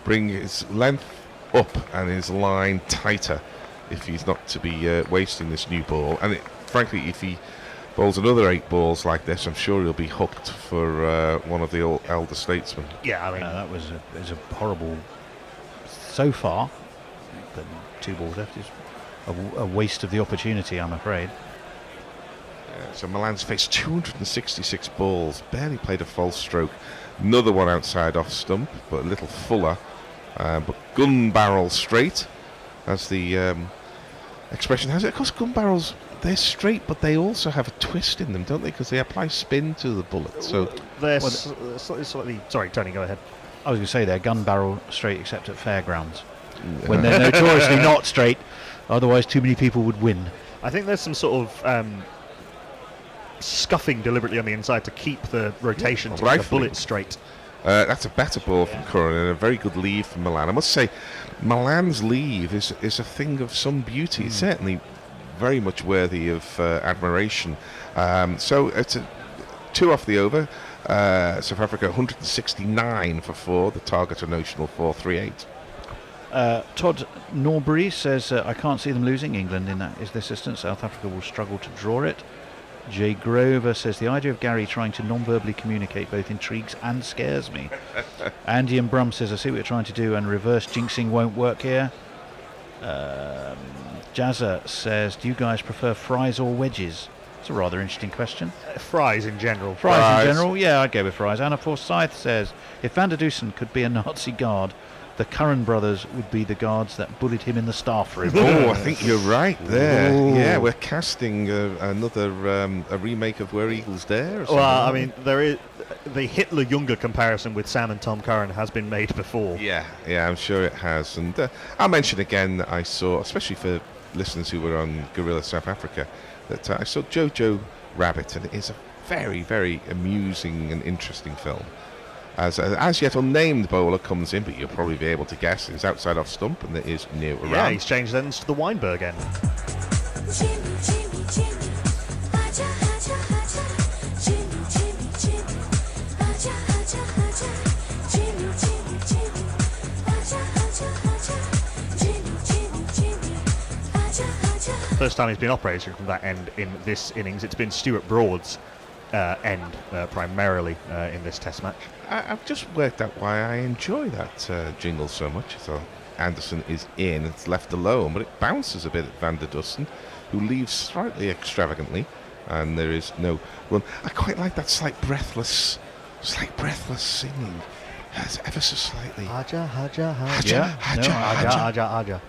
bring his length up and his line tighter if he's not to be wasting this new ball. And frankly, if he bowls another 8 balls like this, I'm sure he'll be hooked for one of the elder statesmen. Yeah, I mean, that was a horrible. So far, the 2 balls left is a waste of the opportunity, I'm afraid. So Milan's faced 266 balls, barely played a false stroke. Another one outside off stump, but a little fuller, but gun barrel straight as the expression has it. Of course, gun barrels, they're straight, but they also have a twist in them, don't they? Because they apply spin to the bullet. So they're slightly. Sorry, Tony, go ahead. I was going to say they're gun barrel straight, except at fairgrounds, when they're notoriously not straight. Otherwise, too many people would win. I think there's some sort of scuffing deliberately on the inside to keep the rotation to the bullet straight. That's a better ball from Curran and a very good leave from Milan. I must say, Milan's leave is a thing of some beauty. It's certainly very much worthy of admiration. So it's a 2 off the over. South Africa 169 for 4. The target a notional 438. Todd Norbury says, I can't see them losing. England in that is the assistant. South Africa will struggle to draw it. Jay Grover says, the idea of Gary trying to non-verbally communicate both intrigues and scares me. Andy and Brum says, I see what you're trying to do, and reverse jinxing won't work here. Jazza says, do you guys prefer fries or wedges? It's a rather interesting question. Fries in general. Fries in general, yeah, I'd go with fries. Anna Forsyth says, if Van der Dussen could be a Nazi guard, the Curran brothers would be the guards that bullied him in the staff room. Oh, I think you're right there. Ooh. Yeah, we're casting another a remake of Where Eagles Dare. Or something. Well, I mean, there is the Hitler-Younger comparison with Sam and Tom Curran has been made before. Yeah, I'm sure it has. And I'll mention again that I saw, especially for listeners who were on Guerrilla South Africa, that I saw Jojo Rabbit, and it is a very, very amusing and interesting film. As yet unnamed bowler comes in, but you'll probably be able to guess. It's outside off stump, and it is near around. Yeah, he's changed ends to the Weinberg end. First time he's been operating from that end in this innings. It's been Stuart Broad's end primarily in this Test match. I've just worked out why I enjoy that jingle so much. So Anderson is in, it's left alone, but it bounces a bit at Van der Dussen, who leaves slightly extravagantly, and there is no run. I quite like that slight breathless singing. It's ever so slightly. Haja.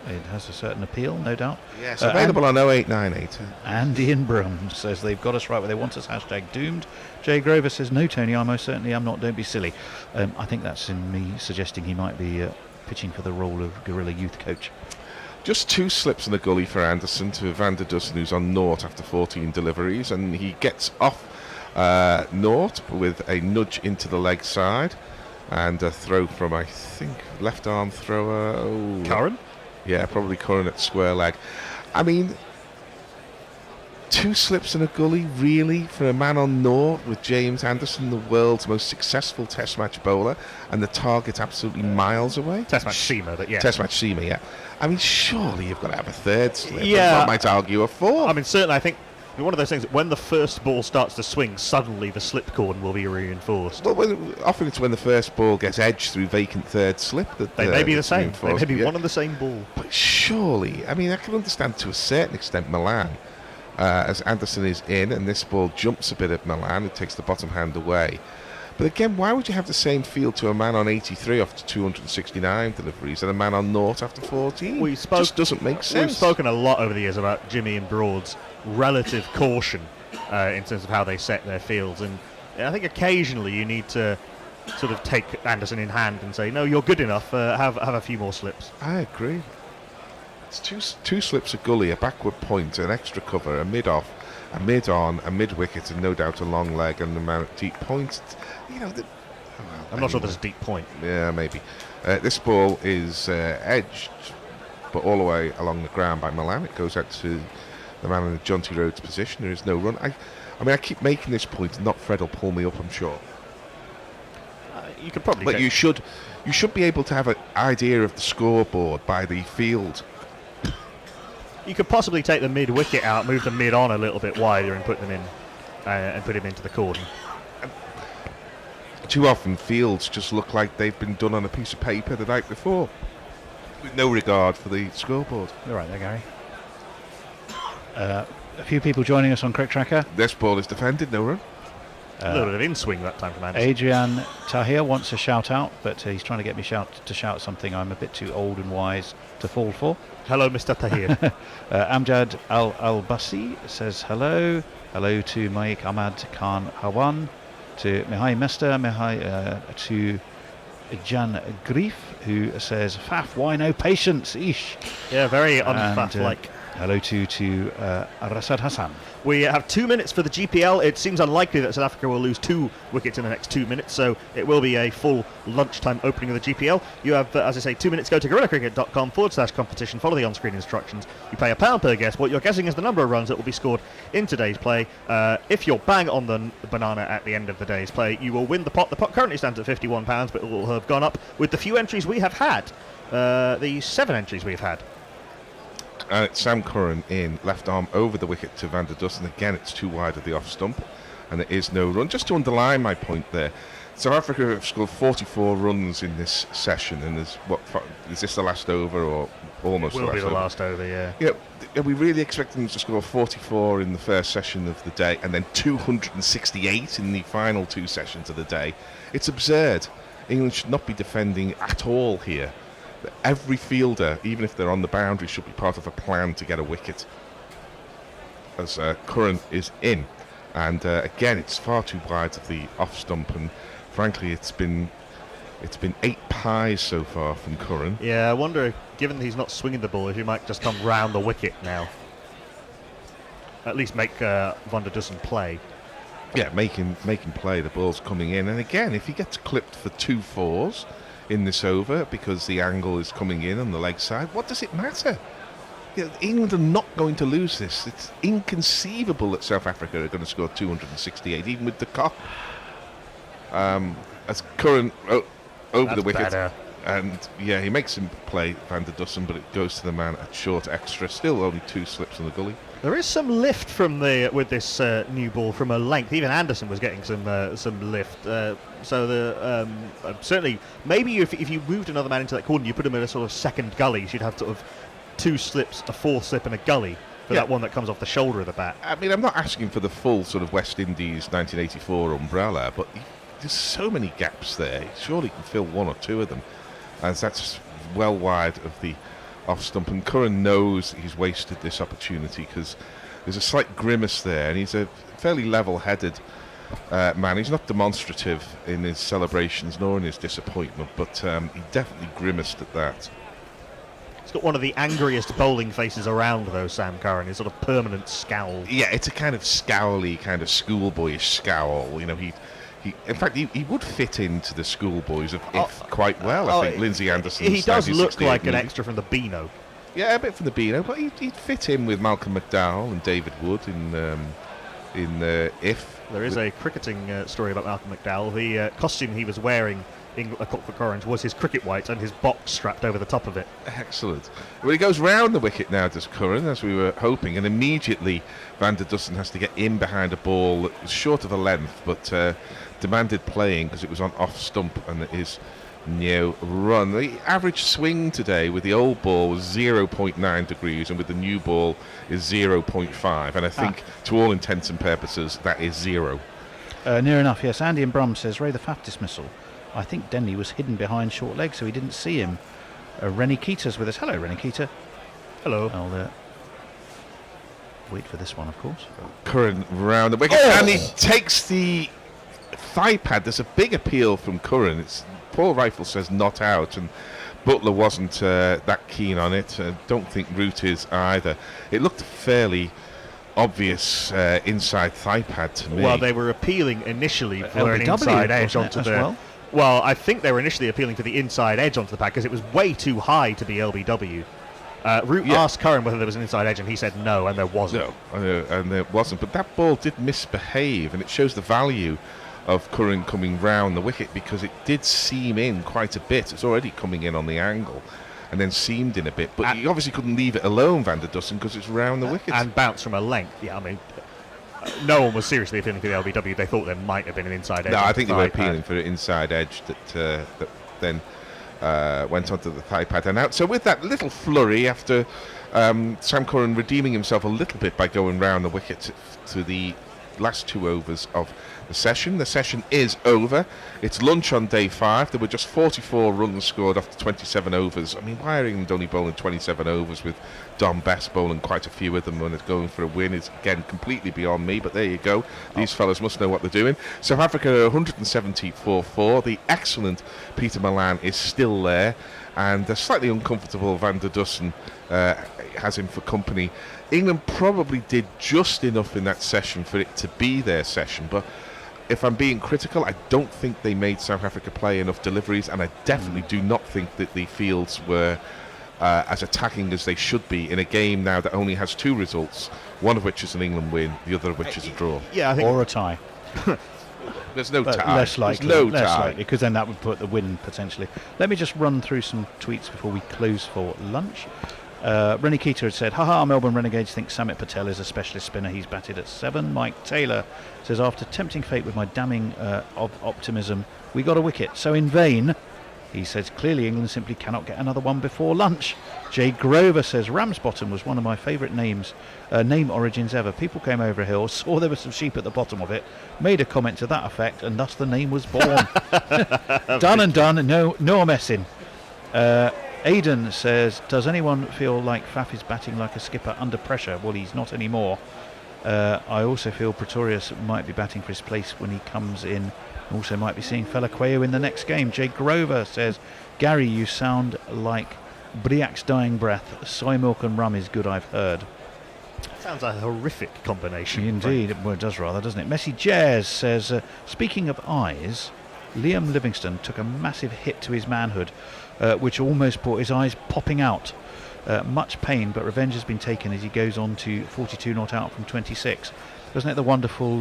It has a certain appeal, no doubt. Yes, available on 0898. Andy in Brum says they've got us right where they want us. #doomed. Jay Grover says, no, Tony, I most certainly am not. Don't be silly. I think that's in me suggesting he might be pitching for the role of guerrilla youth coach. Just 2 slips in the gully for Anderson to Van der Dussen, who's on naught after 14 deliveries, and he gets off naught with a nudge into the leg side. And a throw from, I think, left arm thrower. Curran? Yeah, probably Curran at square leg. I mean, 2 slips in a gully, really, for a man on naught with James Anderson, the world's most successful Test match bowler, and the target absolutely miles away. Test match seamer, yeah. Test match seamer, yeah. I mean, surely you've got to have a 3rd slip. Yeah. I might argue a 4th. I mean, certainly, I think one of those things that when the first ball starts to swing, suddenly the slip cordon will be reinforced. Well, often it's when the first ball gets edged through vacant 3rd slip that they may be the same. They may be one and the same ball. But surely, I mean, I can understand to a certain extent Milan, as Anderson is in, and this ball jumps a bit at Milan. It takes the bottom hand away. But again, why would you have the same feel to a man on 83 after 269 deliveries and a man on naught after 14? Just doesn't make sense. We've spoken a lot over the years about Jimmy and Broad's relative caution in terms of how they set their fields, and I think occasionally you need to sort of take Anderson in hand and say, no, you're good enough, have a few more slips. I agree. It's two slips a gully, a backward point, an extra cover, a mid-off, a mid-on, a mid-wicket, and no doubt a long leg and a deep point. You know, I'm not sure there's a deep point. Yeah, maybe. This ball is edged, but all the way along the ground by Milan. It goes out to the man in the Jonty Rhodes position. There is no run. I mean, I keep making this point, and not Fred will pull me up, I'm sure. You could probably. But you should be able to have an idea of the scoreboard by the field. You could possibly take the mid-wicket out, move the mid-on a little bit wider, and put them in, and put him into the cordon. Too often, fields just look like they've been done on a piece of paper the night before, with no regard for the scoreboard. You're right there, Gary. A few people joining us on Crick Tracker. This ball is defended, no run. A little bit of in-swing that time from Anderson. Adrian Tahir wants a shout out, but he's trying to get me to shout something I'm a bit too old and wise to fall for. Hello, Mr. Tahir. Amjad Al-Basi says hello. Hello to Maik Ahmad Khan Hawan, to Mihai Mester, to Jan Grief, who says, Faf, why no patience? Eesh. Yeah, very un-Faf-like. Hello to Rasad Hassan. We have 2 minutes for the GPL. It seems unlikely that South Africa will lose 2 wickets in the next 2 minutes, so it will be a full lunchtime opening of the GPL. You have, as I say, 2 minutes. Go to GorillaCricket.com/competition. Follow the on-screen instructions. You pay £1 per guess. What you're guessing is the number of runs that will be scored in today's play. If you're bang on the banana at the end of the day's play, you will win the pot. The pot currently stands at £51, but it will have gone up with the few entries we have had. The 7 entries we've had. It's Sam Curran in, left arm over the wicket to Van der Dussen. Again, it's too wide of the off stump, and there is no run. Just to underline my point there, South Africa have scored 44 runs in this session, and is this the last over or almost? Will be the last over, yeah. Yeah, are we really expecting them to score 44 in the first session of the day, and then 268 in the final 2 sessions of the day? It's absurd. England should not be defending at all here. Every fielder, even if they're on the boundary, should be part of a plan to get a wicket. As Curran is in, and again, it's far too wide of the off stump, and frankly, it's been 8 pies so far from Curran. Yeah, I wonder, given that he's not swinging the ball, if he might just come round the wicket now. At least make Van der Dussen play. Yeah, make him play. The ball's coming in, and again, if he gets clipped for 2 fours in this over because the angle is coming in on the leg side, what does it matter? England are not going to lose this. It's inconceivable that South Africa are going to score 268, even with the cock. As Curran over the wicket. Better. And yeah, he makes him play Van der Dussen, but it goes to the man at short extra. Still only 2 slips on the gully. There is some lift from with this new ball from a length. Even Anderson was getting some lift. So certainly, maybe if you moved another man into that corner, you put him in a sort of second gully, you'd have sort of 2 slips, a 4th slip, and a gully for that one that comes off the shoulder of the bat. I mean, I'm not asking for the full sort of West Indies 1984 umbrella, but there's so many gaps there. Surely he can fill 1 or 2 of them, as that's well wide of the off stump, and Curran knows he's wasted this opportunity because there's a slight grimace there, and he's a fairly level-headed man. He's not demonstrative in his celebrations nor in his disappointment, but he definitely grimaced at that. He's got one of the angriest bowling faces around, though, Sam Curran. His sort of permanent scowl. Yeah, it's a kind of scowly, kind of schoolboyish scowl. You know, in fact, he would fit into the schoolboys of If quite well. I think Lindsay Anderson. He does look like an extra from the Beano. Yeah, a bit from the Beano, but he'd fit in with Malcolm McDowell and David Wood in If. There is a cricketing story about Malcolm McDowell. The costume he was wearing in Cockford Orange was his cricket white and his box strapped over the top of it. Excellent. Well, he goes round the wicket now, does Curran, as we were hoping, and immediately Van der Dussen has to get in behind a ball that was short of a length, but demanded playing because it was on off stump, and it is no run. The average swing today with the old ball was 0.9 degrees, and with the new ball is 0.5, and I think to all intents and purposes that is 0. Near enough, yes. Andy and Brum says Ray the Faf dismissal. I think Denley was hidden behind short legs, so he didn't see him. Rennie Keita's with us. Hello, Rennie Keita. Hello. I'll wait for this one, of course. Curran round the wicket, and he takes the thigh pad. There's a big appeal from Curran. Paul Rifle says not out, and Butler wasn't that keen on it. Don't think Root is either. It looked fairly obvious inside thigh pad to me. Well, they were appealing initially for an inside edge onto the... Well, I think they were initially appealing for the inside edge onto the pad because it was way too high to be LBW. Root asked Curran whether there was an inside edge, and he said no, and there wasn't. No, and there wasn't. But that ball did misbehave, and it shows the value of Curran coming round the wicket because it did seam in quite a bit. It's already coming in on the angle and then seamed in a bit. But he obviously couldn't leave it alone, Van der Dussen, because it's round the wicket. And bounce from a length. Yeah, I mean... no one was seriously appealing for the LBW. They thought there might have been an inside edge. No, I think they were appealing for an inside edge that then went onto the thigh pad and out. So with that little flurry, after Sam Curran redeeming himself a little bit by going round the wicket to the last 2 overs of the session. The session is over. It's lunch on day 5. There were just 44 runs scored after 27 overs. I mean, why are England only bowling 27 overs with Dom Bess bowling quite a few of them when it's going for a win? Is again completely beyond me, but there you go. These fellas must know what they're doing. South Africa 174 The excellent Peter Milan is still there, and the slightly uncomfortable Van der Dussen has him for company. England probably did just enough in that session for it to be their session, but if I'm being critical, I don't think they made South Africa play enough deliveries, and I definitely do not think that the fields were as attacking as they should be in a game now that only has 2 results, one of which is an England win, the other of which is a draw. Yeah, I think or a tie. There's no tie. Less likely. There's no less tie. likely, because then that would put the win potentially. Let me just run through some tweets before we close for lunch. Rennie Keita had said, haha, Melbourne Renegades think Samit Patel is a specialist spinner. He's batted at 7. Mike Taylor says, after tempting fate with my damning optimism, we got a wicket. So in vain. He says, clearly England simply cannot get another one before lunch. Jay Grover says, Ramsbottom was one of my favourite name origins ever. People came over a hill, saw there were some sheep at the bottom of it, made a comment to that effect, and thus the name was born. Done and done, no messing. Aidan says, does anyone feel like Faf is batting like a skipper under pressure? Well, he's not anymore. I also feel Pretorius might be batting for his place when he comes in. Also might be seeing Felaqueo in the next game. Jay Grover says, Gary, you sound like Briac's dying breath. Soy milk and rum is good, I've heard. Sounds like a horrific combination. Indeed, well, it does rather, doesn't it? Messi Jazz says, speaking of eyes, Liam Livingstone took a massive hit to his manhood, which almost brought his eyes popping out. Much pain, but revenge has been taken as he goes on to 42 not out from 26. Wasn't it the wonderful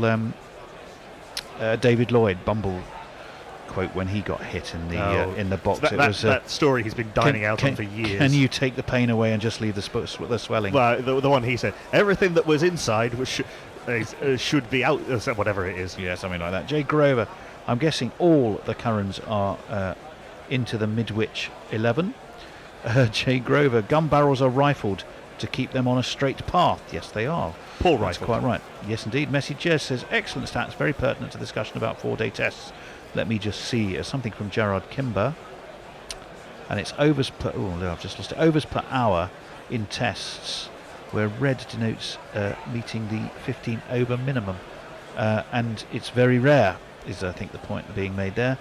David Lloyd Bumble quote when he got hit in the box? That story he's been dining out on for years. Can you take the pain away and just leave the swelling? Well, the one he said, everything that was inside should be out, whatever it is. Yeah, something like that. Jay Grover, I'm guessing all the Currans are into the Midwich 11. Jay Grover, gun barrels are rifled to keep them on a straight path. Yes, they are. Paul That's rifle. quite right. Yes, indeed. Messi Jez says, excellent stats, very pertinent to discussion about 4-day tests. Let me just see something from Gerard Kimber. And it's overs per... Oh, no, I've just lost it. Overs per hour in tests, where red denotes meeting the 15-over minimum. And it's very rare, is I think the point being made there.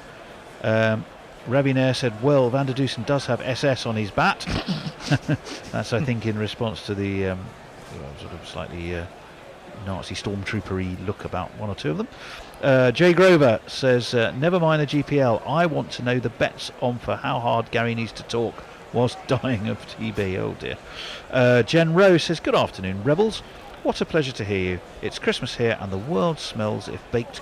Rabinair said, well, Van der Dussen does have SS on his bat. That's, I think, in response to the sort of slightly Nazi stormtrooper-y look about one or two of them. Jay Grover says, never mind the GPL, I want to know the bets on for how hard Gary needs to talk whilst dying of TB. Oh dear. Jen Rowe says, good afternoon, Rebels. What a pleasure to hear you. It's Christmas here and the world smells of baked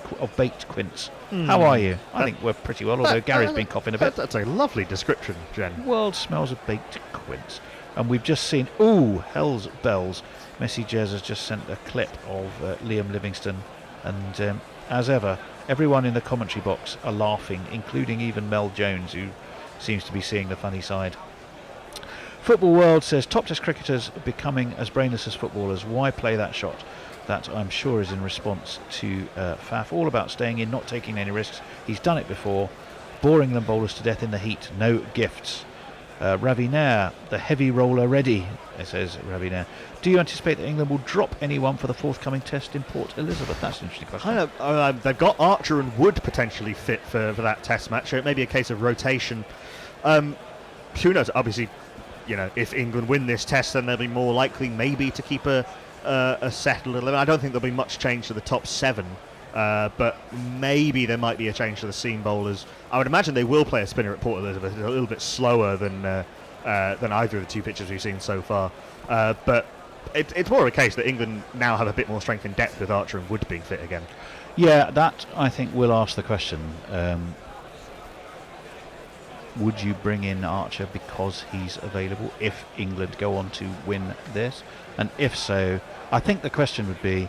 quince. How are you? I think we're pretty well, although Gary's been coughing a bit. That's a lovely description, Jen. World smells of baked quince. And we've just seen, ooh, hell's bells. Messi Jez has just sent a clip of Liam Livingstone. And as ever, everyone in the commentary box are laughing, including even Mel Jones, who seems to be seeing the funny side. Football World says, top test cricketers becoming as brainless as footballers. Why play that shot? That, I'm sure, is in response to Faf. All about staying in, not taking any risks. He's done it before. Boring them bowlers to death in the heat. No gifts. Ravi Nair, the heavy roller ready, says Ravi Nair. Do you anticipate that England will drop anyone for the forthcoming test in Port Elizabeth? That's an interesting question. They've got Archer and Wood potentially fit for that test match, so it may be a case of rotation. Who knows? Obviously, you know, if England win this test, then they'll be more likely maybe to keep a settled 11. I don't think there'll be much change to the top 7, but maybe there might be a change to the seam bowlers. I would imagine they will play a spinner at Port Elizabeth. It's a little bit slower than either of the two pitches we've seen so far. But it's more a case that England now have a bit more strength in depth with Archer and Wood being fit again. Yeah, that I think will ask the question. Would you bring in Archer because he's available if England go on to win this? And if so, I think the question would be,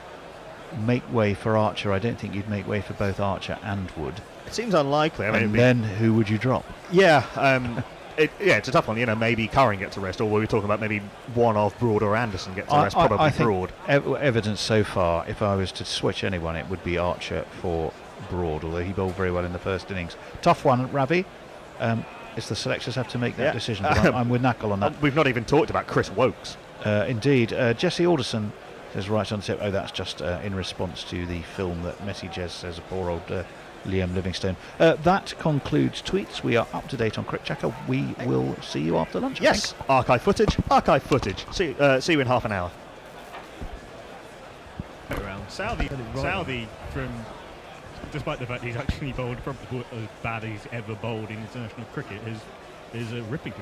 make way for Archer. I don't think you'd make way for both Archer and Wood. It seems unlikely. I mean, and then who would you drop? Yeah, it's a tough one. Maybe Curran gets a rest, or were we talking about maybe one of Broad or Anderson gets a rest? Probably I think Broad. Evidence so far, if I was to switch anyone, it would be Archer for Broad, although he bowled very well in the first innings. Tough one, Ravi. It's the selectors have to make that decision. But I'm with Knuckle on that. We've not even talked about Chris Wokes. Indeed. Jesse Alderson says right on the tip. Oh, that's just in response to the film that Messi Jez says a poor old Liam Livingstone. That concludes tweets. We are up to date on Crick Checker. We will see you after lunch. Yes, archive footage. See you in half an hour. Around Southey from, despite the fact he's actually bowled probably as bad as he's ever bowled in international cricket, is ripping through